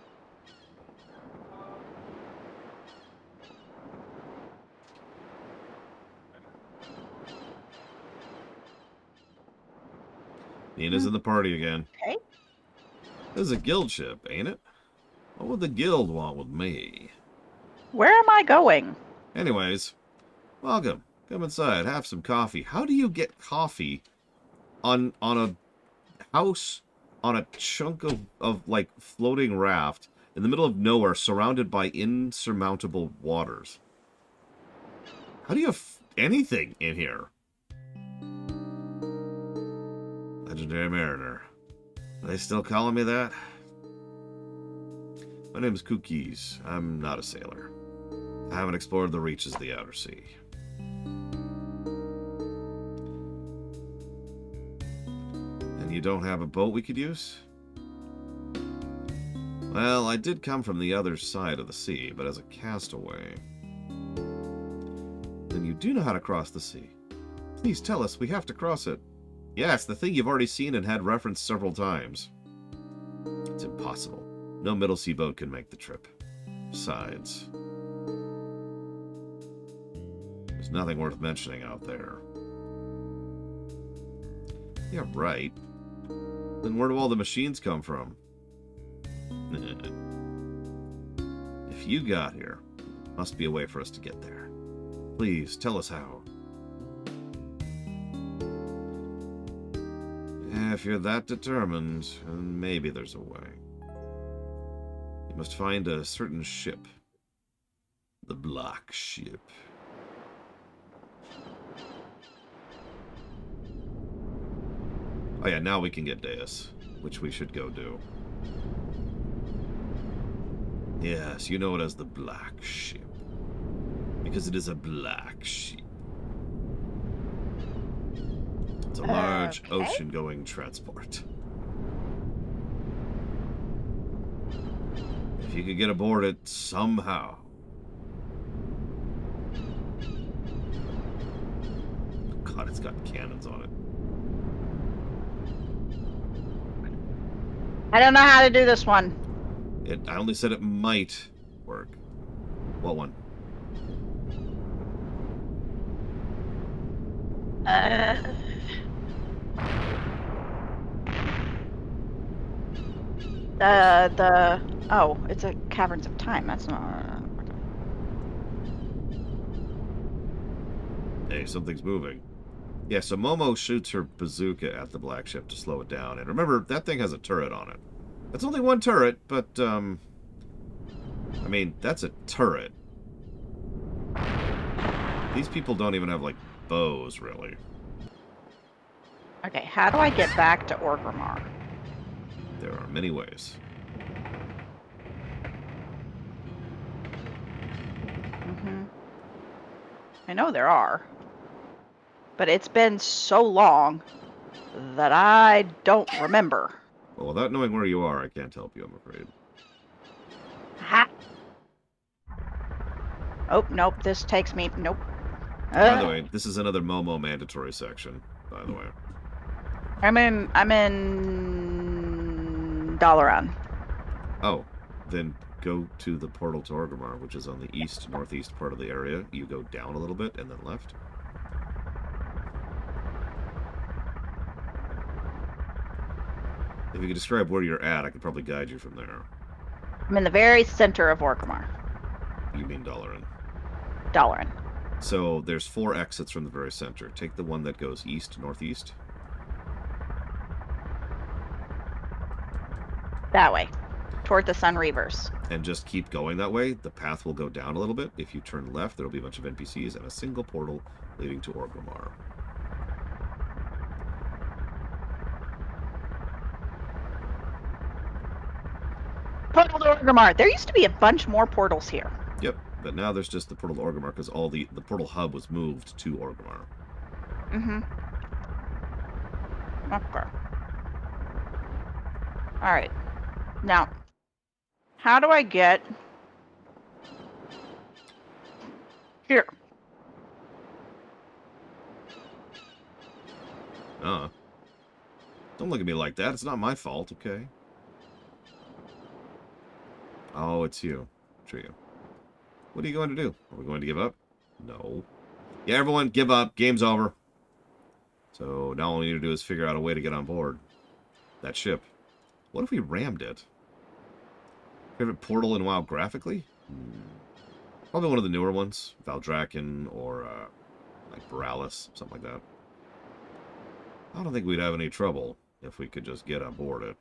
Nina's in the party again. Okay. This is a guild ship, ain't it? What would the guild want with me? Where am I going? Anyways, welcome. Come inside. Have some coffee. How do you get coffee on a house on a chunk of like floating raft in the middle of nowhere, surrounded by insurmountable waters? How do you have anything in here? Legendary Mariner. Are they still calling me that? My name is Cookies. I'm not a sailor. I haven't explored the reaches of the outer sea. And you don't have a boat we could use? Well, I did come from the other side of the sea, but as a castaway. Then you do know how to cross the sea. Please tell us, we have to cross it. Yes, the thing you've already seen and had referenced several times. It's impossible. No middle sea boat can make the trip. Besides, there's nothing worth mentioning out there. Yeah, right. Then where do all the machines come from? If you got here, must be a way for us to get there. Please, tell us how. If you're that determined, then maybe there's a way. You must find a certain ship. The Black Ship. Oh yeah, now we can get Deus, which we should go do. Yes, you know it as the Black Ship. Because it is a black ship. It's a large ocean-going transport. If you could get aboard it somehow. God, it's got cannons on it. I don't know how to do this one. I only said it might work. What one? Oh, it's a Caverns of Time. That's not. Hey, something's moving. Yeah, so Momo shoots her bazooka at the black ship to slow it down. And remember, that thing has a turret on it. It's only one turret, but, I mean, that's a turret. These people don't even have, like, bows, really. Okay, how do I get back to Orgrimmar? There are many ways. I know there are. But it's been so long that I don't remember. Well, without knowing where you are, I can't help you, I'm afraid. Ha! Oh, nope, this takes me... Nope. By the way, this is another Momo mandatory section, by the way. I'm in Dalaran. Oh, then go to the portal to Orgrimmar, which is on the east-northeast part of the area. You go down a little bit and then left. If you could describe where you're at, I could probably guide you from there. I'm in the very center of Orgrimmar. You mean Dalaran. Dalaran. So there's 4 exits from the very center. Take the one that goes east-northeast. That way. Toward the Sun Reavers. And just keep going that way. The path will go down a little bit. If you turn left, there will be a bunch of NPCs and a single portal leading to Orgrimmar. Portal to Orgrimmar. There used to be a bunch more portals here. Yep, but now there's just the portal to Orgrimmar because all the portal hub was moved to Orgrimmar. Mm-hmm. Okay. Alright. Now, how do I get here? Don't look at me like that. It's not my fault, okay? Oh, it's you. Trio. What are you going to do? Are we going to give up? No. Yeah, everyone, give up. Game's over. So now all we need to do is figure out a way to get on board that ship. What if we rammed it? Favorite portal in WoW graphically? Probably one of the newer ones. Valdraken or, like Borealis, something like that. I don't think we'd have any trouble if we could just get on board it.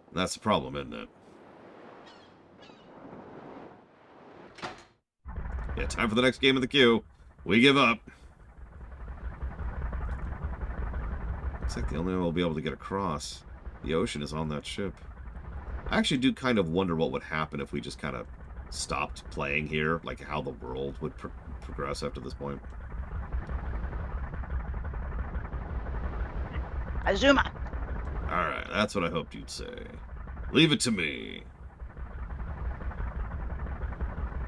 And that's the problem, isn't it? Yeah, time for the next game of the queue. We give up. Looks like the only one we'll be able to get across the ocean is on that ship. I actually do kind of wonder what would happen if we just kind of stopped playing here, like how the world would progress after this point. Azuma. Alright, that's what I hoped you'd say. Leave it to me.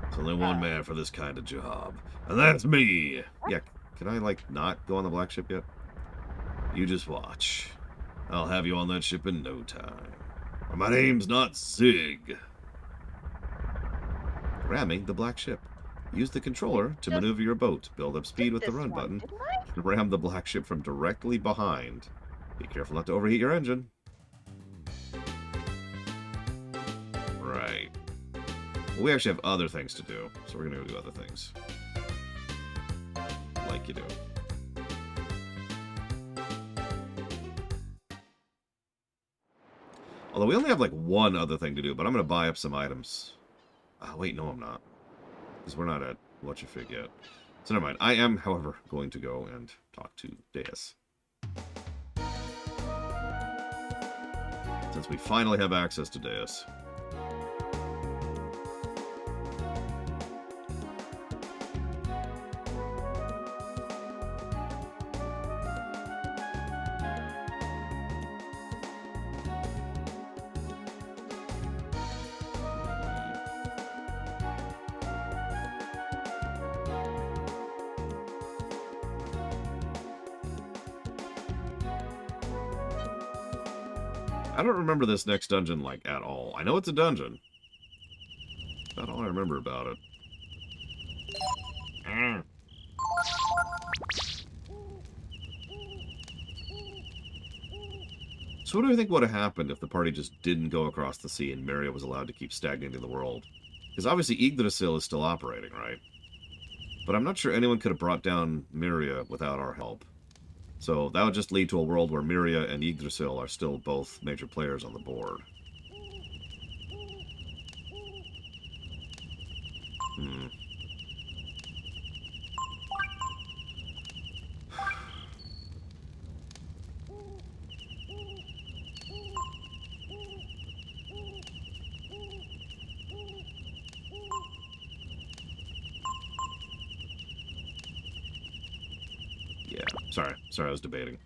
There's only one man for this kind of job, and that's me. Yeah, can I, like, not go on the black ship yet? You just watch. I'll have you on that ship in no time. My name's not Zig. Ramming the black ship. Use the controller to maneuver your boat. Build up speed with the run button. And ram the black ship from directly behind. Be careful not to overheat your engine. Right. Well, we actually have other things to do, so we're gonna go do other things. Like you do. Although we only have like one other thing to do, but I'm gonna buy up some items. Wait, no I'm not. Because we're not at Whatcha-Fig yet. So never mind. I am, however, going to go and talk to Deus. Since we finally have access to Deus. I don't remember this next dungeon, like, at all. I know it's a dungeon. That's all I remember about it. So what do you think would have happened if the party just didn't go across the sea and Maria was allowed to keep stagnating the world? Because obviously Yggdrasil is still operating, right? But I'm not sure anyone could have brought down Miria without our help. So that would just lead to a world where Miria and Yggdrasil are still both major players on the board. Yeah, sorry, I was debating.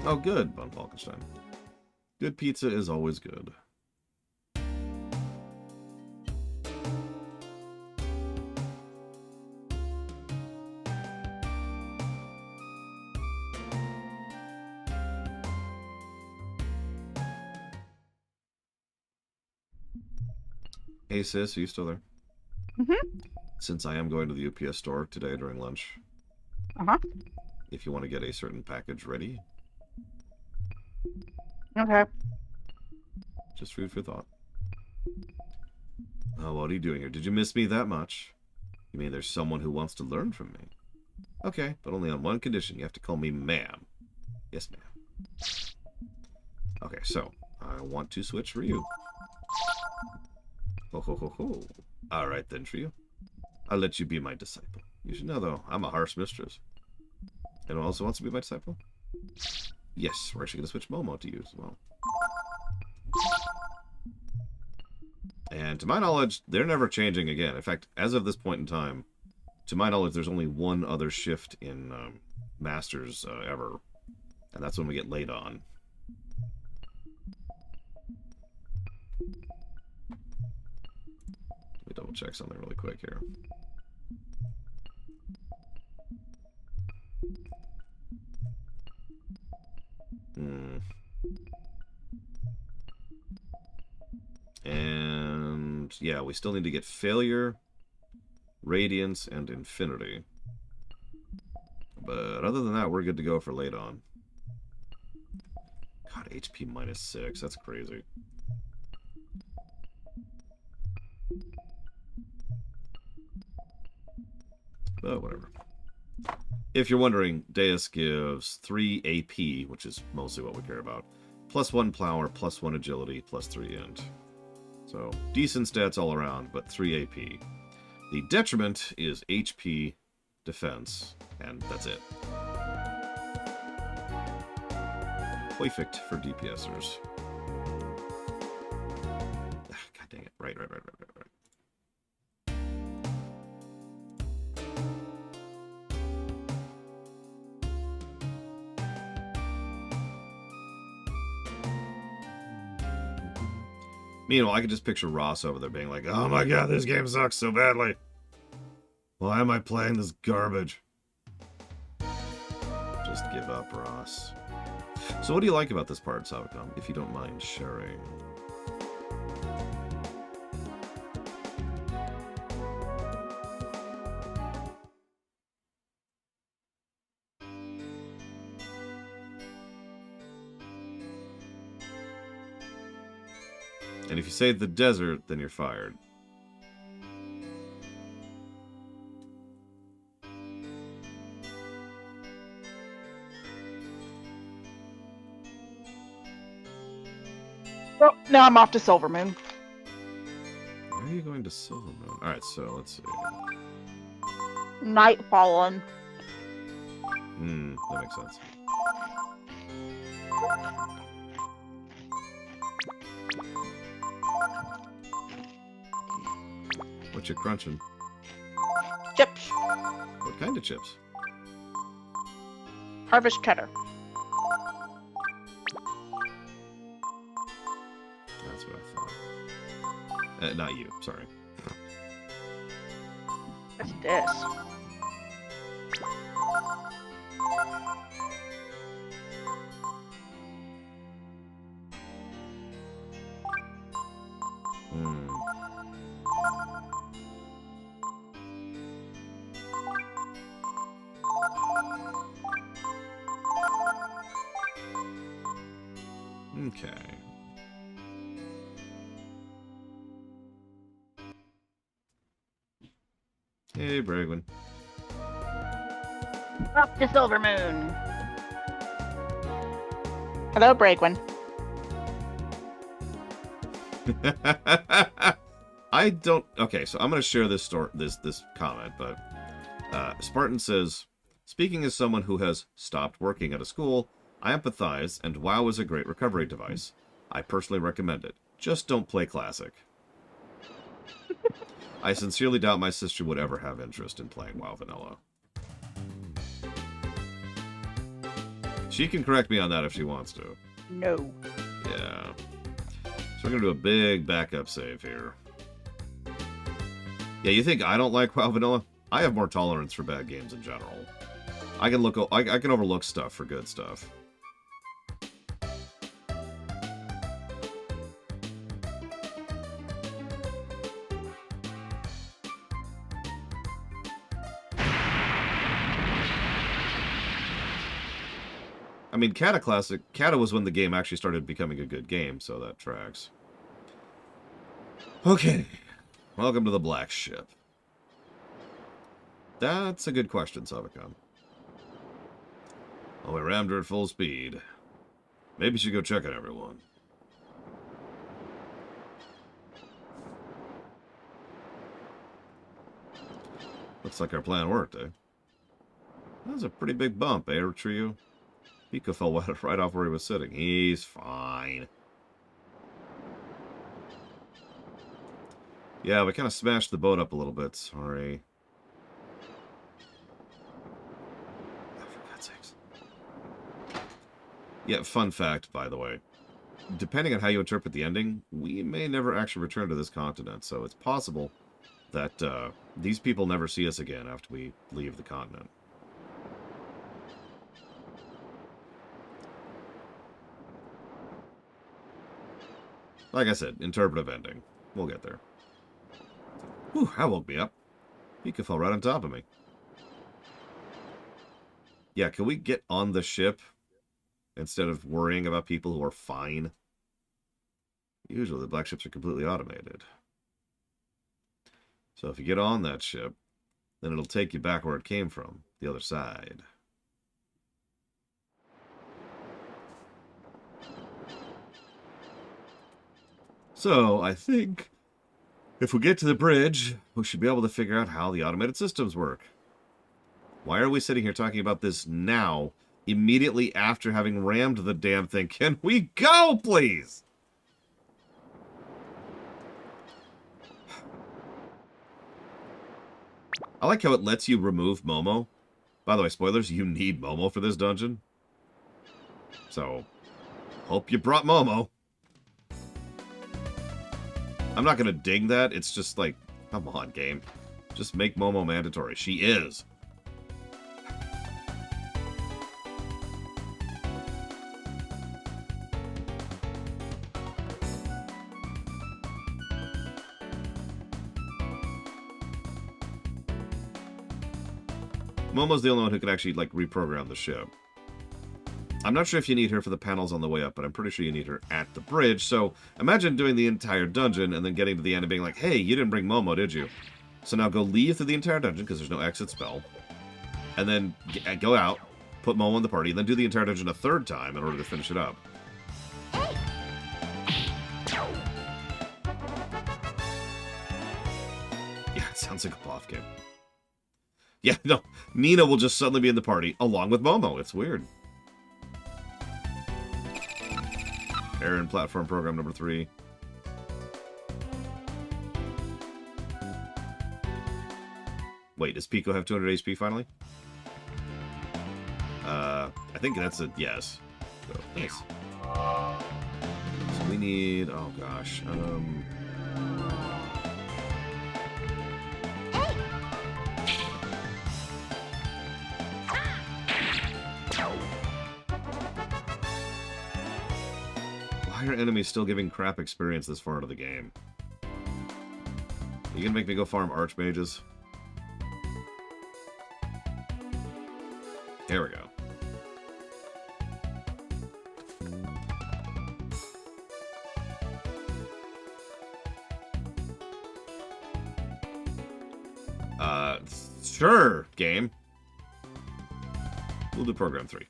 Oh, good, Von Falkenstein. Good pizza is always good. Hey sis, are you still there? Mm-hmm. Since I am going to the UPS store today during lunch, Uh-huh. if you want to get a certain package ready, Okay. just food for thought. Oh, what are you doing here? Did you miss me that much? You mean there's someone who wants to learn from me? Okay, but only on one condition. You have to call me ma'am. Yes, ma'am. Okay, so I want to switch for you. Ho ho ho ho. Alright then, Trio. I'll let you be my disciple. You should know, though, I'm a harsh mistress. Anyone also wants to be my disciple? Yes, we're actually going to switch Momo to you as well. And to my knowledge, they're never changing again. In fact, as of this point in time, to my knowledge, there's only one other shift in Masters ever. And that's when we get laid on. Let me double check something really quick here. Hmm. And yeah, we still need to get Failure, Radiance, and Infinity. But other than that, we're good to go for late on. God, HP -6. That's crazy. But whatever. If you're wondering, Deus gives 3 AP, which is mostly what we care about. +1 Plower, +1 Agility, +3 Int. So, decent stats all around, but 3 AP. The detriment is HP, Defense, and that's it. Perfect for DPSers. God dang it. Right. Meanwhile, I could just picture Ross over there being like, oh my god, this game sucks so badly. Why am I playing this garbage? Just give up, Ross. So what do you like about this part, Savicom, if you don't mind sharing? And if you say the desert, then you're fired. Oh, now I'm off to Silvermoon. Why are you going to Silvermoon? Alright, so let's see. Night fallen. That makes sense. What you crunching? Chips. What kind of chips? Harvest cheddar. That's what I thought. Not you, sorry. What's this? Okay. Hey, Bragwin. Up to Silvermoon. Hello, Bragwin. I don't. Okay, so I'm going to share this this comment, but Spartan says, speaking as someone who has stopped working at a school, I empathize, and WoW is a great recovery device. I personally recommend it. Just don't play Classic. I sincerely doubt my sister would ever have interest in playing WoW Vanilla. She can correct me on that if she wants to. No. Yeah. So we're going to do a big backup save here. Yeah, you think I don't like WoW Vanilla? I have more tolerance for bad games in general. I can overlook stuff for good stuff. I mean, Kata was when the game actually started becoming a good game, so that tracks. Okay. Welcome to the Black Ship. That's a good question, Savicom. Oh, we rammed her at full speed. Maybe you should go check on everyone. Looks like our plan worked, eh? That was a pretty big bump, eh, Trio? Pico fell right off where he was sitting. He's fine. Yeah, we kind of smashed the boat up a little bit. Sorry. Oh, for God's sakes. Yeah, fun fact, by the way. Depending on how you interpret the ending, we may never actually return to this continent, so it's possible that these people never see us again after we leave the continent. Like I said, interpretive ending. We'll get there. Whew, that woke me up. Pika fell right on top of me. Yeah, can we get on the ship instead of worrying about people who are fine? Usually the black ships are completely automated. So if you get on that ship, then it'll take you back where it came from, the other side. So, I think if we get to the bridge, we should be able to figure out how the automated systems work. Why are we sitting here talking about this now, immediately after having rammed the damn thing? Can we go, please? I like how it lets you remove Momo. By the way, spoilers, you need Momo for this dungeon. So, hope you brought Momo. I'm not going to ding that. It's just like, come on, game. Just make Momo mandatory. She is. Momo's the only one who can actually, like, reprogram the ship. I'm not sure if you need her for the panels on the way up, but I'm pretty sure you need her at the bridge. So imagine doing the entire dungeon and then getting to the end and being like, hey, you didn't bring Momo, did you? So now go leave through the entire dungeon because there's no exit spell. And then go out, put Momo in the party, and then do the entire dungeon a third time in order to finish it up. Yeah, it sounds like a POF game. Yeah, no, Nina will just suddenly be in the party along with Momo. It's weird. Aaron, platform program number 3. Wait, does Pico have 200 HP finally? I think that's a yes. So, nice. So we need, oh gosh, why are enemies still giving crap experience this far into the game? Are you gonna make me go farm archmages? There we go. Sure, game. We'll do program 3.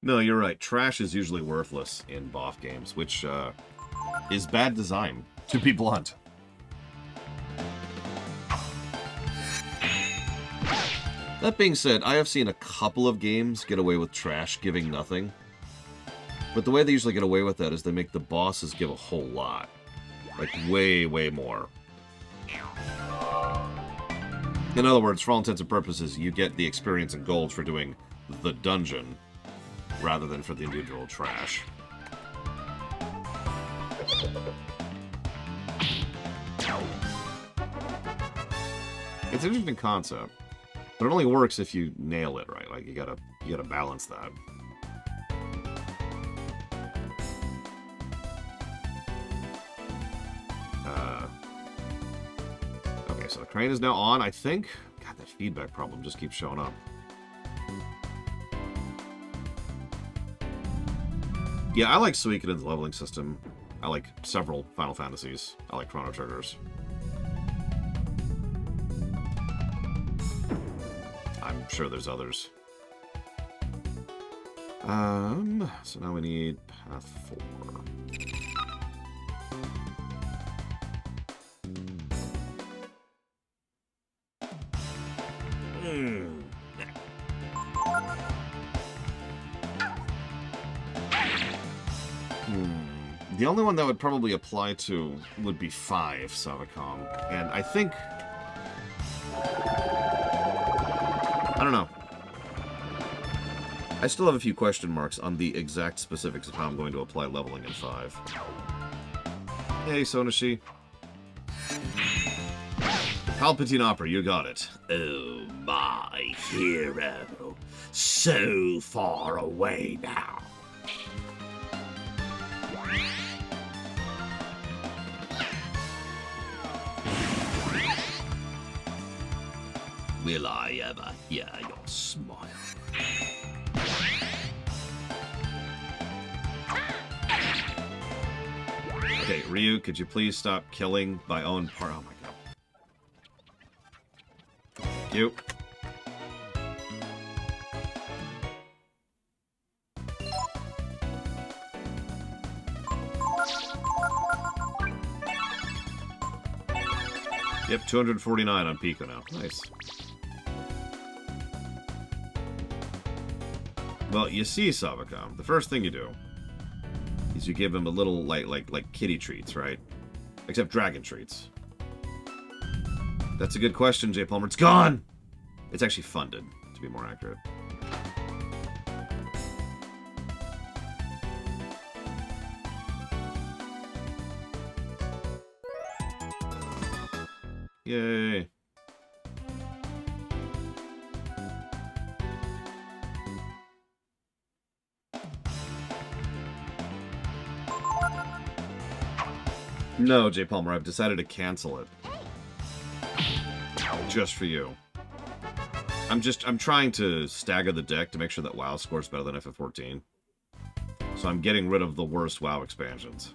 No, you're right. Trash is usually worthless in BOF games, which is bad design, to be blunt. That being said, I have seen a couple of games get away with trash giving nothing. But the way they usually get away with that is they make the bosses give a whole lot. Like, way, way more. In other words, for all intents and purposes, you get the experience and gold for doing the dungeon, rather than for the individual trash. It's an interesting concept, but it only works if you nail it right. Like you gotta balance that. Okay, so the crane is now on, I think. God, that feedback problem just keeps showing up. Yeah, I like Suikoden's leveling system. I like several Final Fantasies. I like Chrono Triggers. I'm sure there's others. So now we need path 4. The only one that would probably apply to would be 5, Savacom. And I think... I don't know. I still have a few question marks on the exact specifics of how I'm going to apply leveling in 5. Hey, Sonashi. Palpatine Opera, you got it. Oh, my hero. So far away now. Will I ever hear your smile? Okay, Ryu, could you please stop killing my own part? Oh my god. Thank you. Yep, 249 on Pico now. Nice. Well, you see, Savacom, the first thing you do is you give him a little, like kitty treats, right? Except dragon treats. That's a good question, J. Palmer. It's gone! It's actually funded, to be more accurate. Yay. No, J. Palmer, I've decided to cancel it. Just for you. I'm trying to stagger the deck to make sure that WoW scores better than FF14. So I'm getting rid of the worst WoW expansions.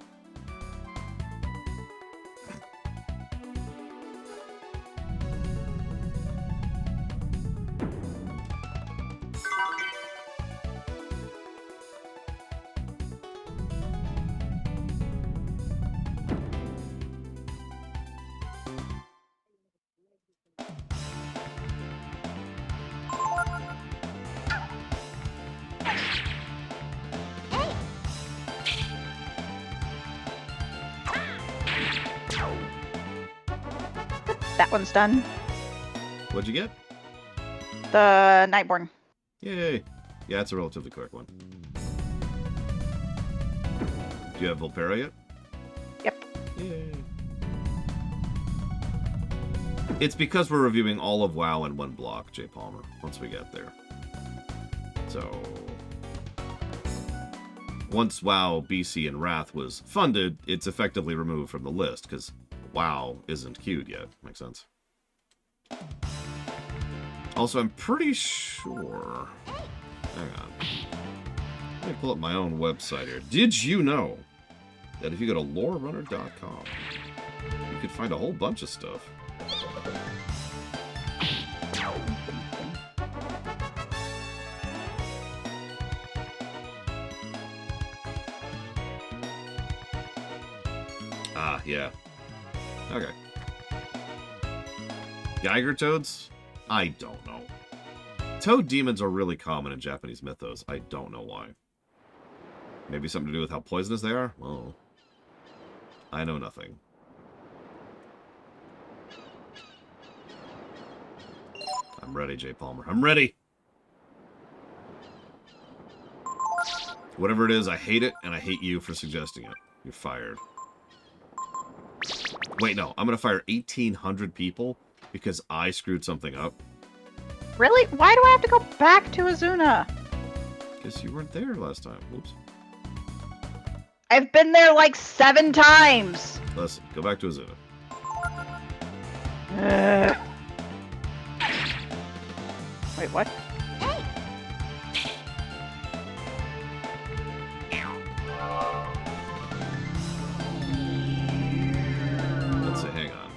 That one's done. What'd you get? The Nightborn. Yay. Yeah, it's a relatively quick one. Do you have Volpera yet? Yep. Yay. It's because we're reviewing all of WoW in one block, J. Palmer, once we get there. So... once WoW, BC, and Wrath was funded, it's effectively removed from the list, because WoW isn't queued yet. Makes sense. Also, I'm pretty sure... hang on. Let me pull up my own website here. Did you know that if you go to lorerunner.com, you could find a whole bunch of stuff? Ah, yeah. Okay. Geiger toads? I don't know. Toad demons are really common in Japanese mythos. I don't know why. Maybe something to do with how poisonous they are? Well, I know nothing. I'm ready, J. Palmer. I'm ready! Whatever it is, I hate it, and I hate you for suggesting it. You're fired. Wait, no. I'm gonna fire 1,800 people because I screwed something up. Really? Why do I have to go back to Azuna? Because you weren't there last time. Whoops. I've been there like 7 times. Listen, go back to Azuna. Wait, what? Let's see, hang on.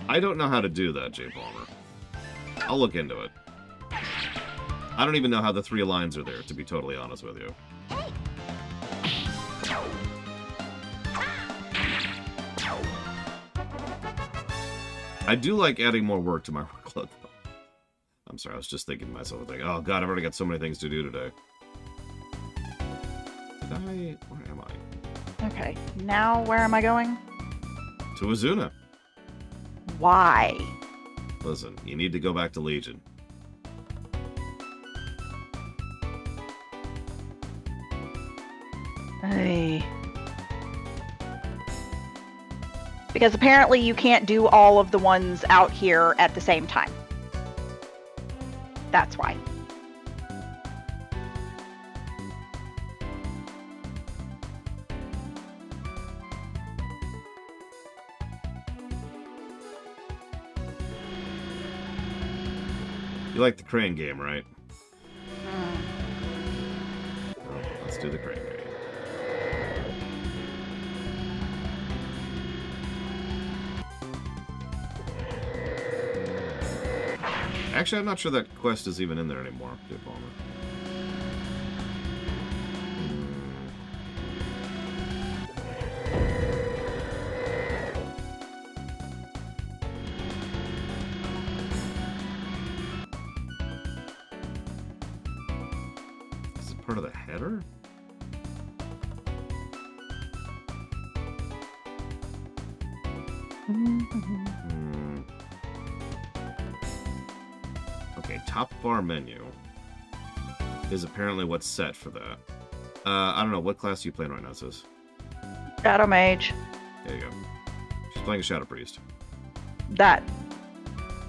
I don't know how to do that, J. Palmer. I'll look into it. I don't even know how the 3 lines are there, to be totally honest with you. I do like adding more work to my workload, though. I'm sorry, I was just thinking to myself, like, oh god, I've already got so many things to do today. Where am I? Okay, now where am I going? To Azuna. Why? Listen, you need to go back to Legion. Hey. Because apparently you can't do all of the ones out here at the same time. That's why. You like the crane game, right? Hmm. Well, let's do the crane game. Actually, I'm not sure that quest is even in there anymore, Jay Palmer. Is it part of the header? Hmm. Okay, top bar menu is apparently what's set for that. I don't know, what class are you playing right now, sis? Shadow Mage. There you go. She's playing a Shadow Priest. That.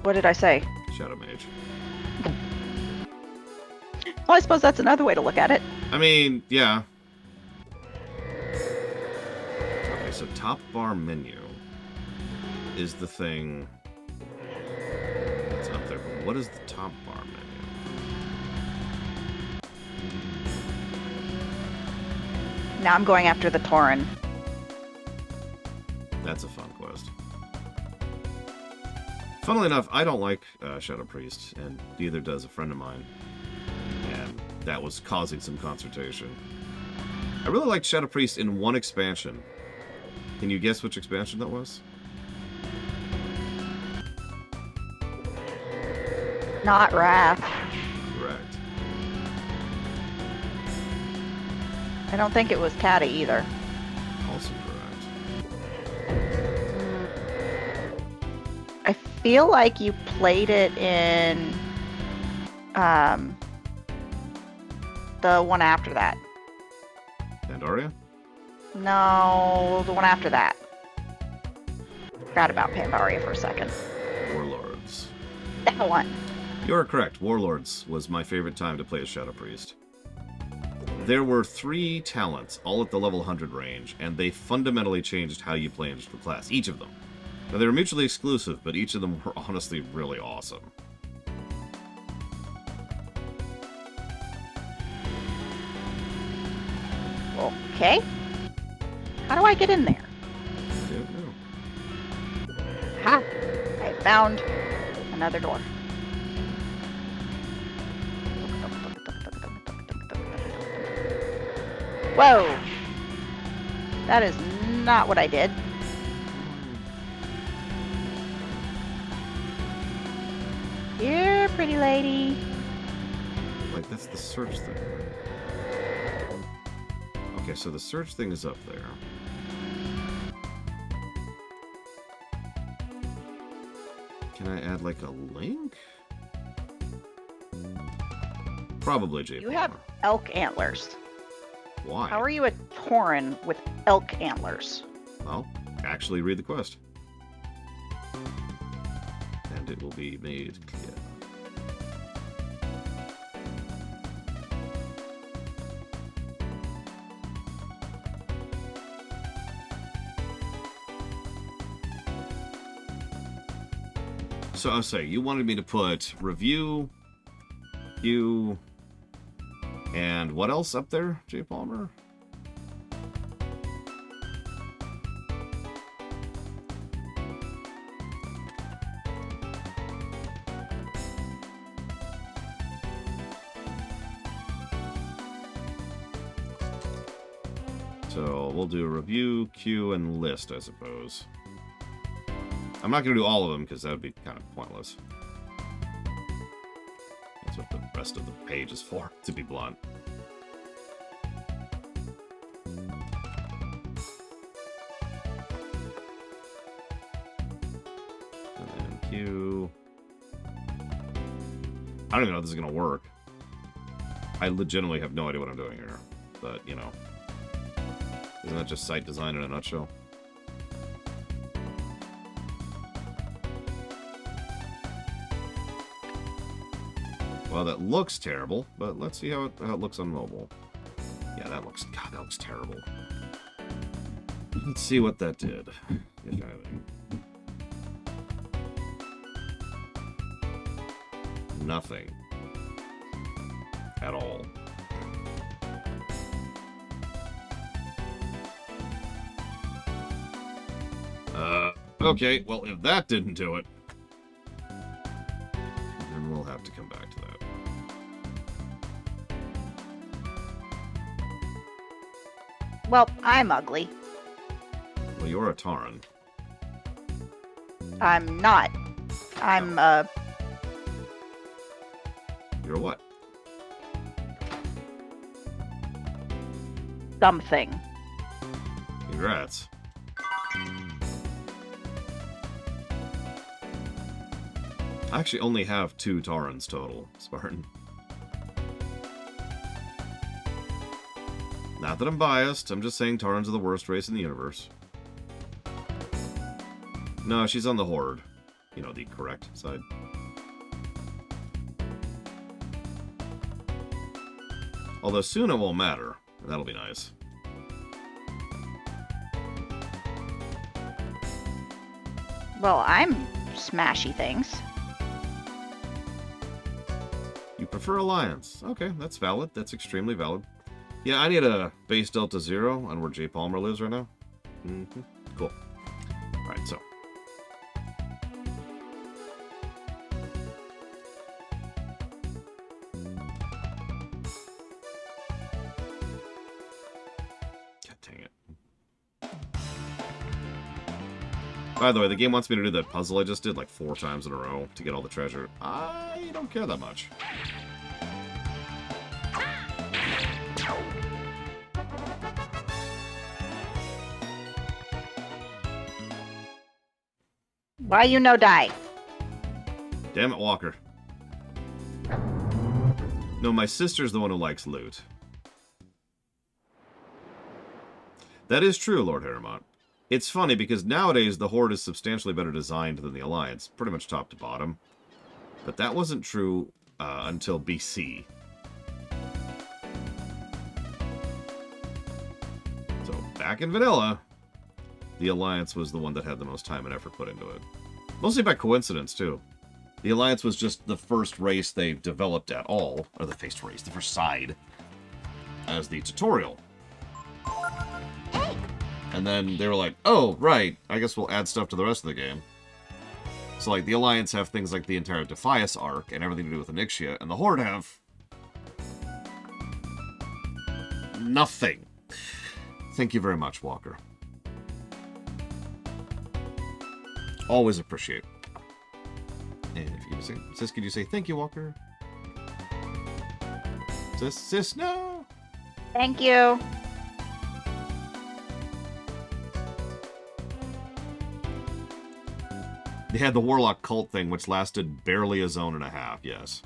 What did I say? Shadow Mage. Well, I suppose that's another way to look at it. I mean, yeah. Okay, so top bar menu is the thing that's up there. But what is the top bar menu? Now I'm going after the Tauren. That's a fun quest. Funnily enough, I don't like Shadow Priest, and neither does a friend of mine. And that was causing some consternation. I really liked Shadow Priest in one expansion. Can you guess which expansion that was? Not Wrath. Correct. I don't think it was Taddy either. Also correct. I feel like you played it in the one after that. Pandaria? No, the one after that. Forgot about Pandaria for a second. Warlords. That one. You're correct. Warlords was my favorite time to play as Shadow Priest. There were 3 talents, all at the level 100 range, and they fundamentally changed how you play into the class. Each of them. Now, they were mutually exclusive, but each of them were honestly really awesome. Okay. How do I get in there? Don't know. Ha! I found another door. Whoa! That is not what I did. Here, pretty lady. Like, that's the search thing, right? Okay, so the search thing is up there. Can I add, like, a link? Probably, J. You have elk antlers. Why? How are you a Tauren with elk antlers? Well, actually read the quest. And it will be made clear. So I'll say, you wanted me to put review, you, and what else up there, Jay Palmer? So we'll do review, queue, and list, I suppose. I'm not going to do all of them because that would be kind of pointless. rest of the page is for, to be blunt. And then Q. I don't even know if this is going to work. I legitimately have no idea what I'm doing here. But, you know. Isn't that just site design in a nutshell? Well, that looks terrible, but let's see how it looks on mobile. Yeah, that looks terrible. Let's see what that did, if anything. Nothing. At all. Okay, well, if that didn't do it, then we'll have to come back to that. Well, I'm ugly. Well, you're a Tauren. I'm not. I'm, You're what? something. Congrats. I actually only have 2 Taurens total, Spartan. Not that I'm biased, I'm just saying Taurens are the worst race in the universe. No, she's on the Horde. You know, the correct side. Although soon it won't matter. That'll be nice. Well, I'm smashy things. You prefer Alliance. Okay, that's valid. That's extremely valid. Yeah, I need a base Delta 0 on where Jay Palmer lives right now. Cool. Alright, so. God dang it. By the way, the game wants me to do that puzzle I just did like 4 times in a row to get all the treasure. I don't care that much. Why you no die? Damn it, Walker. No, my sister's the one who likes loot. That is true, Lord Harrimont. It's funny because nowadays the Horde is substantially better designed than the Alliance, pretty much top to bottom. But that wasn't true until BC. So, back in vanilla, the Alliance was the one that had the most time and effort put into it. Mostly by coincidence, too. The Alliance was just the first race they developed at all, or the first race, the first side, as the tutorial. And then they were like, oh, right, I guess we'll add stuff to the rest of the game. So, like, the Alliance have things like the entire Defias arc and everything to do with Onyxia, and the Horde have... nothing. Thank you very much, Walker. Always appreciate. And if you say, Sis, could you say thank you, Walker? Sis, no! Thank you. They had the Warlock cult thing, which lasted barely a zone and a half, yes.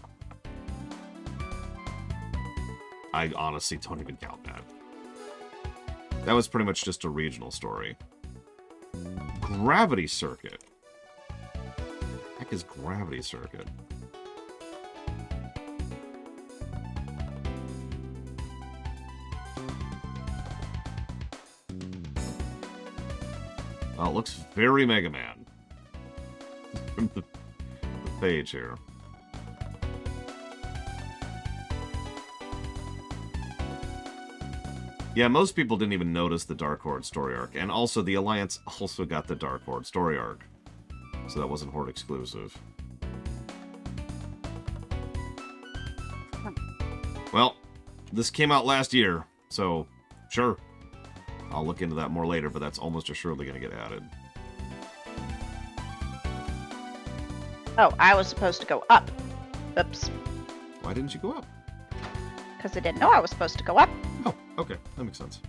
I honestly don't even count that. That was pretty much just a regional story. Gravity Circuit. Heck is Gravity Circuit? Well, it looks very Mega Man. From the page here. Yeah, most people didn't even notice the Dark Horde story arc, and also the Alliance also got the Dark Horde story arc, so that wasn't Horde exclusive. Well, this came out last year, so sure, I'll look into that more later, but that's almost assuredly going to get added. Oh, I was supposed to go up. Oops. Why didn't you go up? Because I didn't know I was supposed to go up. Oh, okay. That makes sense.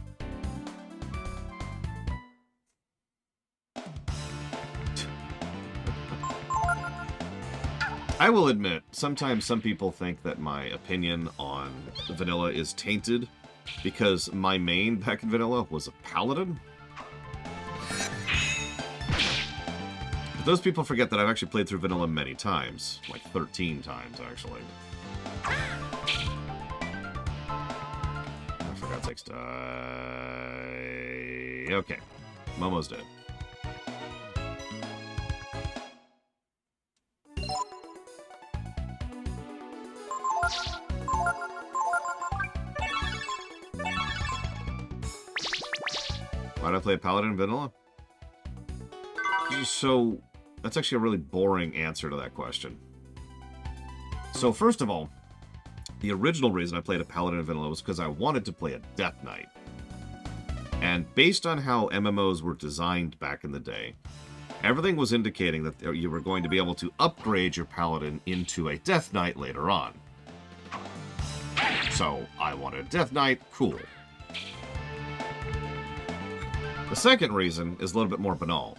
I will admit, sometimes some people think that my opinion on vanilla is tainted because my main back in vanilla was a paladin. But those people forget that I've actually played through vanilla many times. Like 13 times, actually. For God's sakes, die. Okay. Momo's dead. Why did I play a paladin in vanilla? So, that's actually a really boring answer to that question. So, first of all, the original reason I played a paladin in vanilla was because I wanted to play a Death Knight. And based on how MMOs were designed back in the day, everything was indicating that you were going to be able to upgrade your paladin into a Death Knight later on. So, I wanted a Death Knight, cool. The second reason is a little bit more banal.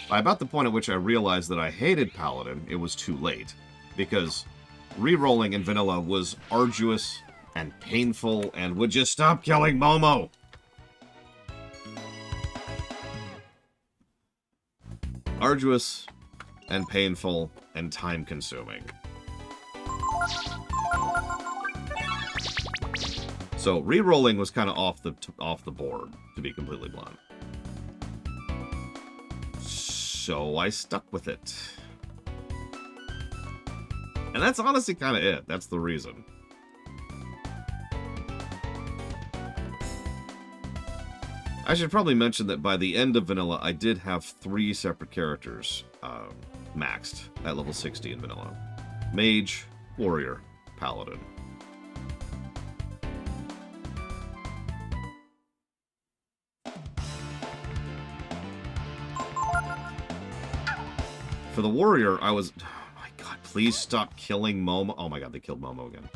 By about the point at which I realized that I hated Paladin, it was too late. Because re-rolling in vanilla was arduous and painful and would just stop killing Momo! Arduous and painful and time-consuming. So re-rolling was kind of off the board, to be completely blunt. So I stuck with it. And that's honestly kind of it. That's the reason. I should probably mention that by the end of vanilla, I did have 3 separate characters maxed at level 60 in vanilla. Mage, Warrior, Paladin. For the Warrior, I was... Oh my god, please stop killing Momo. Oh my god, they killed Momo again.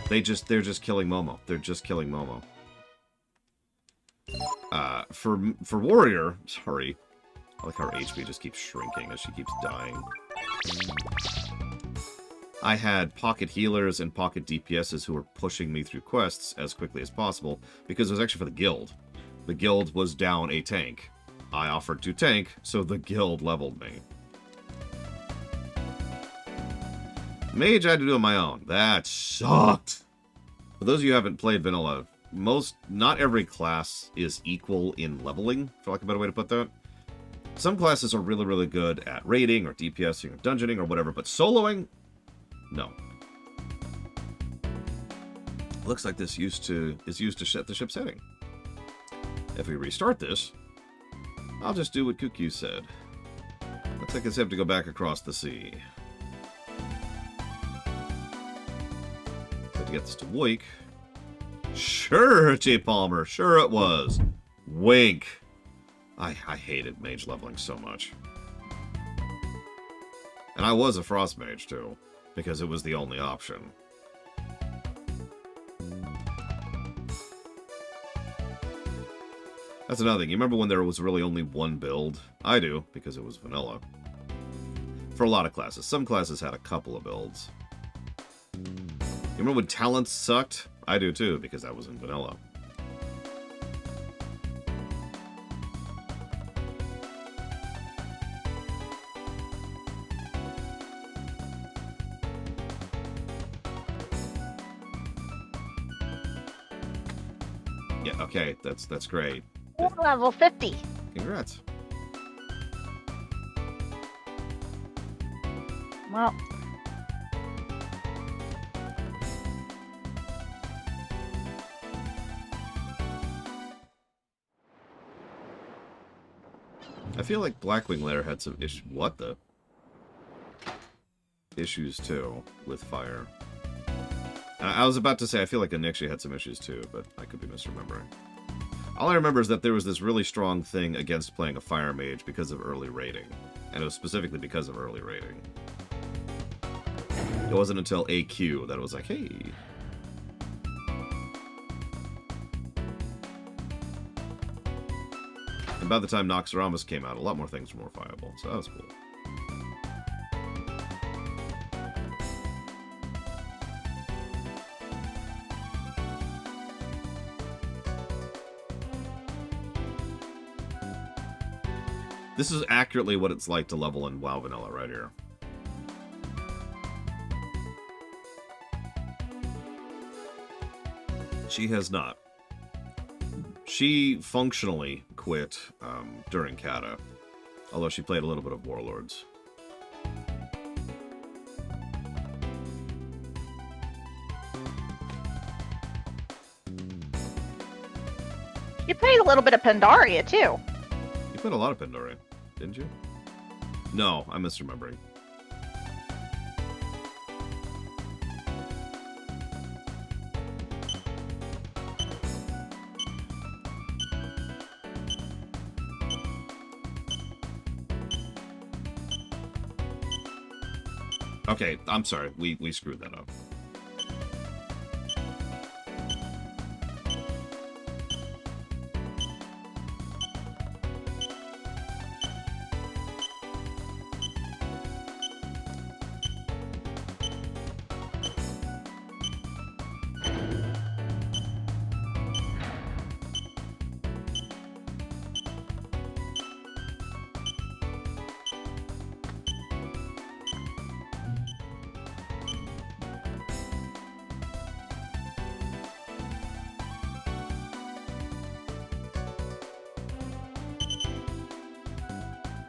They're just killing Momo. They're just killing Momo. For Warrior... Sorry. I like how her HP just keeps shrinking as she keeps dying. I had pocket healers and pocket DPSs who were pushing me through quests as quickly as possible, because it was actually for the guild. The guild was down a tank. I offered to tank, so the guild leveled me. Mage I had to do on my own. That sucked. For those of you who haven't played vanilla, not every class is equal in leveling, for lack of a better way to put that. Some classes are really, really good at raiding or DPSing or dungeoning or whatever, but soloing, no. Looks like this is used to set the ship's heading. If we restart this, I'll just do what Cuckoo said. Looks like it's have to go back across the sea. To get this to wink. Sure, J. Palmer. Sure it was. Wink. I hated mage leveling so much. And I was a frost mage, too. Because it was the only option. That's another thing. You remember when there was really only one build? I do, because it was vanilla. For a lot of classes. Some classes had a couple of builds. You remember when talents sucked? I do too, because that was in vanilla. Yeah, okay, that's great. Level 50. Congrats. Well, I feel like Blackwing Lair had some issues. What the? Issues too with fire. I was about to say I feel like Onyxia had some issues too, but I could be misremembering. All I remember is that there was this really strong thing against playing a fire mage because of early raiding, and it was specifically because of early raiding. It wasn't until AQ that it was like, hey. And by the time Noxoramus came out, a lot more things were more viable, so that was cool. This is accurately what it's like to level in WoW Vanilla right here. She has not. She functionally quit during Kata, although she played a little bit of Warlords. You played a little bit of Pandaria, too. You played a lot of Pandaria, didn't you? No, I'm misremembering. Okay, I'm sorry. We screwed that up.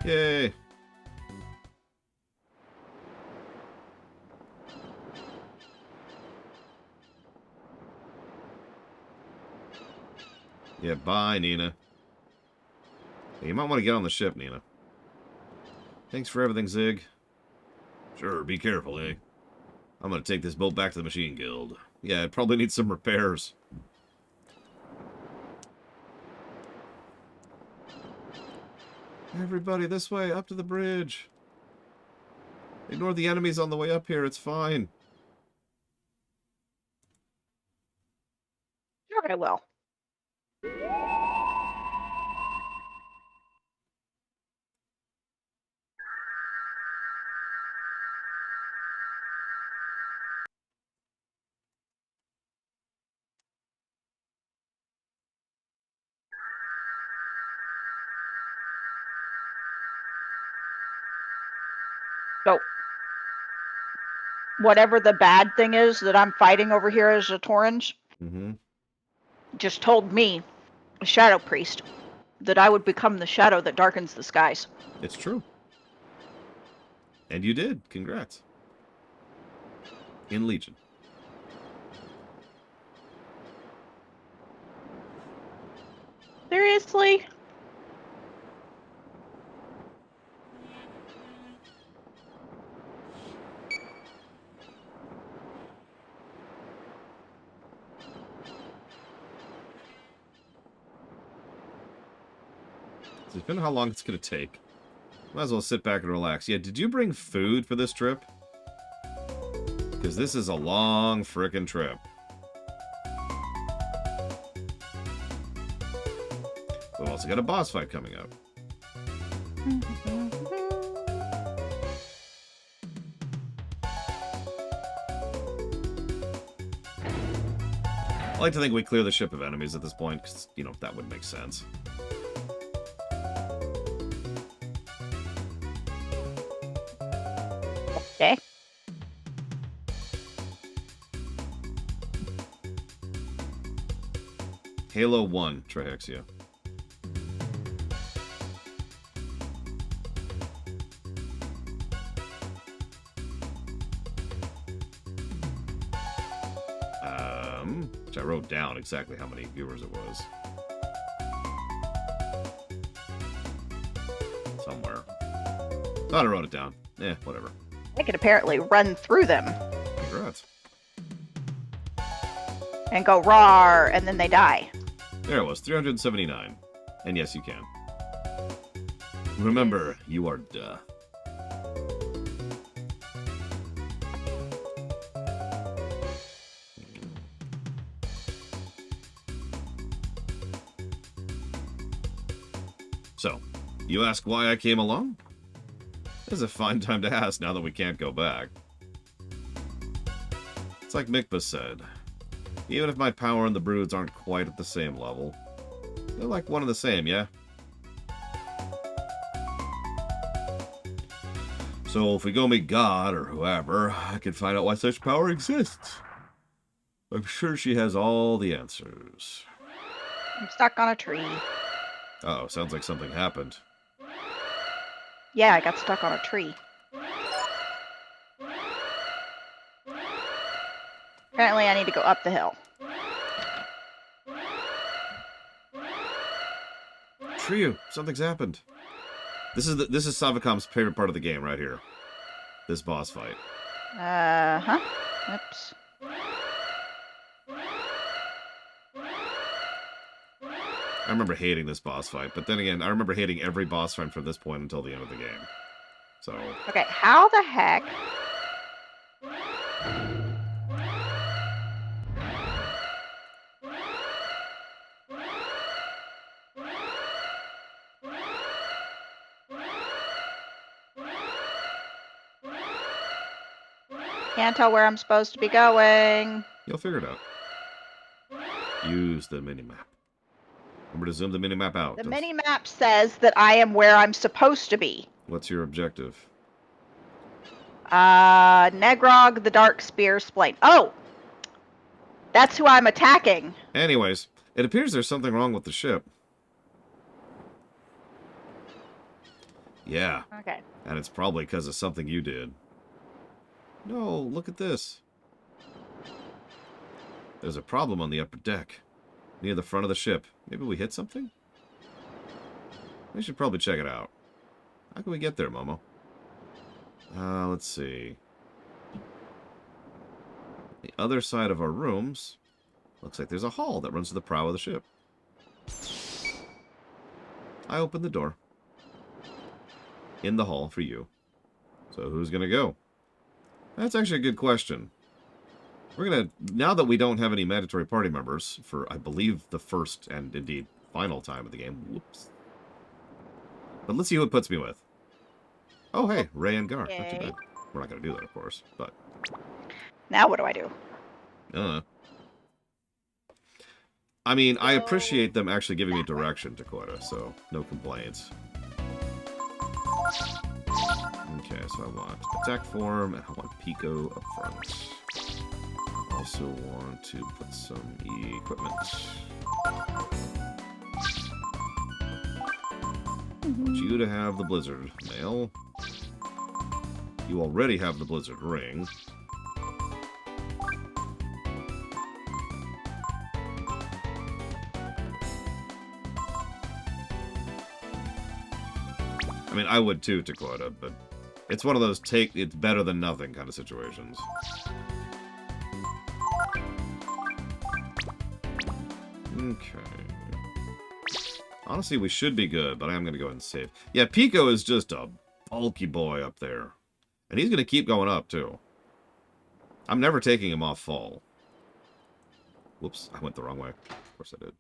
Yay! Yeah, bye, Nina. Hey, you might want to get on the ship, Nina. Thanks for everything, Zig. Sure, be careful, eh? I'm gonna take this boat back to the Machine Guild. Yeah, it probably needs some repairs. Everybody, this way, up to the bridge. Ignore the enemies on the way up here, it's fine. Sure, I will. So, whatever the bad thing is that I'm fighting over here as a Torrens, just told me, a Shadow Priest, that I would become the shadow that darkens the skies. It's true. And you did. Congrats. In Legion. Seriously? So depending on how long it's going to take. Might as well sit back and relax. Yeah, did you bring food for this trip? Because this is a long frickin' trip. We've also got a boss fight coming up. I like to think we clear the ship of enemies at this point, because, you know, that would make sense. Okay. Halo 1, Trihexia. Which I wrote down exactly how many viewers it was. Somewhere. Thought I wrote it down. Eh, whatever. I could apparently run through them Congrats. and go rawr, and then they die. There it was, 379. And yes, you can. Remember, you are duh. So, you ask why I came along? This is a fine time to ask now that we can't go back. It's like Mikba said. Even if my power and the broods aren't quite at the same level, they're like one and the same, yeah? So if we go meet God or whoever, I can find out why such power exists. I'm sure she has all the answers. I'm stuck on a tree. Oh, sounds like something happened. Yeah, I got stuck on a tree. Apparently I need to go up the hill. Shiryu, something's happened. This is Savakom's favorite part of the game right here. This boss fight. Uh-huh. Oops. I remember hating this boss fight, but then again, I remember hating every boss fight from this point until the end of the game. So... Okay, how the heck... Can't tell where I'm supposed to be going. You'll figure it out. Use the minimap. Remember to zoom the minimap out. The minimap says that I am where I'm supposed to be. What's your objective? Negrog, the Dark Spear, Splain. Oh! That's who I'm attacking. Anyways, it appears there's something wrong with the ship. Yeah, Okay. and it's probably because of something you did. No, look at this. There's a problem on the upper deck, near the front of the ship. Maybe we hit something? We should probably check it out. How can we get there, Momo? Let's see. The other side of our rooms, looks like there's a hall that runs to the prow of the ship. I opened the door. In the hall for you. So who's gonna go? That's actually a good question. We're gonna, now that we don't have any mandatory party members, for I believe the first and indeed final time of the game. Whoops. But let's see who it puts me with. Oh hey, Ray and Gar. Not too Okay. bad. We're not gonna do that, of course, but Now what do I do? I mean, I appreciate them actually giving me direction, Dakota, so no complaints. Okay, so I want attack form, and I want Pico up front. Also want to put some equipment. Want you to have the Blizzard Mail. You already have the Blizzard Ring. I mean, I would too, Dakota, but it's one of those it's better than nothing kind of situations. Okay. Honestly, we should be good, but I am going to go ahead and save. Yeah, Pico is just a bulky boy up there. And he's going to keep going up, too. I'm never taking him off fall. Whoops, I went the wrong way. Of course I did.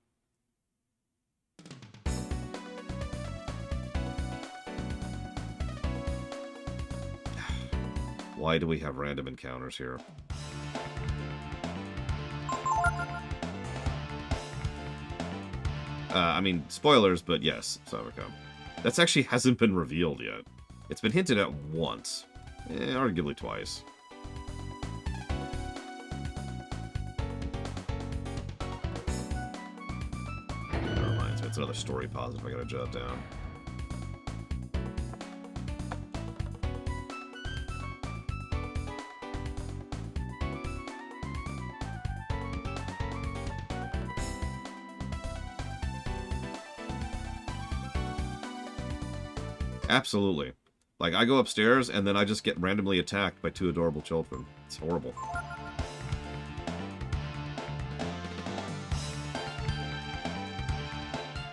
Why do we have random encounters here? I mean, spoilers, but yes, Savakom. That's actually hasn't been revealed yet. It's been hinted at once. Arguably twice. That reminds me, it's another story positive I gotta jot down. Absolutely. Like, I go upstairs, and then I just get randomly attacked by two adorable children. It's horrible.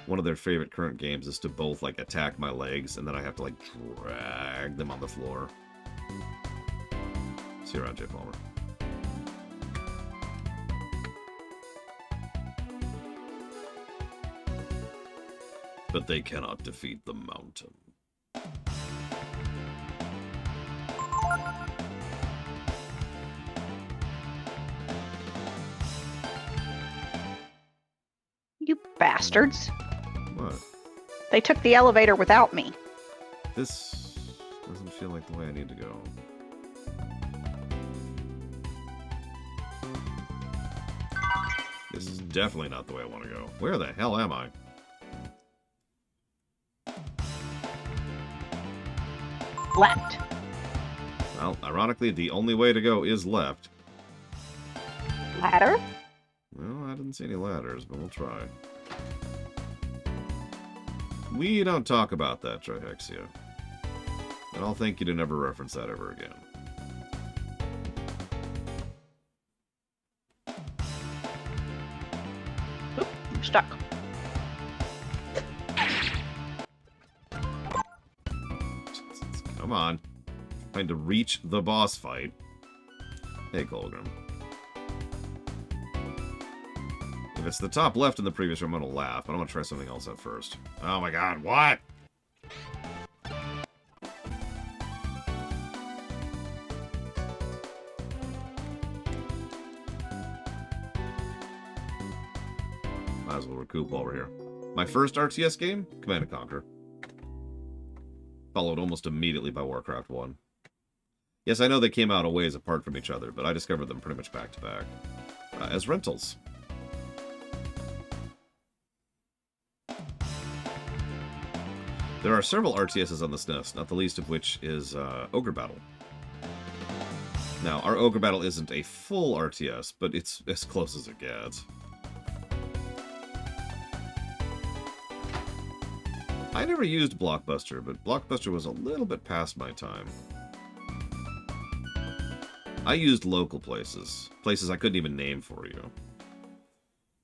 One of their favorite current games is to both, like, attack my legs, and then I have to, like, drag them on the floor. See you around, Jay Palmer. but they cannot defeat the mountain. You bastards. What? They took the elevator without me. This doesn't feel like the way I need to go. This is definitely not the way I want to go. Where the hell am I? Left. Well, ironically, the only way to go is left. Ladder? Well, I didn't see any ladders, but we'll try. We don't talk about that, Trihexia. And I'll thank you to never reference that ever again. Oop, I'm stuck. Come on. Trying to reach the boss fight. Hey, Colgrim. If it's the top left in the previous room, I'm gonna laugh, but I'm gonna try something else at first. Oh my god, what? Might as well recoup while we're here. My first RTS game? Command & Conquer. Followed almost immediately by Warcraft 1. Yes, I know they came out a ways apart from each other, but I discovered them pretty much back to back. As rentals. There are several RTSs on the SNES, not the least of which is Ogre Battle. Now, our Ogre Battle isn't a full RTS, but it's as close as it gets. I never used Blockbuster, but Blockbuster was a little bit past my time. I used local places. Places I couldn't even name for you.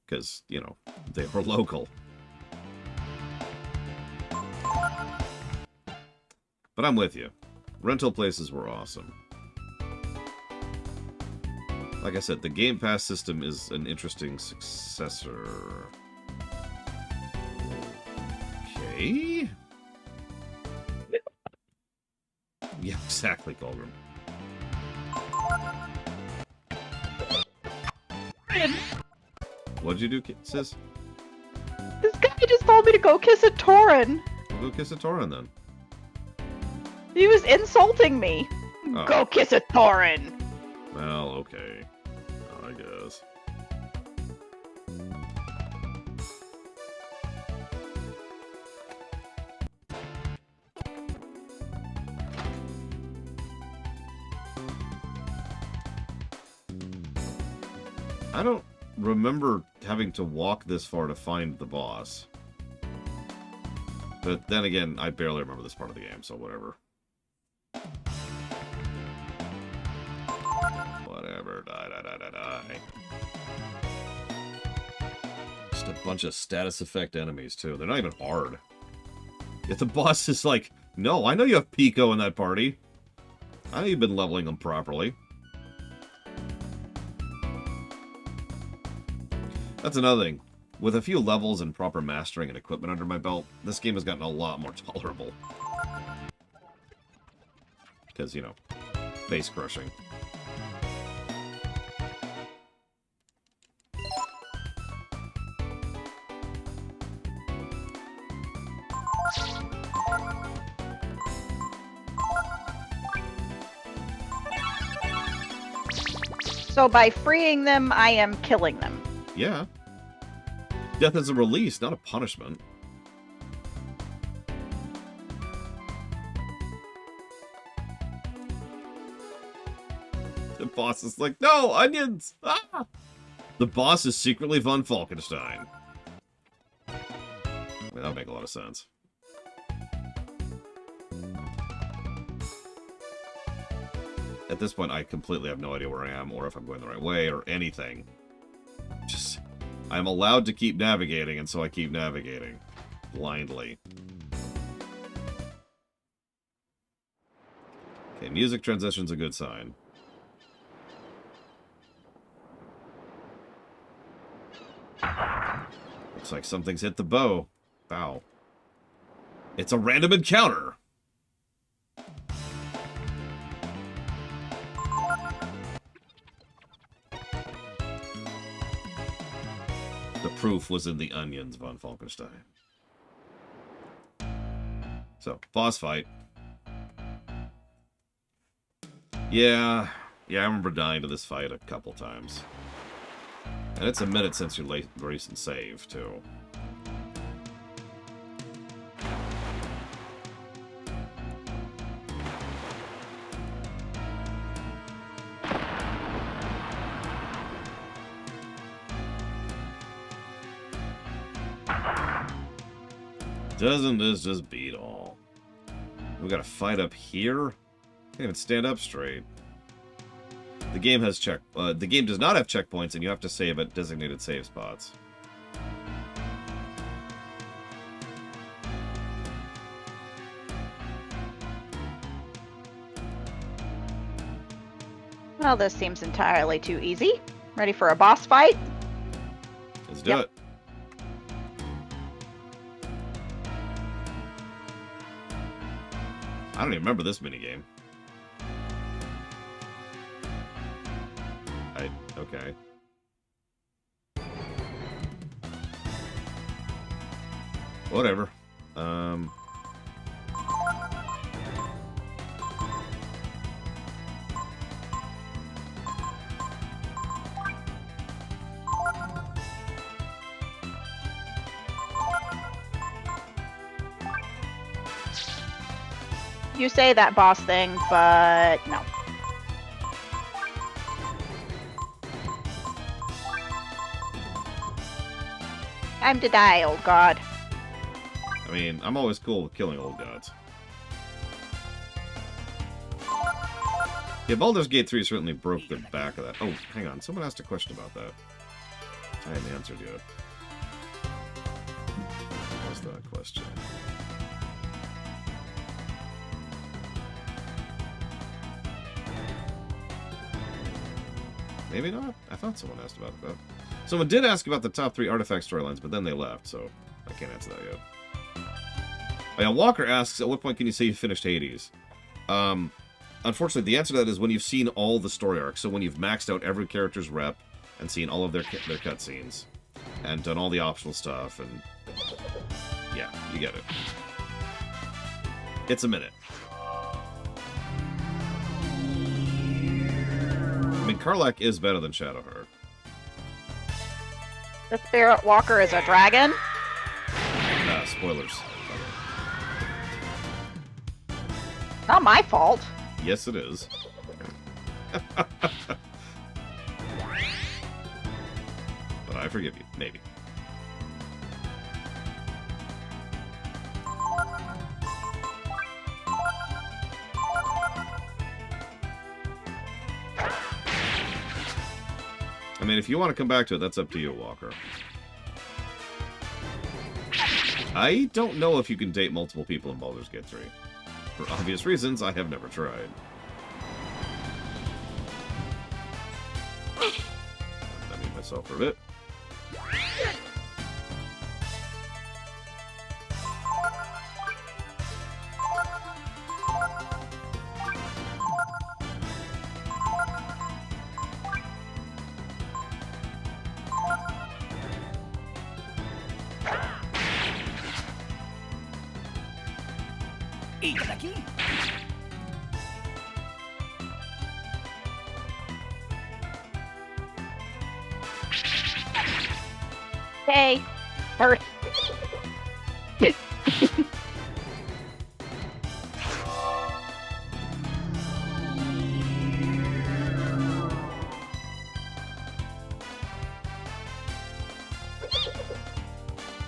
Because, you know, they were local. But I'm with you. Rental places were awesome. Like I said, the Game Pass system is an interesting successor. Okay. Yeah, exactly, Colgrim. What'd you do, sis? This guy just told me to go kiss a Tauren. Well, go kiss a Tauren, then. He was insulting me. Oh. Go kiss a Tauren. Well, okay. I guess. I don't remember having to walk this far to find the boss. But then again, I barely remember this part of the game, so whatever. Whatever. Die. Just a bunch of status effect enemies, too. They're not even hard. Yet the boss is like, no, I know you have Pico in that party. I know you've been leveling them properly. That's another thing. With a few levels and proper mastering and equipment under my belt, this game has gotten a lot more tolerable. Because, you know, face crushing. So by freeing them, I am killing them. Yeah. Death is a release, not a punishment. The boss is like, no, onions! Ah! The boss is secretly von Falkenstein. I mean, that would make a lot of sense. At this point, I completely have no idea where I am, or if I'm going the right way, or anything. Just, I'm allowed to keep navigating, and so I keep navigating. Blindly. Okay, music transition's a good sign. Looks like something's hit the bow. Bow. It's a random encounter. The proof was in the onions, von Falkenstein. So, boss fight. Yeah, I remember dying to this fight a couple times. And it's a minute since your recent save, too. Doesn't this just beat all? We gotta fight up here? Can't even stand up straight. The game has the game does not have checkpoints, and you have to save at designated save spots. Well, this seems entirely too easy. Ready for a boss fight? Let's do it. I don't even remember this minigame. Okay. Whatever. You say that boss thing, but no. Time to die, old god. I mean, I'm always cool with killing old gods. Yeah, Baldur's Gate 3 certainly broke the back of that. Oh, hang on. Someone asked a question about that. I haven't answered yet. What's that question? Maybe not? I thought someone asked about that. Someone did ask about the top 3 artifact storylines, but then they left, so I can't answer that yet. Oh, yeah, Walker asks, at what point can you say you finished Hades? Unfortunately, the answer to that is when you've seen all the story arcs. So when you've maxed out every character's rep and seen all of their cutscenes and done all the optional stuff, and yeah, you get it. It's a minute. I mean, Karlach is better than Shadowheart. The Spirit Walker is a dragon? Spoilers. Not my fault. Yes, it is. But I forgive you, maybe. I mean, if you want to come back to it, that's up to you, Walker. I don't know if you can date multiple people in Baldur's Gate 3. For obvious reasons, I have never tried. I mute myself for a bit. Okay. First.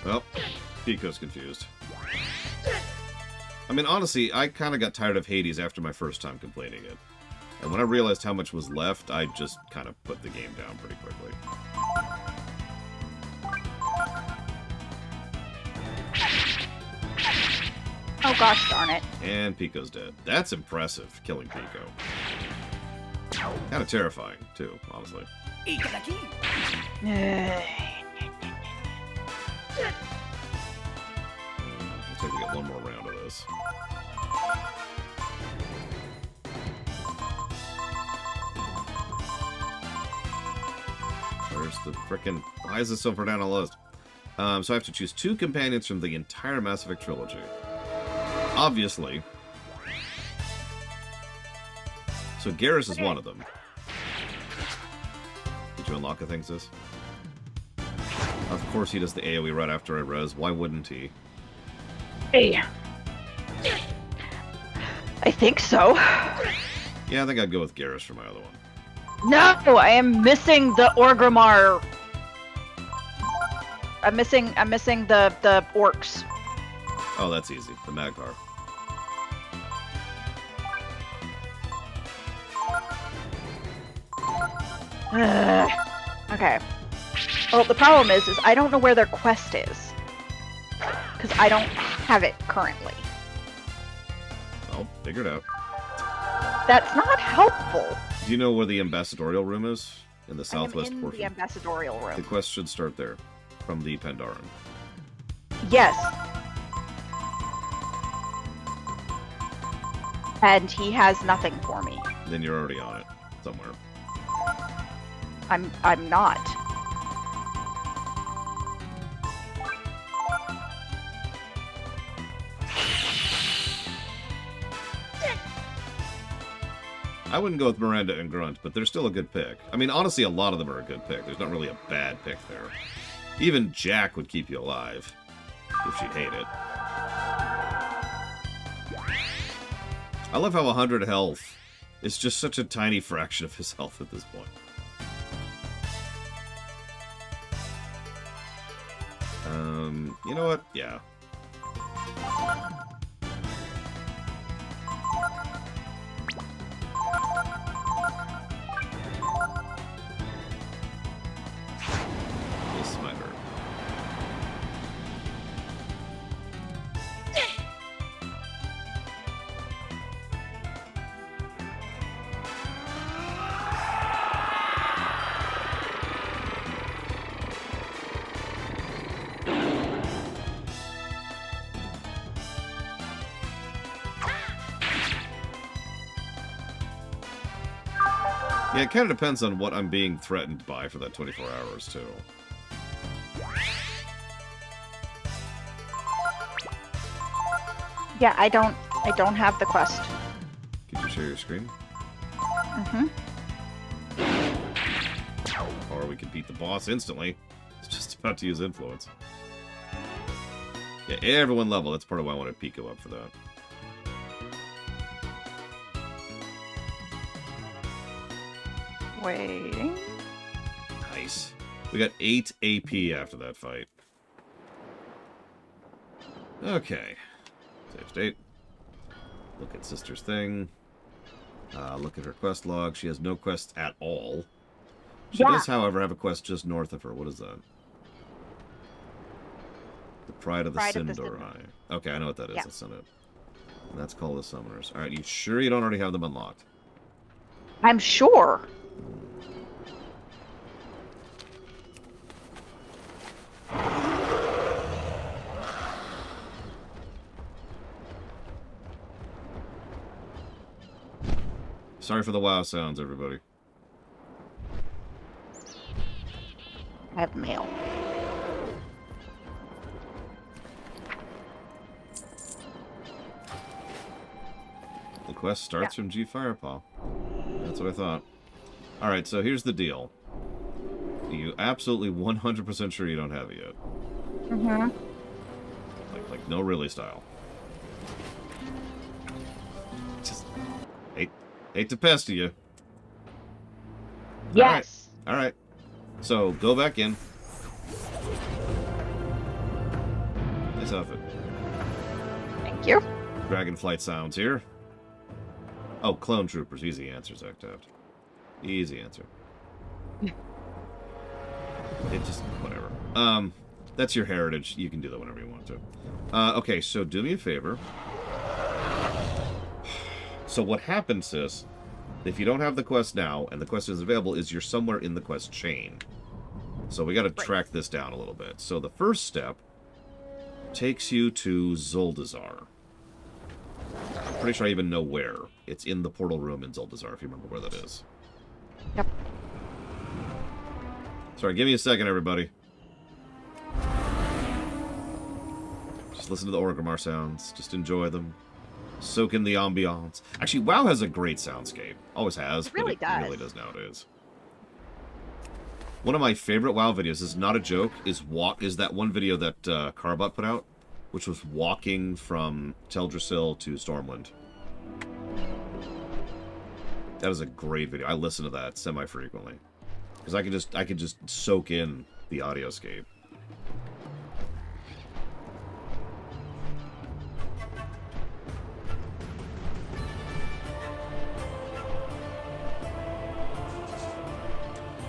Well, Pico's confused. I mean, honestly, I kind of got tired of Hades after my first time completing it. And when I realized how much was left, I just kind of put the game down pretty quickly. Oh gosh darn it. And Pico's dead. That's impressive, killing Pico. Kind of terrifying, too, honestly. Looks like we got one more round this. Where's the frickin'... Why is this so far down the list? So I have to choose 2 companions from the entire Mass Effect trilogy. Obviously. So Garrus is one of them. Did you unlock a thing, sis? Of course he does the AoE right after I res. Why wouldn't he? Hey. I think so. Yeah, I think I'd go with Garrus for my other one. No, I am missing the Orgrimmar. I'm missing the orcs. Oh, that's easy. The Magpar. Okay. Well, the problem is I don't know where their quest is. Because I don't have it currently. Well, figure it out. That's not helpful. Do you know where the ambassadorial room is? In the southwest I am in portion? the ambassadorial The room. quest should start there. From the Pandaren. Yes. And he has nothing for me. Then you're already on it. Somewhere. I'm not. I wouldn't go with Miranda and Grunt, but they're still a good pick. I mean, honestly, a lot of them are a good pick. There's not really a bad pick there. Even Jack would keep you alive. If she'd hate it. I love how 100 health is just such a tiny fraction of his health at this point. You know what? Yeah. This might hurt. Yeah, it kind of depends on what I'm being threatened by for that 24 hours, too. Yeah, I don't have the quest. Could you share your screen? Mm-hmm. Or we could beat the boss instantly. It's just about to use influence. Yeah, everyone level. That's part of why I wanted Pico up for that. Waiting. Nice. We got 8 AP after that fight. Okay. Save state. Look at Sister's thing. Look at her quest log. She has no quests at all. She does, however, have a quest just north of her. What is that? The Pride of the Sindorai. Okay, I know what that is. Yeah. That's not it. And that's called the Summoners. Alright, you sure you don't already have them unlocked? I'm sure. Sorry for the WoW sounds, everybody. I have mail. The quest starts from G Firepaw. That's what I thought. Alright, so here's the deal. Are you absolutely 100% sure you don't have it yet? Mm-hmm. Like no really style. Just hate to pester you. Yes. Alright. So go back in. Nice outfit. Thank you. Dragonflight sounds here. Oh, clone troopers. Easy answer, Zectaft. Easy answer. It just, whatever. That's your heritage. You can do that whenever you want to. Okay, so do me a favor. So what happens, sis, if you don't have the quest now, and the quest is available, is you're somewhere in the quest chain. So we gotta track this down a little bit. So the first step takes you to Zuldazar. I'm pretty sure I even know where. It's in the portal room in Zuldazar, if you remember where that is. Yep. Sorry, give me a second, everybody. Just listen to the Orgrimmar sounds. Just enjoy them. Soak in the ambiance. Actually, WoW has a great soundscape. Always has, It really but it does. really does nowadays. One of my favorite WoW videos, is not a joke, is that one video that Carbot put out, which was walking from Teldrassil to Stormwind. That is a great video. I listen to that semi-frequently. Because I could just soak in the audioscape.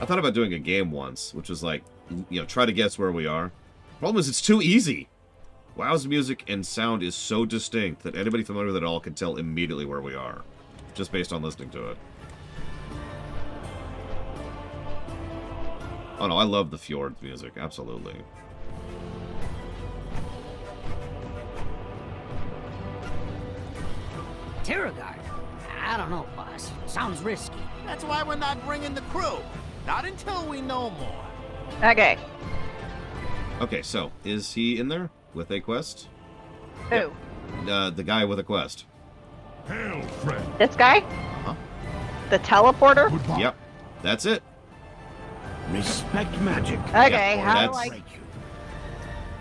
I thought about doing a game once, which was like, you know, try to guess where we are. Problem is, it's too easy. WoW's music and sound is so distinct that anybody familiar with it at all can tell immediately where we are, just based on listening to it. Oh no, I love the Fjord music, absolutely. Terragard? I don't know, boss. Sounds risky. That's why we're not bringing the crew. Not until we know more. Okay. Okay, so, is he in there with a quest? Who? The guy with a quest. Hail, friend. This guy? Uh-huh. The teleporter? Goodbye. Yep, that's it. Respect magic. Okay, Yeah, how do that's- I...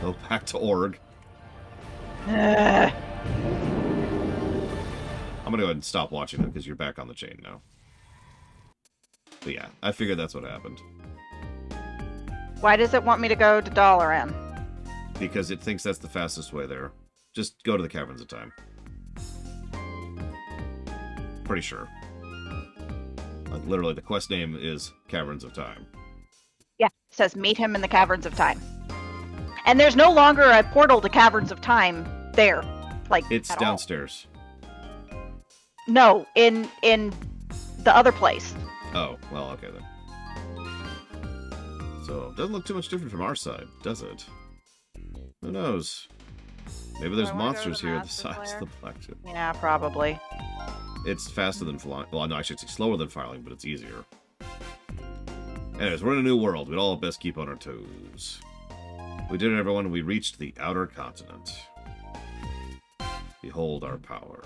Go back to Org. Ugh. I'm gonna go ahead and stop watching it because you're back on the chain now. But yeah, I figured that's what happened. Why does it want me to go to Dalaran? Because it thinks that's the fastest way there. Just go to the Caverns of Time. Pretty sure. Like, literally, the quest name is Caverns of Time. Yeah, it says meet him in the Caverns of Time. And there's no longer a portal to Caverns of Time there. Like, It's at all. downstairs. No, in the other place. Oh, well, okay then. So, it doesn't look too much different from our side, does it? Who knows? Maybe there's I wanna go to monsters the here the Master size of the Slayer. black ship. Yeah, probably. It's faster than flying. Well, no, I should say slower than filing, but it's easier. Anyways, we're in a new world. We'd all best keep on our toes. We did it, everyone. We reached the outer continent. Behold our power.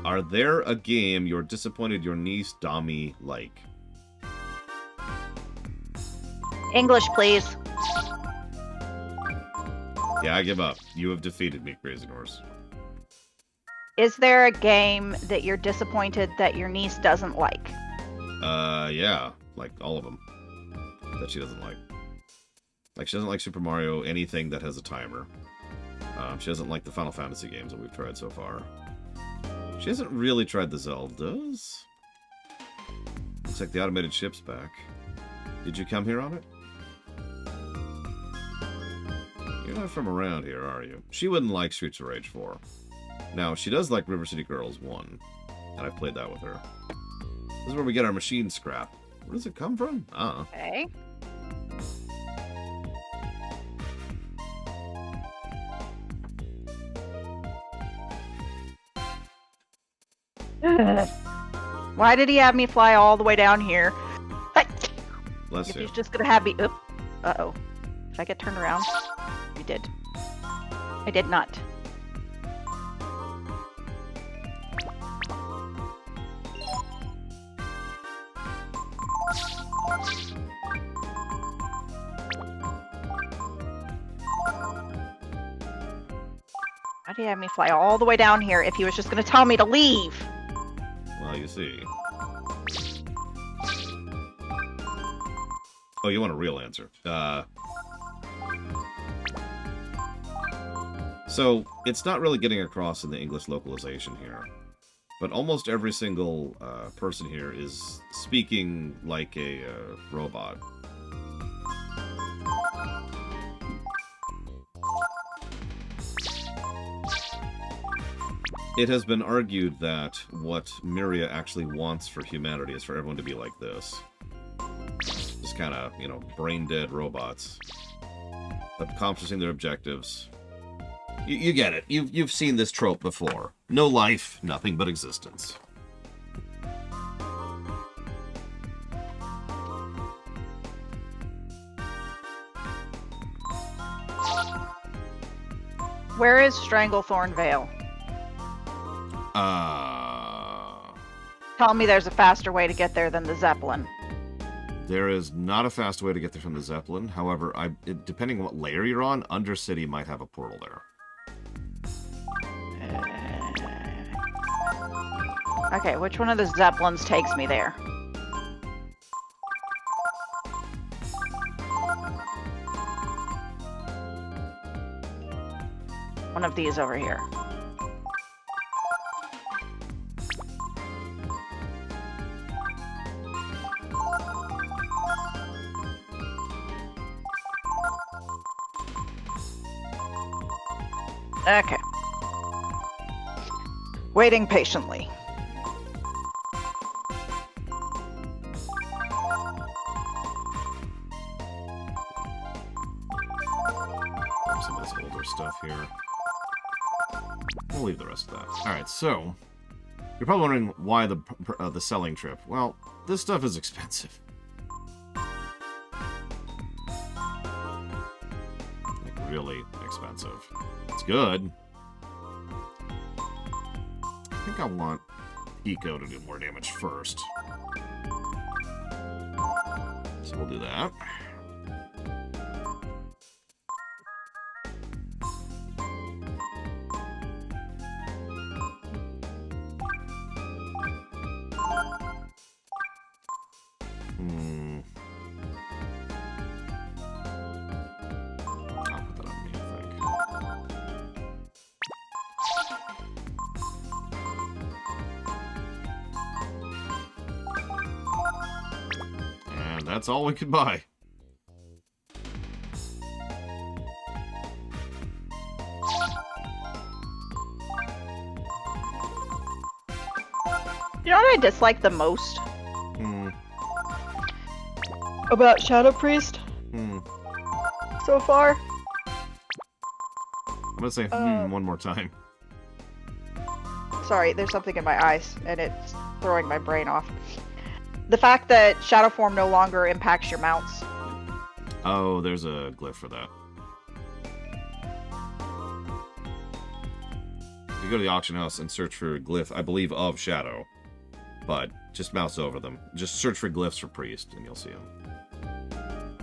Are there a game you're disappointed your niece Dami like? English, please. Yeah, I give up. You have defeated me, Crazy Horse. Is there a game that you're disappointed that your niece doesn't like? Yeah, like all of them that she doesn't like. Like, she doesn't like Super Mario, anything that has a timer. She doesn't like the Final Fantasy games that we've tried so far. She hasn't really tried the Zeldas. Looks like the automated ship's back. Did you come here on it? You're not from around here, are you? She wouldn't like Streets of Rage 4. Now, she does like River City Girls 1, and I've played that with her. This is where we get our machine scrap. Where does it come from? Ah. Okay. Why did he have me fly all the way down here? Bless If you. he's just gonna have me... Oop. Uh-oh. Did I get turned around? I did. I did not. Why did he have me fly all the way down here if he was just gonna tell me to leave? Well, you see. Oh, you want a real answer. So, it's not really getting across in the English localization here. But almost every single person here is speaking like a robot. It has been argued that what Myria actually wants for humanity is for everyone to be like this. Just kind of, you know, brain-dead robots. Accomplishing their objectives. You get it. You've seen this trope before. No life, nothing but existence. Where is Stranglethorn Vale? Tell me there's a faster way to get there than the Zeppelin. There is not a fast way to get there from the Zeppelin. However, depending on what layer you're on, Undercity might have a portal there. Okay, which one of the Zeppelins takes me there? One of these over here. Okay. Waiting patiently. Some of this older stuff here. We'll leave the rest of that. Alright, so... You're probably wondering why the selling trip. Well, this stuff is expensive. Like, really expensive. It's good. I think I want Eco to do more damage first. So we'll do that. I'll put that on me, I think. And that's all we could buy. You know what I dislike the most Hmm. about Shadow Priest so far? I'm gonna say one more time. Sorry, there's something in my eyes, and it's throwing my brain off. The fact that Shadow Form no longer impacts your mounts. Oh, there's a glyph for that. You go to the auction house and search for a glyph, I believe, of Shadow. But just mouse over them. Just search for glyphs for Priest, and you'll see them.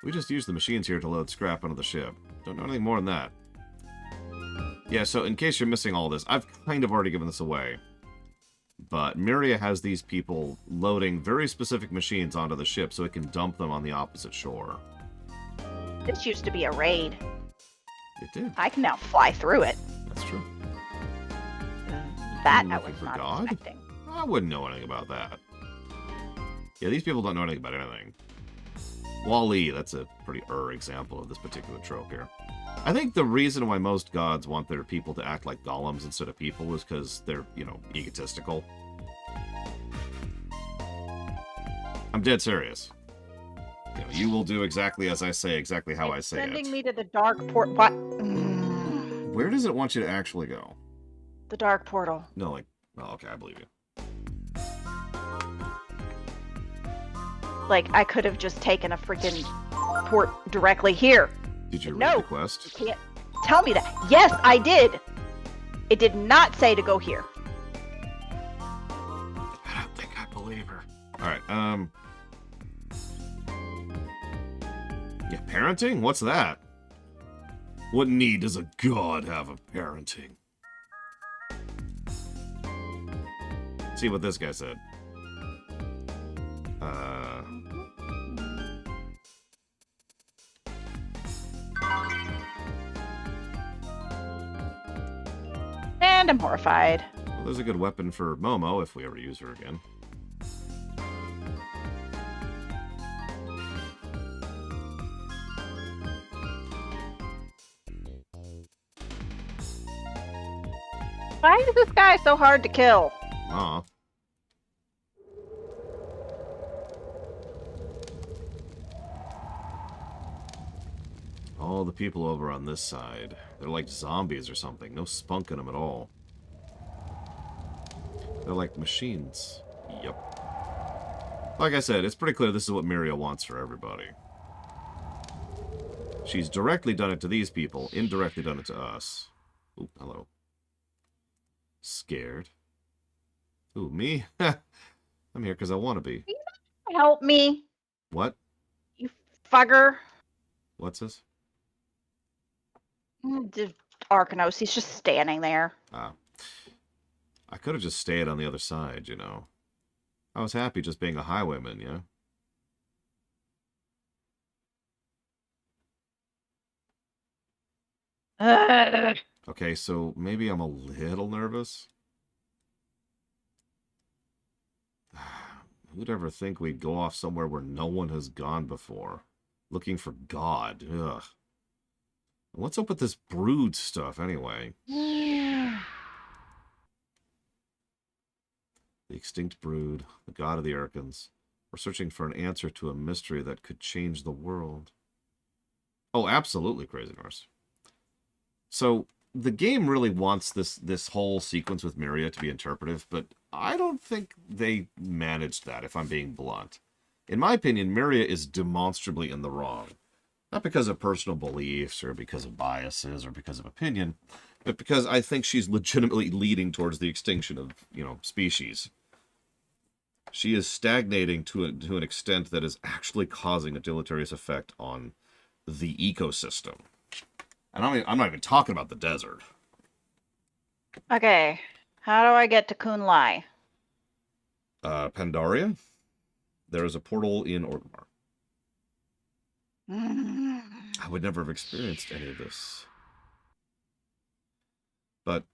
We just used the machines here to load scrap onto the ship. Don't know anything more than that. Yeah, so in case you're missing all this, I've kind of already given this away. But Myria has these people loading very specific machines onto the ship so it can dump them on the opposite shore. This used to be a raid. It did. I can now fly through it. That's true. That You I looking was for not God? expecting. I wouldn't know anything about that. Yeah, these people don't know anything about anything. Wall-E, that's a pretty example of this particular trope here. I think the reason why most gods want their people to act like golems instead of people is because they're, you know, egotistical. I'm dead serious. You know, you will do exactly as I say, exactly how I say it. Sending me to the dark port. What? Where does it want you to actually go? The dark portal. No, like, oh, okay, I believe you. Like, I could have just taken a freaking port directly here. Did you read No. the quest? You can't tell me that. Yes, I did. It did not say to go here. I don't think I believe her. Alright, yeah, parenting? What's that? What need does a god have of parenting? See what this guy said. And I'm horrified. Well, there's a good weapon for Momo if we ever use her again. Why is this guy so hard to kill? Aw. All the people over on this side. They're like zombies or something. No spunk in them at all. They're like machines. Yep. Like I said, it's pretty clear this is what Miria wants for everybody. She's directly done it to these people, indirectly done it to us. Ooh, hello. Scared. Ooh, me? I'm here because I want to be. Help me, What? you fugger. What's this? Arcanos, he's just standing there. Ah. I could have just stayed on the other side, you know. I was happy just being a highwayman, yeah? Ugh. Okay, so maybe I'm a little nervous. Who'd ever think we'd go off somewhere where no one has gone before? Looking for God. Ugh. What's up with this brood stuff, anyway? The extinct brood, the god of the Urkins. We're searching for an answer to a mystery that could change the world. Oh, absolutely, Crazy Norse. So, the game really wants this whole sequence with Miria to be interpretive, but I don't think they managed that, if I'm being blunt. In my opinion, Miria is demonstrably in the wrong. Not because of personal beliefs, or because of biases, or because of opinion, but because I think she's legitimately leading towards the extinction of, species. She is stagnating to an extent that is actually causing a deleterious effect on the ecosystem. And I'm not even talking about the desert. Okay, how do I get to Kun Lai? Pandaria? There is a portal in Orgrimmar. I would never have experienced any of this. But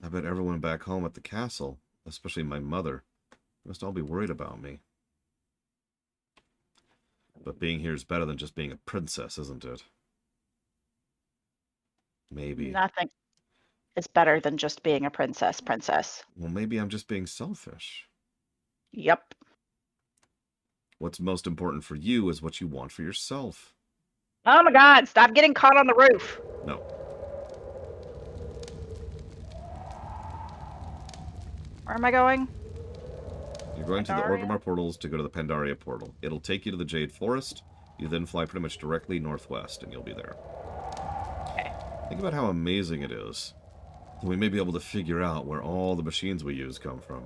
I bet everyone back home at the castle, especially my mother, must all be worried about me. But being here is better than just being a princess, isn't it? Maybe. Nothing is better than just being a princess. Well, maybe I'm just being selfish. Yep. What's most important for you is what you want for yourself. Oh my god, stop getting caught on the roof. No. Where am I going? You're going to the Pandaria? Orgrimmar portals to go to the Pandaria portal. It'll take you to the Jade Forest. You then fly pretty much directly northwest, and you'll be there. Okay. Think about how amazing it is. We may be able to figure out where all the machines we use come from.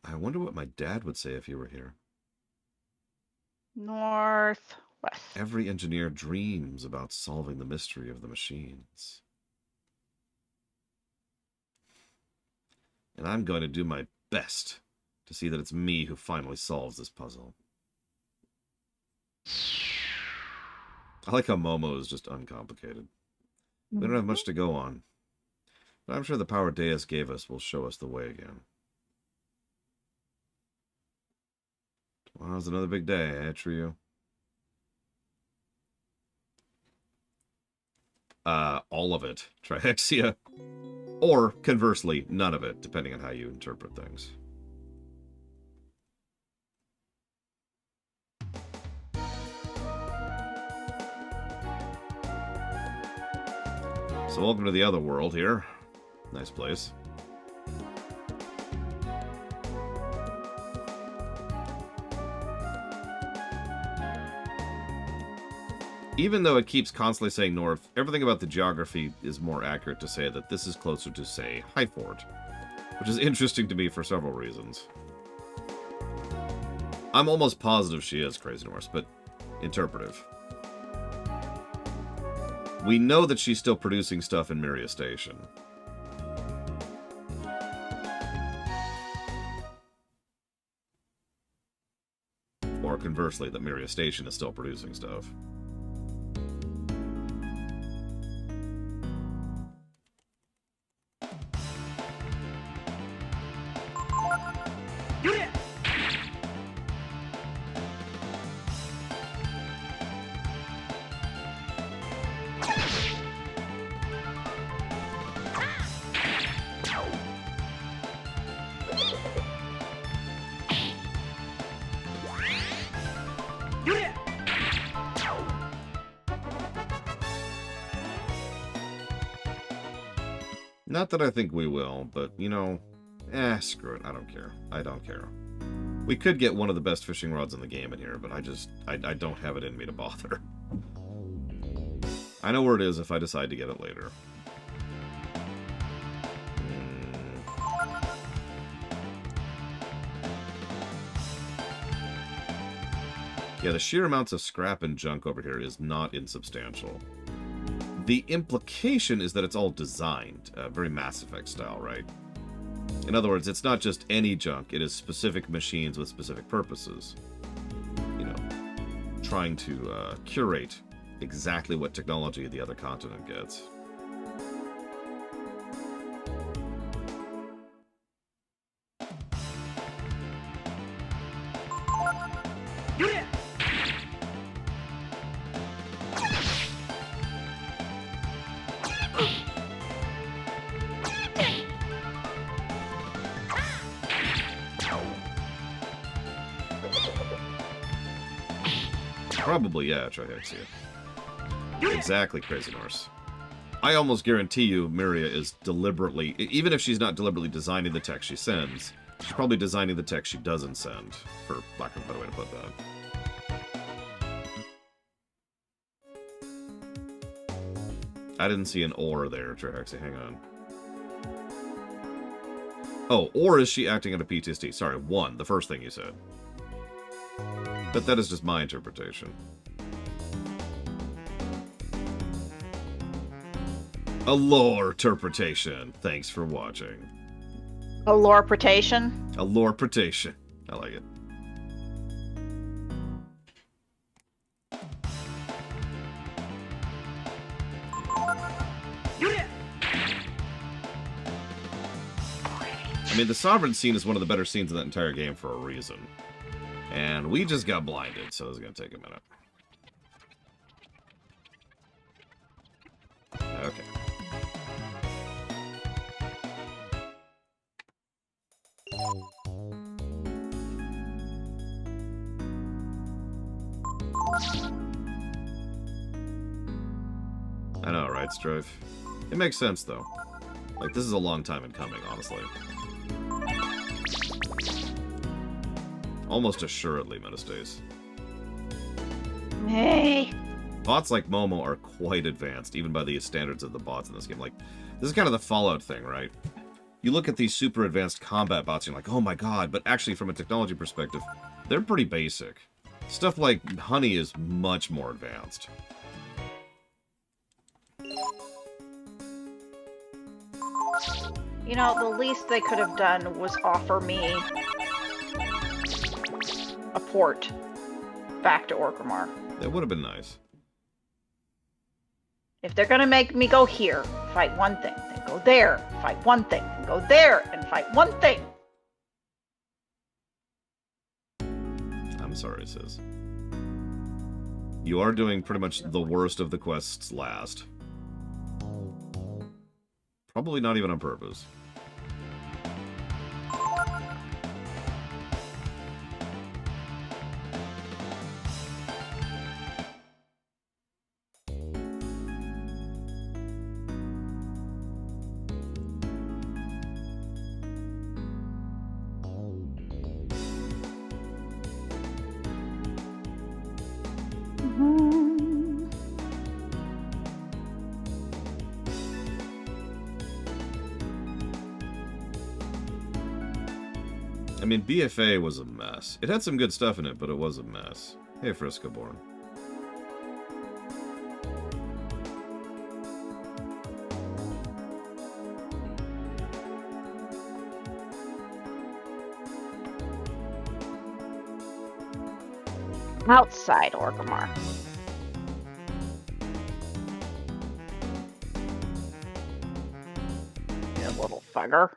I wonder what my dad would say if he were here. Northwest. Every engineer dreams about solving the mystery of the machines. And I'm going to do my best to see that it's me who finally solves this puzzle. I like how Momo is just uncomplicated. We don't have much to go on. But I'm sure the power Deus gave us will show us the way again. Tomorrow's another big day, eh, Trio? All of it, Triexia. Or, conversely, none of it, depending on how you interpret things. So welcome to the other world here. Nice place. Even though it keeps constantly saying north, everything about the geography is more accurate to say that this is closer to, say, Highfort, which is interesting to me for several reasons. I'm almost positive she is Crazy Norse, but interpretive. We know that she's still producing stuff in Miria Station. Or conversely, that Miria Station is still producing stuff. Not that I think we will, but, you know, screw it. I don't care. I don't care. We could get one of the best fishing rods in the game in here, but I don't have it in me to bother. I know where it is if I decide to get it later. Yeah, the sheer amounts of scrap and junk over here is not insubstantial. The implication is that it's all designed, very Mass Effect style, right? In other words, it's not just any junk, it is specific machines with specific purposes. You know, trying to curate exactly what technology the other continent gets. Probably, yeah, Trihexia. Exactly, Crazy Norse. I almost guarantee you Miria is deliberately, even if she's not deliberately designing the text she sends, she's probably designing the text she doesn't send, for lack of a better way to put that. I didn't see an or there, Trihexia, hang on. Oh, or is she acting out of PTSD? Sorry, one, the first thing you said. But that is just my interpretation. A lore interpretation. Thanks for watching. A lore-pretation? A lore-pretation. I like it. I mean, the Sovereign scene is one of the better scenes in that entire game for a reason. And we just got blinded, so it's going to take a minute. Okay. I know, right, Strife? It makes sense, though. Like, this is a long time in coming, honestly. Almost assuredly, Metastace. Hey. Bots like Momo are quite advanced, even by the standards of the bots in this game. Like, this is kind of the Fallout thing, right? You look at these super advanced combat bots, and you're like, oh my god, but actually, from a technology perspective, they're pretty basic. Stuff like Honey is much more advanced. You know, the least they could have done was offer me a port back to Orgrimmar. That would have been nice. If they're gonna make me go here, fight one thing, then go there, fight one thing, then go there, and fight one thing. I'm sorry, sis. You are doing pretty much the worst of the quests last. Probably not even on purpose. I mean, BFA was a mess. It had some good stuff in it, but it was a mess. Hey, Friscoborn. Outside Orgrimmar. You little fugger.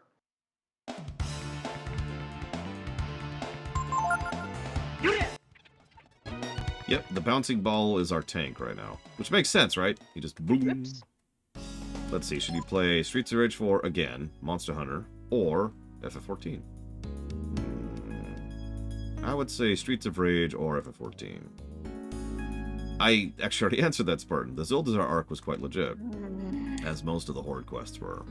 Yep, the bouncing ball is our tank right now. Which makes sense, right? You just boom. Oops. Let's see, should you play Streets of Rage 4 again, Monster Hunter, or FF14? I I would say Streets of Rage or FF14. I actually already answered that, Spartan. The Zuldazar arc was quite legit, as most of the Horde quests were.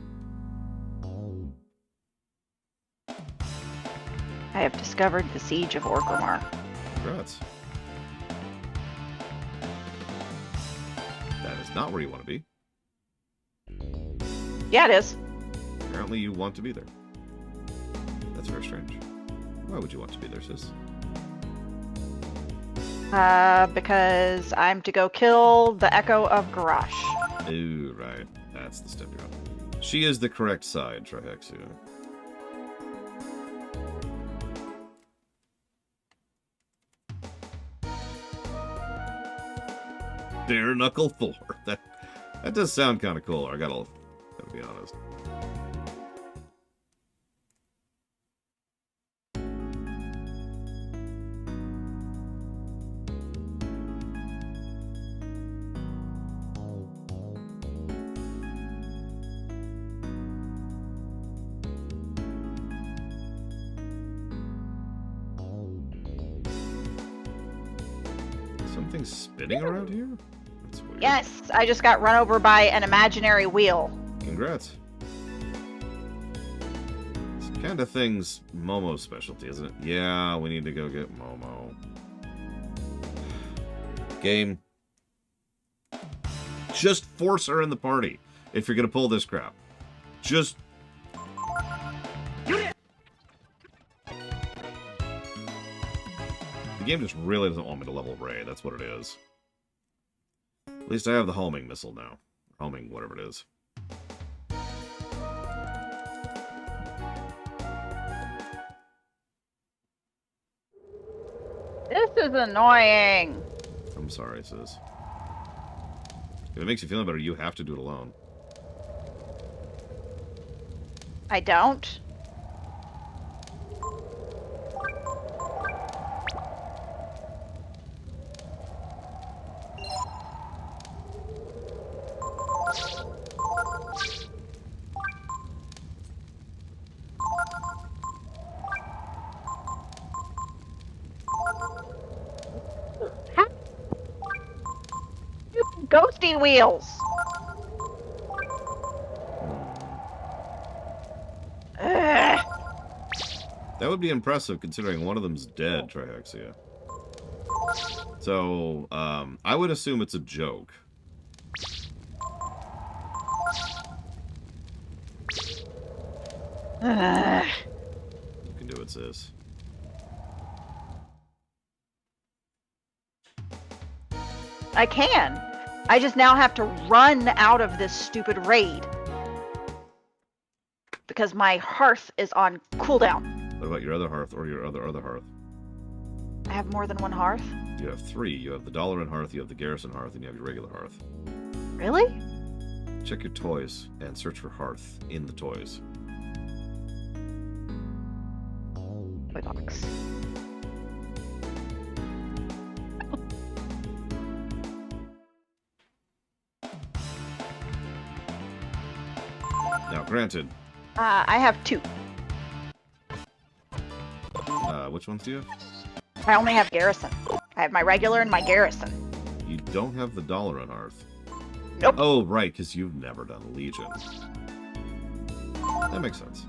I have discovered the Siege of Orgrimmar. Congrats. That is not where you want to be. Yeah, it is. Apparently you want to be there. That's very strange. Why would you want to be there, sis? Because I'm to go kill the Echo of Garrosh. Oh, right. That's the step you're on. She is the correct side, Trihexia. Bare Knuckle 4. That does sound kind of cool. I gotta be honest. Something spinning around here? That's weird. Yes, I just got run over by an imaginary wheel. Congrats. This kind of thing's Momo's specialty, isn't it? Yeah, we need to go get Momo. Game. Just force her in the party if you're gonna pull this crap. Just... The game just really doesn't want me to level Ray, that's what it is. At least I have the homing missile now. Homing, whatever it is. This is annoying. I'm sorry, sis. If it makes you feel better, you have to do it alone. I don't. Ghosty wheels. Ugh. That would be impressive, considering one of them's dead, Trihexia. So, I would assume it's a joke. Ugh. You can do it, sis. I can. I just now have to run out of this stupid raid. Because my hearth is on cooldown. What about your other hearth or your other hearth? I have more than one hearth? You have 3. You have the Dalaran hearth, you have the Garrison hearth, and you have your regular hearth. Really? Check your toys and search for hearth in the toys. Toy box. Now, granted, I have 2. which ones do you have? I only have Garrison. I have my regular and my Garrison. You don't have the Dalaran hearth. Nope. Oh, right, because you've never done Legion. That makes sense.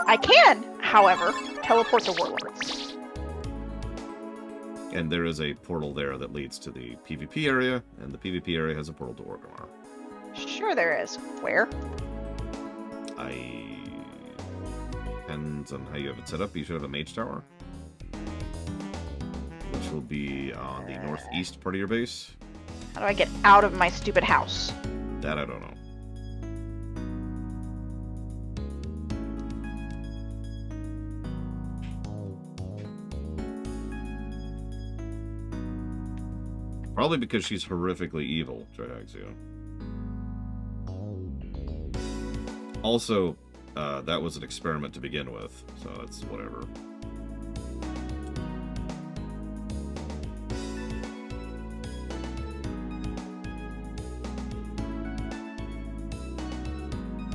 I can, however, teleport to Warlords. And there is a portal there that leads to the PvP area, and the PvP area has a portal to Orgrimmar. Sure there is. Where? Depends on how you have it set up. You should have a mage tower, which will be on the northeast part of your base. How do I get out of my stupid house? That I don't know. Probably because she's horrifically evil, Trihexia. Also, that was an experiment to begin with, so it's whatever.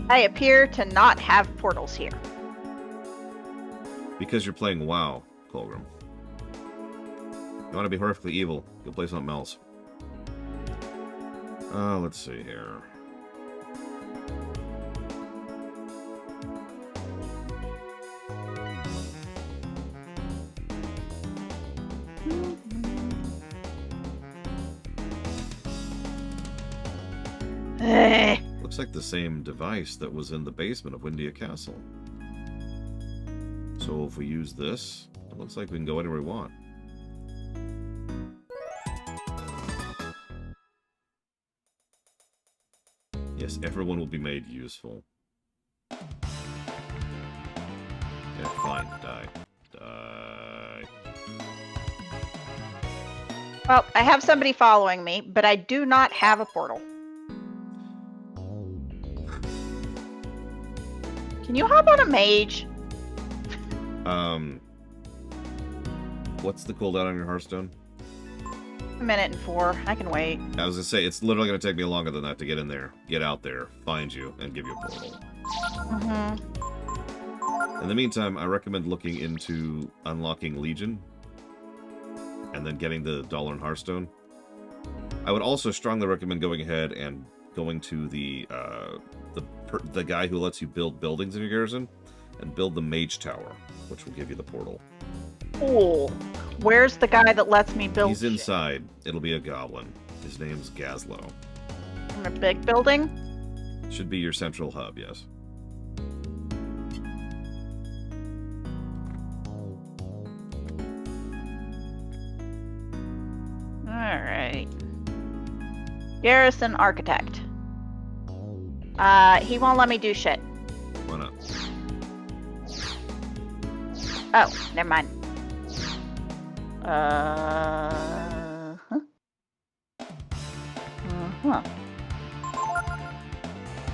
I appear to not have portals here. Because you're playing WoW, Colgrim. You want to be horrifically evil, go play something else. Let's see here. Looks like the same device that was in the basement of Windia Castle. So if we use this, it looks like we can go anywhere we want. Yes, everyone will be made useful. Yeah, fine. Die. Die. Well, I have somebody following me, but I do not have a portal. Can you hop on a mage? What's the cooldown on your Hearthstone? 1 minute and 4. I can wait. I was gonna say, it's literally gonna take me longer than that to get in there, get out there, find you, and give you a portal. Mm-hmm. In the meantime, I recommend looking into unlocking Legion, and then getting the dollar in Hearthstone. I would also strongly recommend going ahead and going to the guy who lets you build buildings in your garrison, and build the Mage Tower, which will give you the portal. Cool. Where's the guy that lets me build He's shit? inside. It'll be a goblin. His name's Gazlo. In a big building? Should be your central hub, yes. Alright. Garrison Architect. He won't let me do shit. Why not? Oh, never mind. Huh.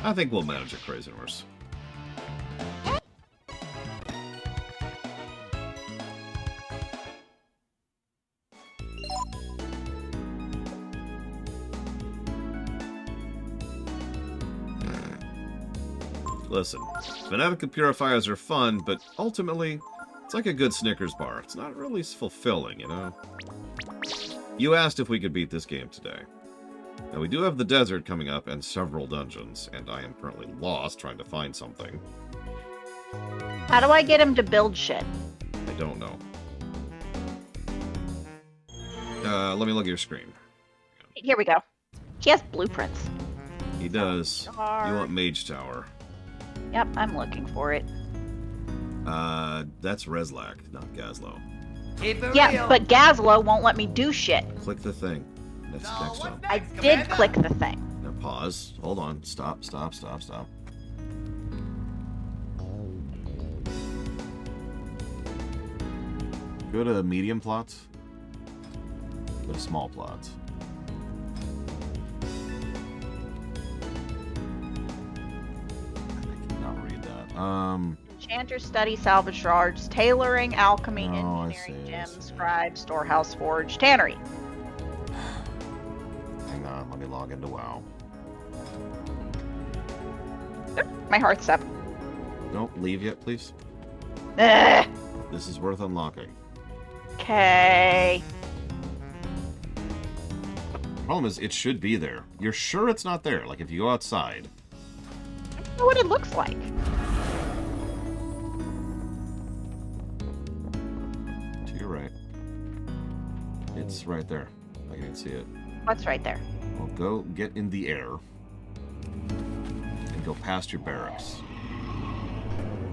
I think we'll manage it, Crazy Horse. Listen, Beneficent Purifiers are fun, but ultimately, it's like a good Snickers bar. It's not really fulfilling, you know? You asked if we could beat this game today. Now, we do have the desert coming up and several dungeons, and I am currently lost trying to find something. How do I get him to build shit? I don't know. Let me look at your screen. Here we go. He has blueprints. He does. You Darn. want Mage Tower. Yep, I'm looking for it. That's Reslak, not Gazlo. Keep it Yeah, real. but Gazlo won't let me do shit. Click the thing. That's next time. I did click the thing. Now pause. Hold on. Stop, stop, stop, stop. Go to medium plots. Go to small plots. I cannot read that. Enchanter, study, salvage shards, tailoring, alchemy, Oh, I engineering, see, I gems, see. scribe, storehouse, forge, tannery. Hang on. Let me log into WoW. My heart's up. Don't leave yet, please. Ugh. This is worth unlocking. Okay. Problem is, it should be there. You're sure it's not there? Like, if you go outside. I don't know what it looks like. To your right. It's right there. I can see it. What's right there? Well, go get in the air. And go past your barracks.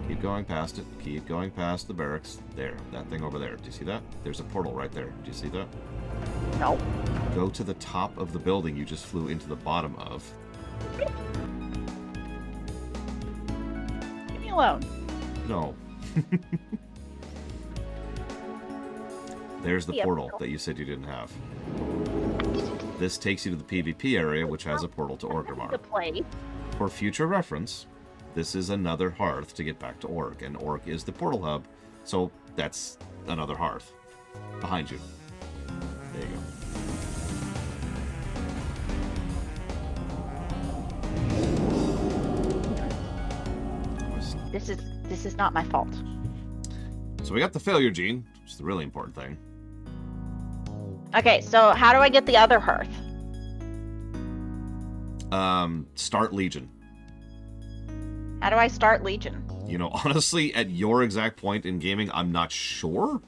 Keep going past it. Keep going past the barracks. There. That thing over there. Do you see that? There's a portal right there. Do you see that? No. Go to the top of the building you just flew into the bottom of. Leave me alone. No. There's the Yeah, portal portal. that you said you didn't have. This takes you to the PvP area, which has a portal to The Orgrimmar. place. For future reference, this is another hearth to get back to Orc, and Orc is the portal hub, so that's another hearth. Behind you. There you go. This is not my fault. So we got the failure gene, which is the really important thing. Okay, so how do I get the other hearth? Start Legion. How do I start Legion? You know, honestly, at your exact point in gaming, I'm not sure.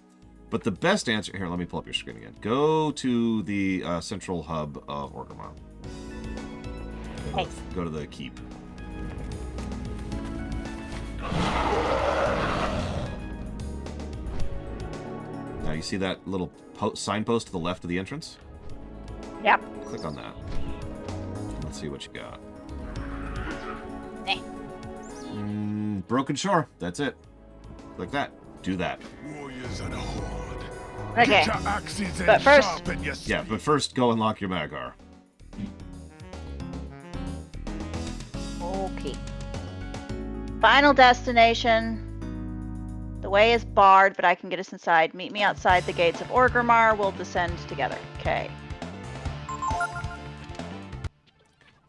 But the best answer... Here, let me pull up your screen again. Go to the central hub of Orgrimmar. Hey. Go to the keep. Now, you see that little signpost to the left of the entrance? Yep. Click on that. Let's see what you got. Eh. Broken Shore. That's it. Click that. Do that. Warriors of the Horde. Okay. Get your axes But and first- sharpen your Yeah, but first go unlock your Magar. Okay. Final destination. The way is barred, but I can get us inside. Meet me outside the gates of Orgrimmar. We'll descend together. Okay.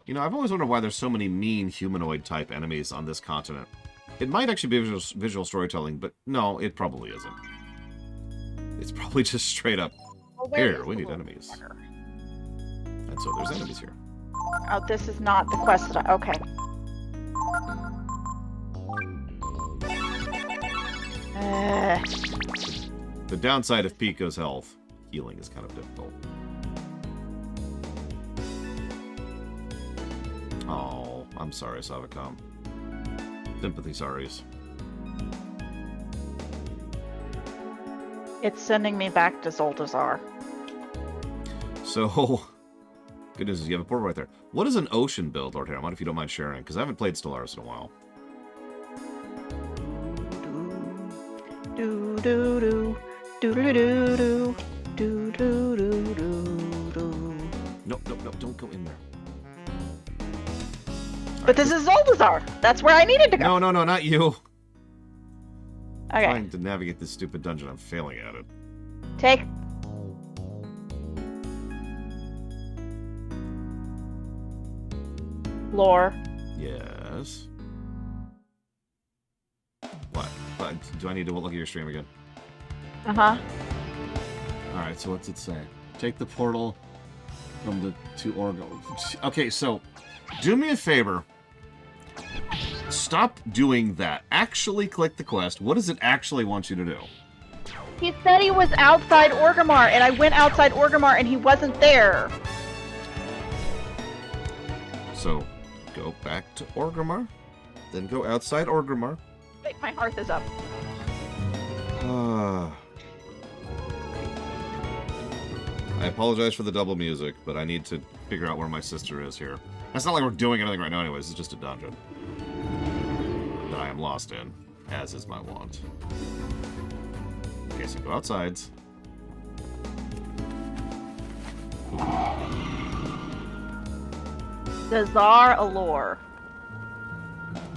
You know, I've always wondered why there's so many mean humanoid-type enemies on this continent. It might actually be visual storytelling, but no, it probably isn't. It's probably just straight up, Well, where here, is we the need little enemies. water? And so there's enemies here. Oh, this is not the quest that I... Okay. The downside of Pico's health, healing is kind of difficult. Oh, I'm sorry, Savacom. Sympathy sorries. It's sending me back to Zoltazar. So, good news is you have a portal right there. What is an ocean build, Lord Haramon, if you don't mind sharing? Because I haven't played Stellaris in a while. Do do do do do do do do do do do do. Nope, nope, nope, don't go in there. But this is Zoltazar. That's where I needed to go. No, no, no, not you. Okay. Trying to navigate this stupid dungeon. I'm failing at it. Take. Lore. Yes. What? Do I need to look at your stream again? Uh-huh. Alright, so what's it say? Take the portal from the to Orgo. Okay, so do me a favor. Stop doing that. Actually click the quest. What does it actually want you to do? He said he was outside Orgrimmar, and I went outside Orgrimmar, and he wasn't there. So, go back to Orgrimmar, then go outside Orgrimmar. Wait, my hearth is up. I apologize for the double music, but I need to figure out where my sister is here. It's not like we're doing anything right now anyways, it's just a dungeon that I am lost in, as is my wont. Okay, so go outside. Dazar Allure.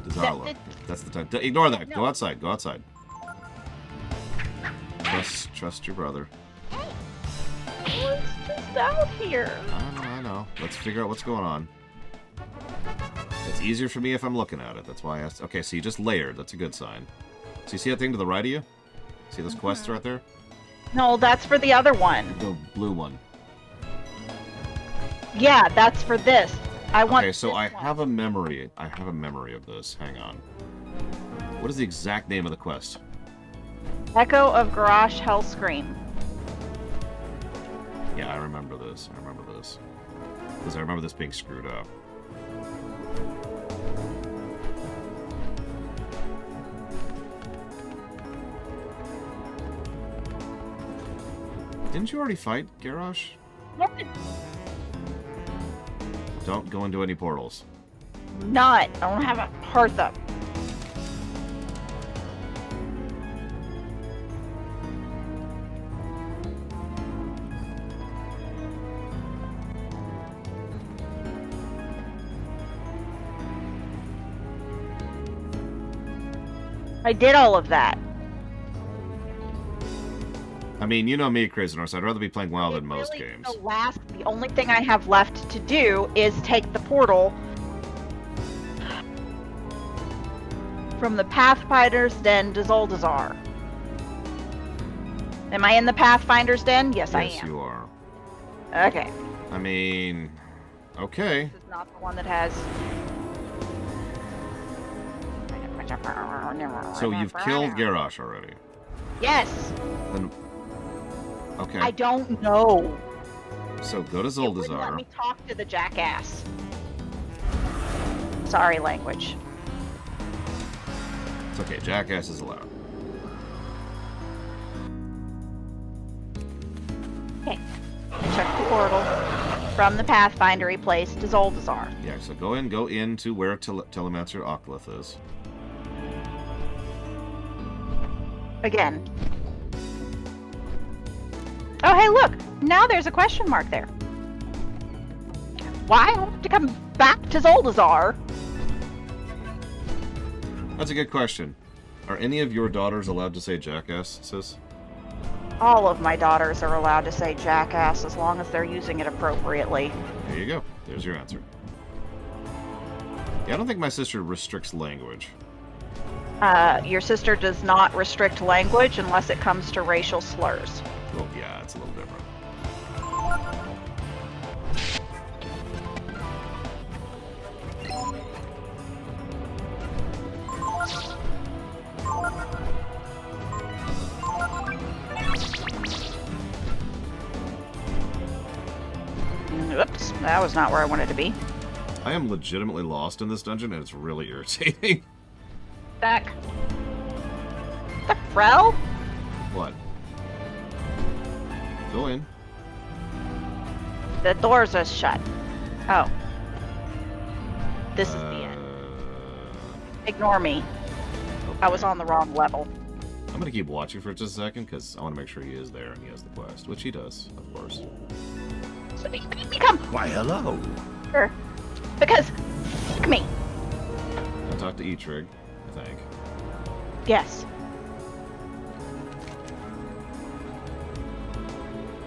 Dazarlo. That's the time. Ignore that. Go outside. Go outside. Trust your brother. What's just out here? I know. Let's figure out what's going on. It's easier for me if I'm looking at it. That's why I asked. Okay, so you just layered. That's a good sign. So you see that thing to the right of you? See those quests right there? No, that's for the other one. The blue one. Yeah, that's for this. I want. Okay, so this I one. have a memory. I have a memory of this. Hang on. What is the exact name of the quest? Echo of Garrosh Hellscream. Yeah, I remember this. I remember this. Because I remember this being screwed up. Didn't you already fight Garrosh? What? Don't go into any portals. Not. I don't have a hearth up. I did all of that. I mean, you know me, Crazy Norse. I'd rather be playing WoW than It most really- games. The only thing I have left to do is take the portal from the Pathfinder's Den to Zoldazar. Am I in the Pathfinder's Den? Yes, I Yes, am. you are. Okay. I mean, okay. This is not the one that has. So you've killed Garrosh already. Yes. Then, okay. I don't know. So go to It wouldn't let Zoldazar. me talk to the jackass. Sorry, language. It's okay. Jackass is allowed. Okay. I checked the portal from the Pathfinder he placed to Zoldazar. Yeah. So go into where Telemancer Oclith is. Again. Oh, hey, look! Now there's a question mark there. Why have to come back to Zoldazar? That's a good question. Are any of your daughters allowed to say jackass, sis? All of my daughters are allowed to say jackass as long as they're using it appropriately. There you go. There's your answer. Yeah, I don't think my sister restricts language. Your sister does not restrict language unless it comes to racial slurs. Well, yeah, it's a little different. Oops, that was not where I wanted to be. I am legitimately lost in this dungeon, and it's really irritating. Back. The Frel? What? Go in. The doors are shut. Oh. This is the end. Ignore me. I was on the wrong level. I'm gonna keep watching for just a second, because I want to make sure he is there and he has the quest, which he does, of course. So become Why, hello. her. Because, fuck me. I talked to Eitrig, I think. Yes.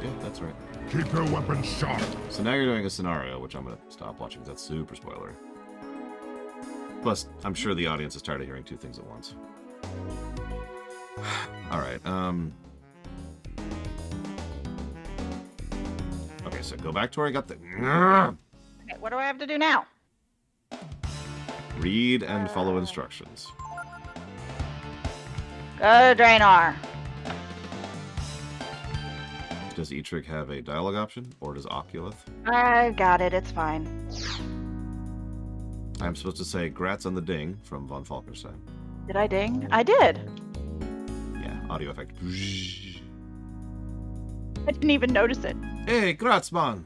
Yeah, that's right. Keep your weapons sharp. So now you're doing a scenario, which I'm gonna stop watching, because that's super spoiler. Plus, I'm sure the audience is tired of hearing two things at once. Alright, okay, so go back to where I got the... Okay, what do I have to do now? Read and follow instructions. Go to Draenor. Does Eitrig have a dialogue option, or does Oculith? I got it, it's fine. I'm supposed to say, Grats on the ding, from Von Falkenstein. Did I ding? I did. Yeah, audio effect. I didn't even notice it. Hey, Grats, man!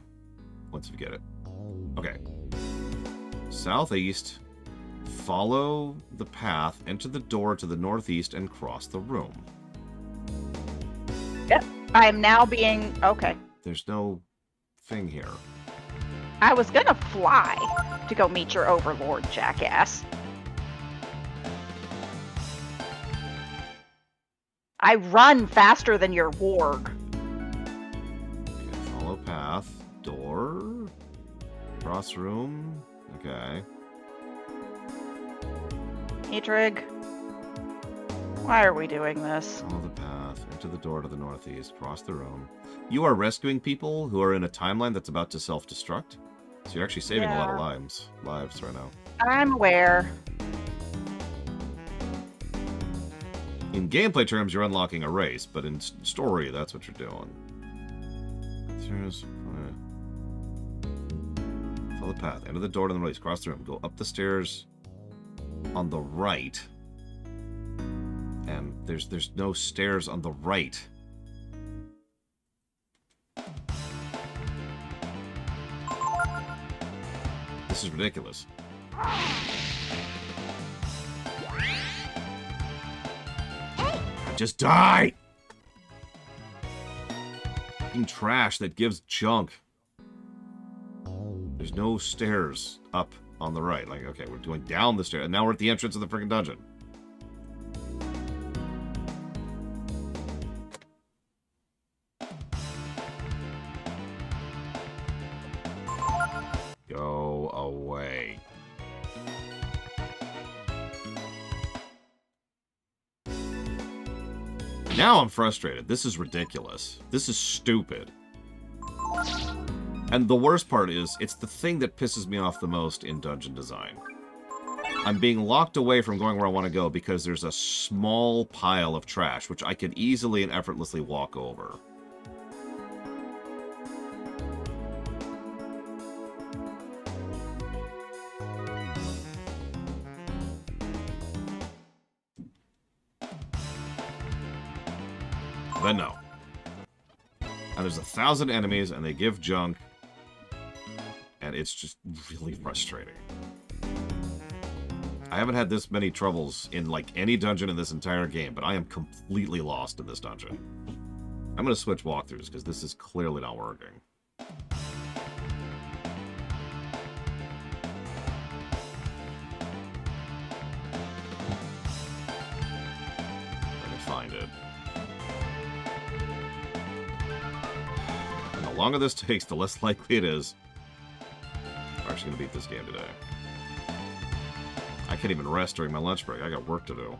Once you get it. Okay. Southeast. Follow the path, enter the door to the northeast, and cross the room. Yep. I am now being... Okay. There's no thing here. I was gonna fly to go meet your overlord, jackass. I run faster than your warg. Okay, follow path. Door. Cross room. Okay. Eitrig, why are we doing this? Follow the path. Enter the door to the northeast. Cross the room. You are rescuing people who are in a timeline that's about to self-destruct. So you're actually saving a lot of lives right now. I'm aware. In gameplay terms, you're unlocking a race, but in story, that's what you're doing. Follow the path. Enter the door to the northeast. Cross the room. Go up the stairs on the right. And there's no stairs on the right. This is ridiculous. Just die! Fucking trash that gives junk. There's no stairs up on the right. Like, okay, we're going down the stairs, and now we're at the entrance of the freaking dungeon. Go away. Now I'm frustrated. This is ridiculous. This is stupid. And the worst part is, it's the thing that pisses me off the most in dungeon design. I'm being locked away from going where I want to go because there's a small pile of trash, which I can easily and effortlessly walk over. Then no. And there's 1,000 enemies, and they give junk, and it's just really frustrating. I haven't had this many troubles in, like, any dungeon in this entire game, but I am completely lost in this dungeon. I'm going to switch walkthroughs, because this is clearly not working. Let me find it. And the longer this takes, the less likely it is we're actually going to beat this game today. I can't even rest during my lunch break. I got work to do.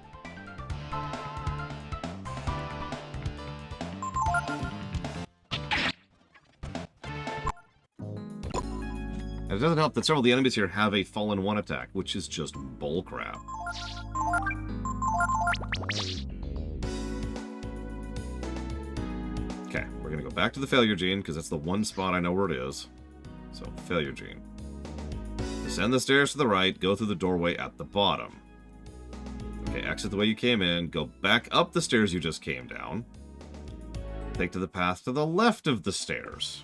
And it doesn't help that several of the enemies here have a fallen 1 attack, which is just bullcrap. Okay, we're gonna go back to the failure gene, because that's the one spot I know where it is. So, failure gene. Descend the stairs to the right, go through the doorway at the bottom. Okay, exit the way you came in, go back up the stairs you just came down. Take to the path to the left of the stairs.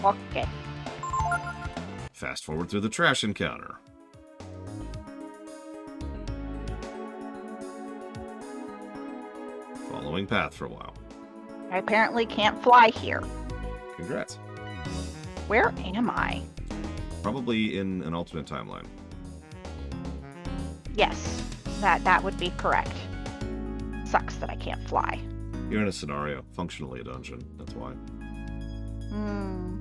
Okay. Fast forward through the trash encounter. Following path for a while. I apparently can't fly here. Congrats. Where am I? Probably in an alternate timeline. Yes, that would be correct. Sucks that I can't fly. You're in a scenario, functionally a dungeon, that's why. Hmm.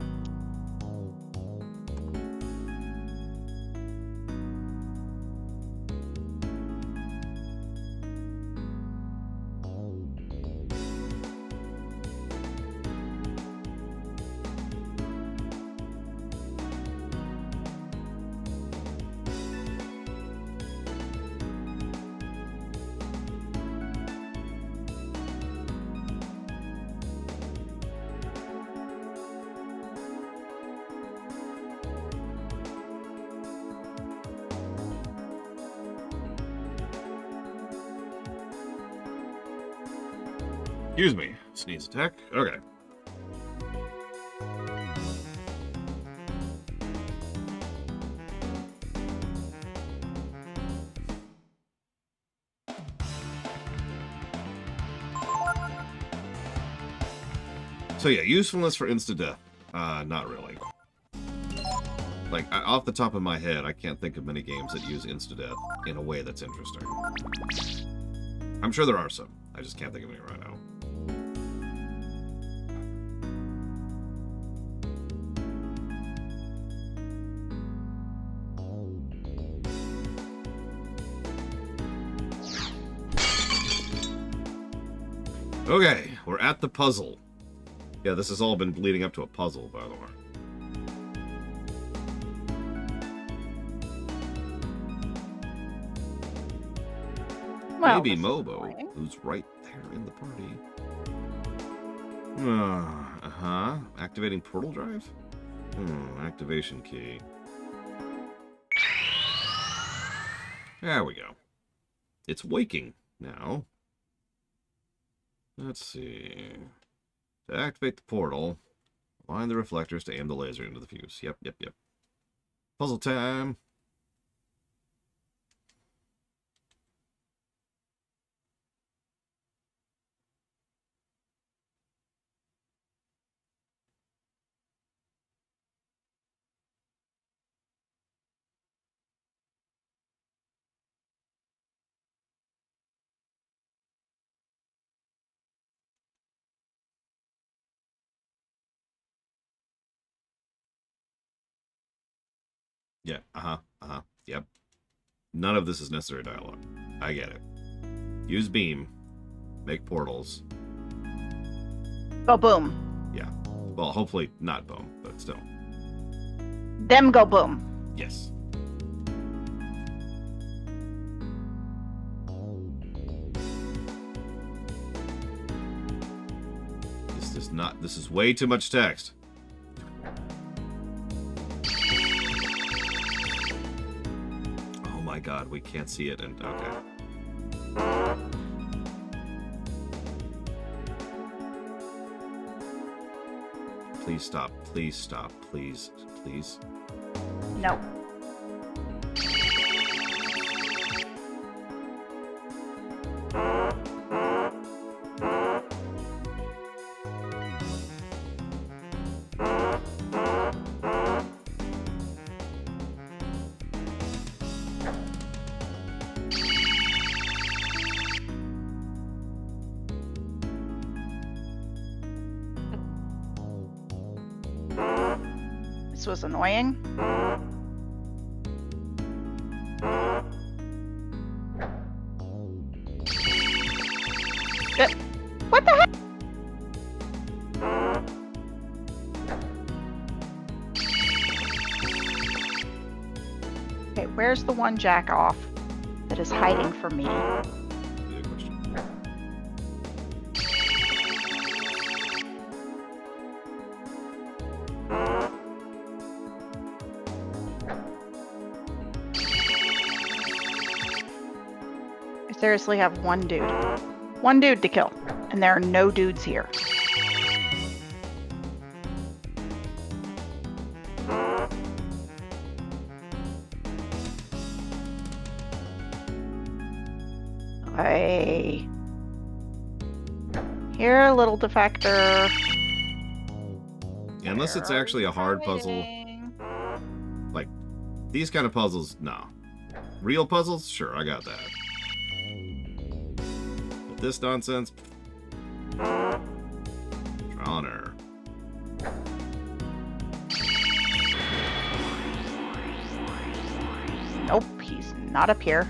Excuse me. Sneeze attack. Okay. So yeah, usefulness for insta-death. Not really. Like, off the top of my head, I can't think of many games that use insta-death in a way that's interesting. I'm sure there are some. I just can't think of any right now. Okay, we're at the puzzle. Yeah, this has all been leading up to a puzzle, by the way. Well, Maybe this is Mobo, annoying. who's right there in the party. Uh-huh. Activating portal drive? Activation key. There we go. It's waking now. Let's see. To activate the portal, align the reflectors to aim the laser into the fuse. Yep. Puzzle time. Yeah, yep. None of this is necessary dialogue. I get it. Use beam. make portals. Go boom. Yeah. Well, hopefully not boom, but still. Them go boom. Yes. This is way too much text. Oh my god, we can't see it and okay. Please stop. Please stop. Please. Please. No. This was annoying. What the heck? Okay, where's the one jack off that is hiding from me? Good question. I seriously have one dude. One dude to kill. And there are no dudes here. I hear a little defector. Unless it's actually a hard puzzle. Waiting. Like, these kind of puzzles, no. Real puzzles? Sure, I got that. But this nonsense? Trial and error. Nope, he's not up here.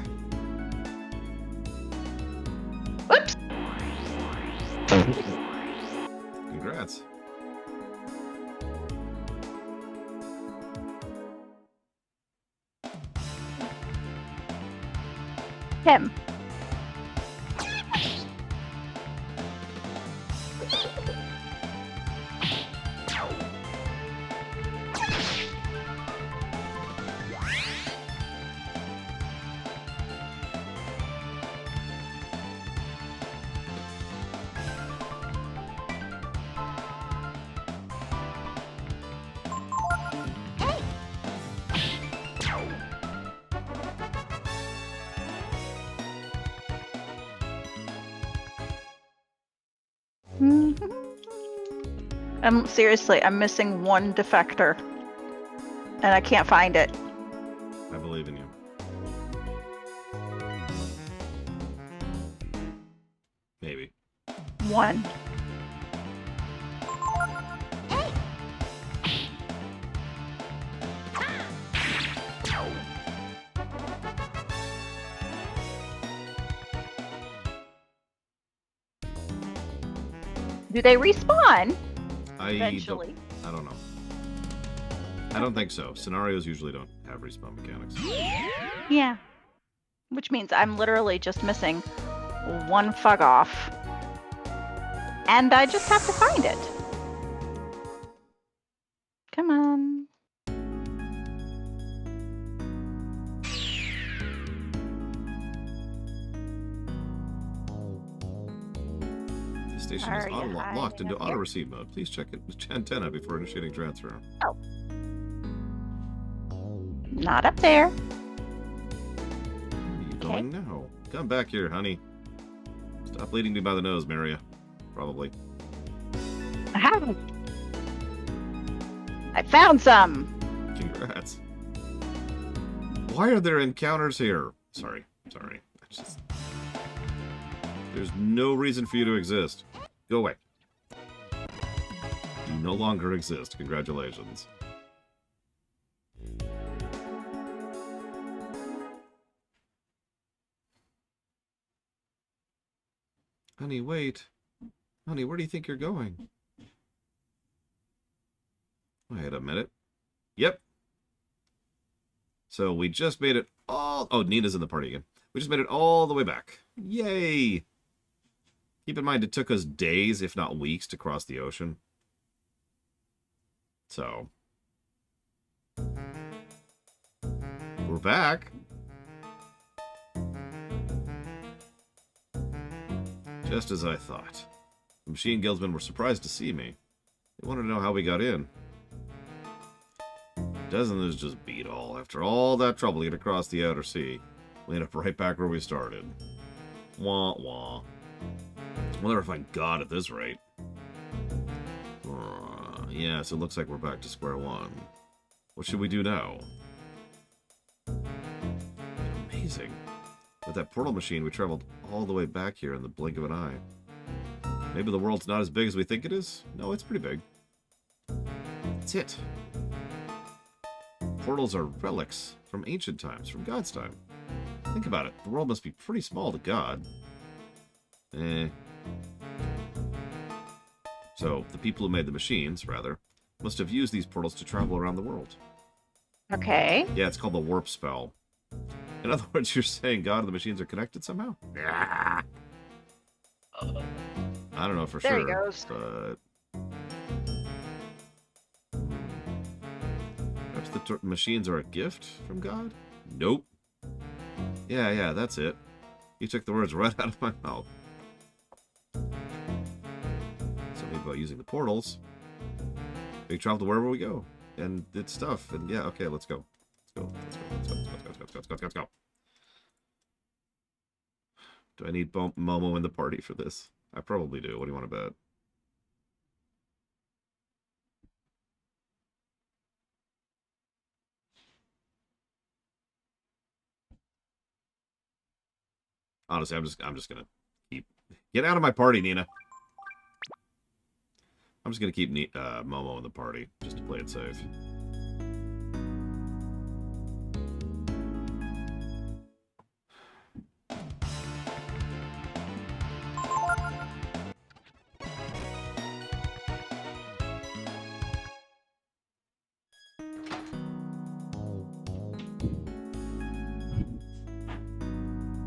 Oops! Congrats. Him. I'm missing one defector. And I can't find it. I believe in you. Maybe. One. Do they respawn eventually? I don't know. I don't think so. Scenarios usually don't have respawn mechanics. Yeah. Which means I'm literally just missing one fug off. And I just have to find it. Come on. The station Are is you hiding locked into up here? auto receive mode. Please check the antenna before initiating transfer. Oh. Not up there. Where are you going now? Come back here, honey. Stop leading me by the nose, Maria. Probably. I haven't. I found some. Congrats. Why are there encounters here? Sorry. There's no reason for you to exist. Go away. You no longer exist. Congratulations. Honey, wait. Honey, where do you think you're going? Wait a minute. Yep. So we just made it all... Oh, Nina's in the party again. We just made it all the way back. Yay! Keep in mind, it took us days, if not weeks, to cross the ocean. So... we're back. Just as I thought. The machine guildsmen were surprised to see me. They wanted to know how we got in. Doesn't this just beat all? After all that trouble to get across the outer sea, we end up right back where we started. Wah wah. Wonder if I got at this rate. Yeah, so it looks like we're back to square one. What should we do now? Amazing. With that portal machine, we traveled all the way back here in the blink of an eye. Maybe the world's not as big as we think it is? No, it's pretty big. That's it. Portals are relics from ancient times, from God's time. Think about it. The world must be pretty small to God. So, the people who made the machines, rather, must have used these portals to travel around the world. Okay. Yeah, it's called the warp spell. In other words, you're saying God and the machines are connected somehow? I don't know for There sure. he goes. But... perhaps the machines are a gift from God? Nope. Yeah, that's it. You took the words right out of my mouth. Something about using the portals. We travel to wherever we go. And it's stuff. And yeah, okay, let's go. Let's go. Do I need Momo in the party for this? I probably do. What do you want to bet? Honestly, I'm just gonna get out of my party, Nina. I'm just gonna keep Momo in the party just to play it safe.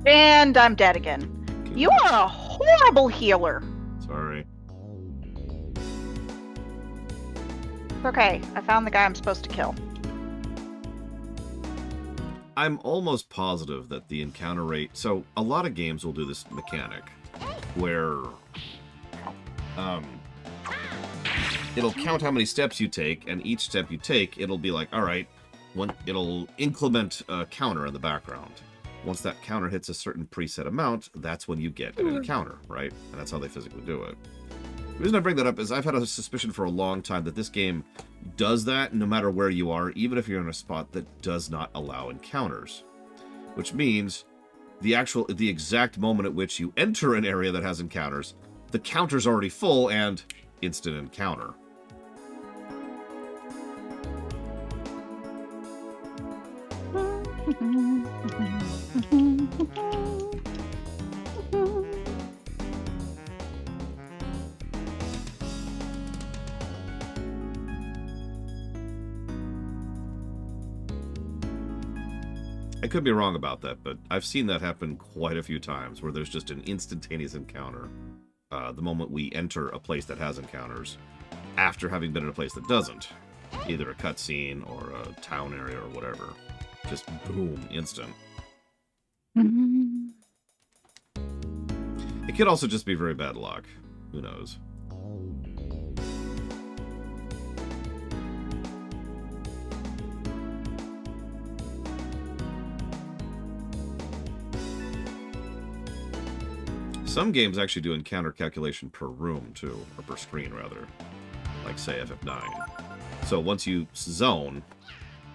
And I'm dead again. You are a horrible healer. Sorry. Okay, I found the guy I'm supposed to kill. I'm almost positive that the encounter rate... So, a lot of games will do this mechanic, where... it'll count how many steps you take, and each step you take, it'll be like, alright, it'll increment a counter in the background. Once that counter hits a certain preset amount, that's when you get an encounter, right? And that's how they physically do it. The reason I bring that up is I've had a suspicion for a long time that this game does that no matter where you are, even if you're in a spot that does not allow encounters. Which means the exact moment at which you enter an area that has encounters, the counter's already full and instant encounter. I could be wrong about that, but I've seen that happen quite a few times, where there's just an instantaneous encounter the moment we enter a place that has encounters, after having been in a place that doesn't. Either a cutscene or a town area or whatever. Just boom, instant. It could also just be very bad luck. Who knows? Some games actually do encounter calculation per room, too. Or per screen, rather. Like, say, FF9. So once you zone,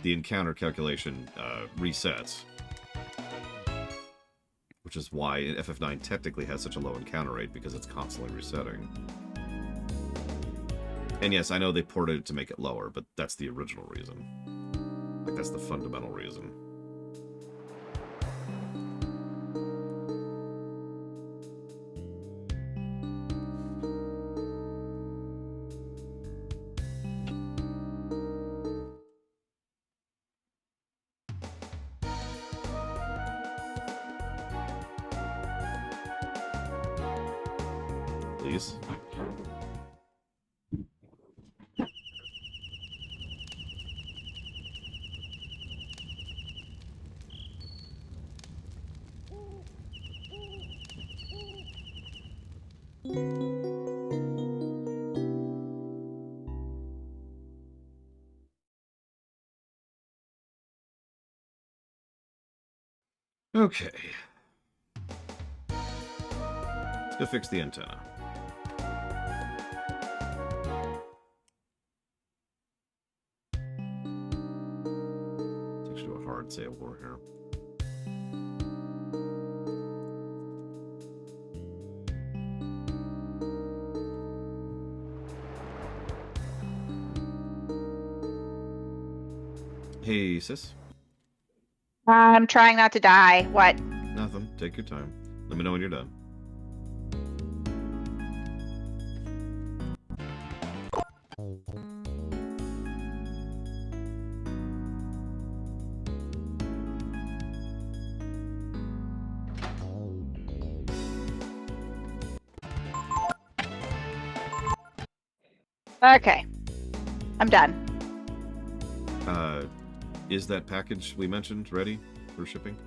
the encounter calculation resets. Which is why FF9 technically has such a low encounter rate, because it's constantly resetting. And yes, I know they ported it to make it lower, but that's the original reason. Like, that's the fundamental reason. these. Okay. Let's go fix the antenna. Let's do a hard save war here. Hey, sis. I'm trying not to die. What? Nothing. Take your time. Let me know when you're done. Okay. I'm done. Is that package we mentioned ready for shipping?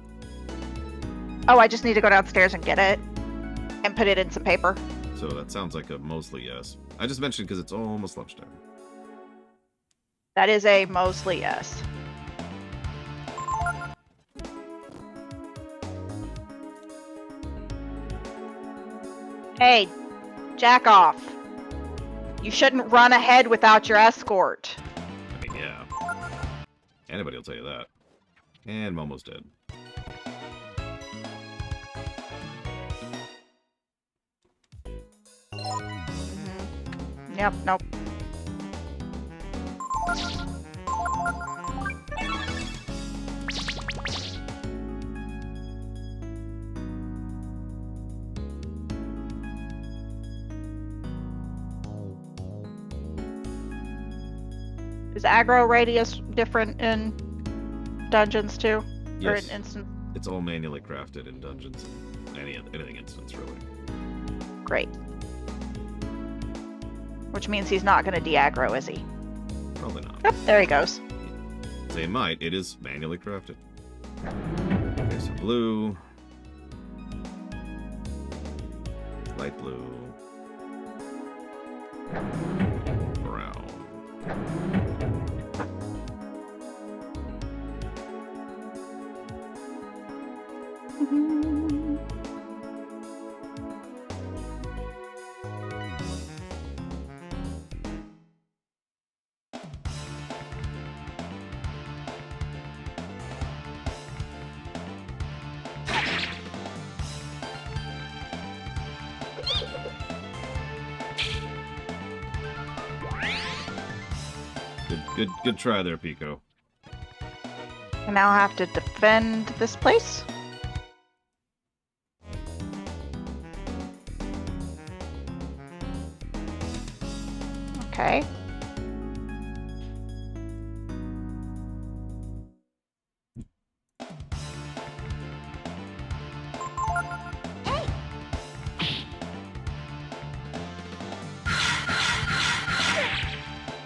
Oh, I just need to go downstairs and get it. And put it in some paper. So that sounds like a mostly yes. I just mentioned because it's almost lunchtime. That is a mostly yes. Hey, jack off. You shouldn't run ahead without your escort. I mean, yeah. Anybody will tell you that. And Momo's dead. Yep, nope. Is aggro radius different in dungeons too? Or Yes. in instance? It's all manually crafted in dungeons and anything instance, really. Great. Which means he's not going to de-aggro, is he? Probably not. Yep, there he goes. They might. It is manually crafted. Okay, so blue. Light blue. Brown. Good try there, Pico. And now I have to defend this place? Okay.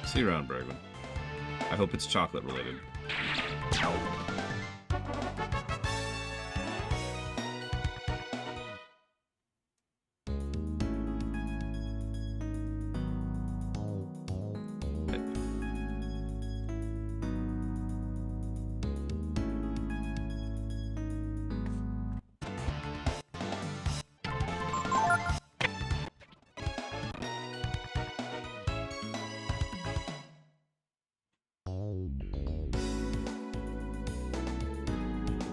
See you around, Bergman. I hope it's chocolate related.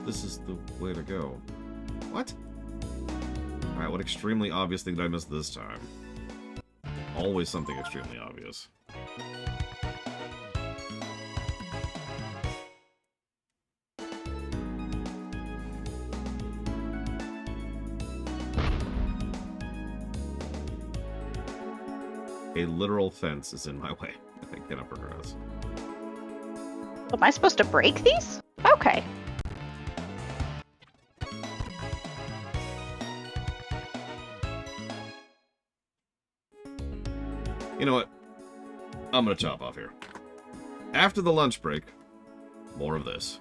This is the way to go. What? Alright, what extremely obvious thing did I miss this time? Always something extremely obvious. A literal fence is in my way. I cannot progress. Am I supposed to break these? Okay. You know what? I'm gonna chop off here. After the lunch break, more of this.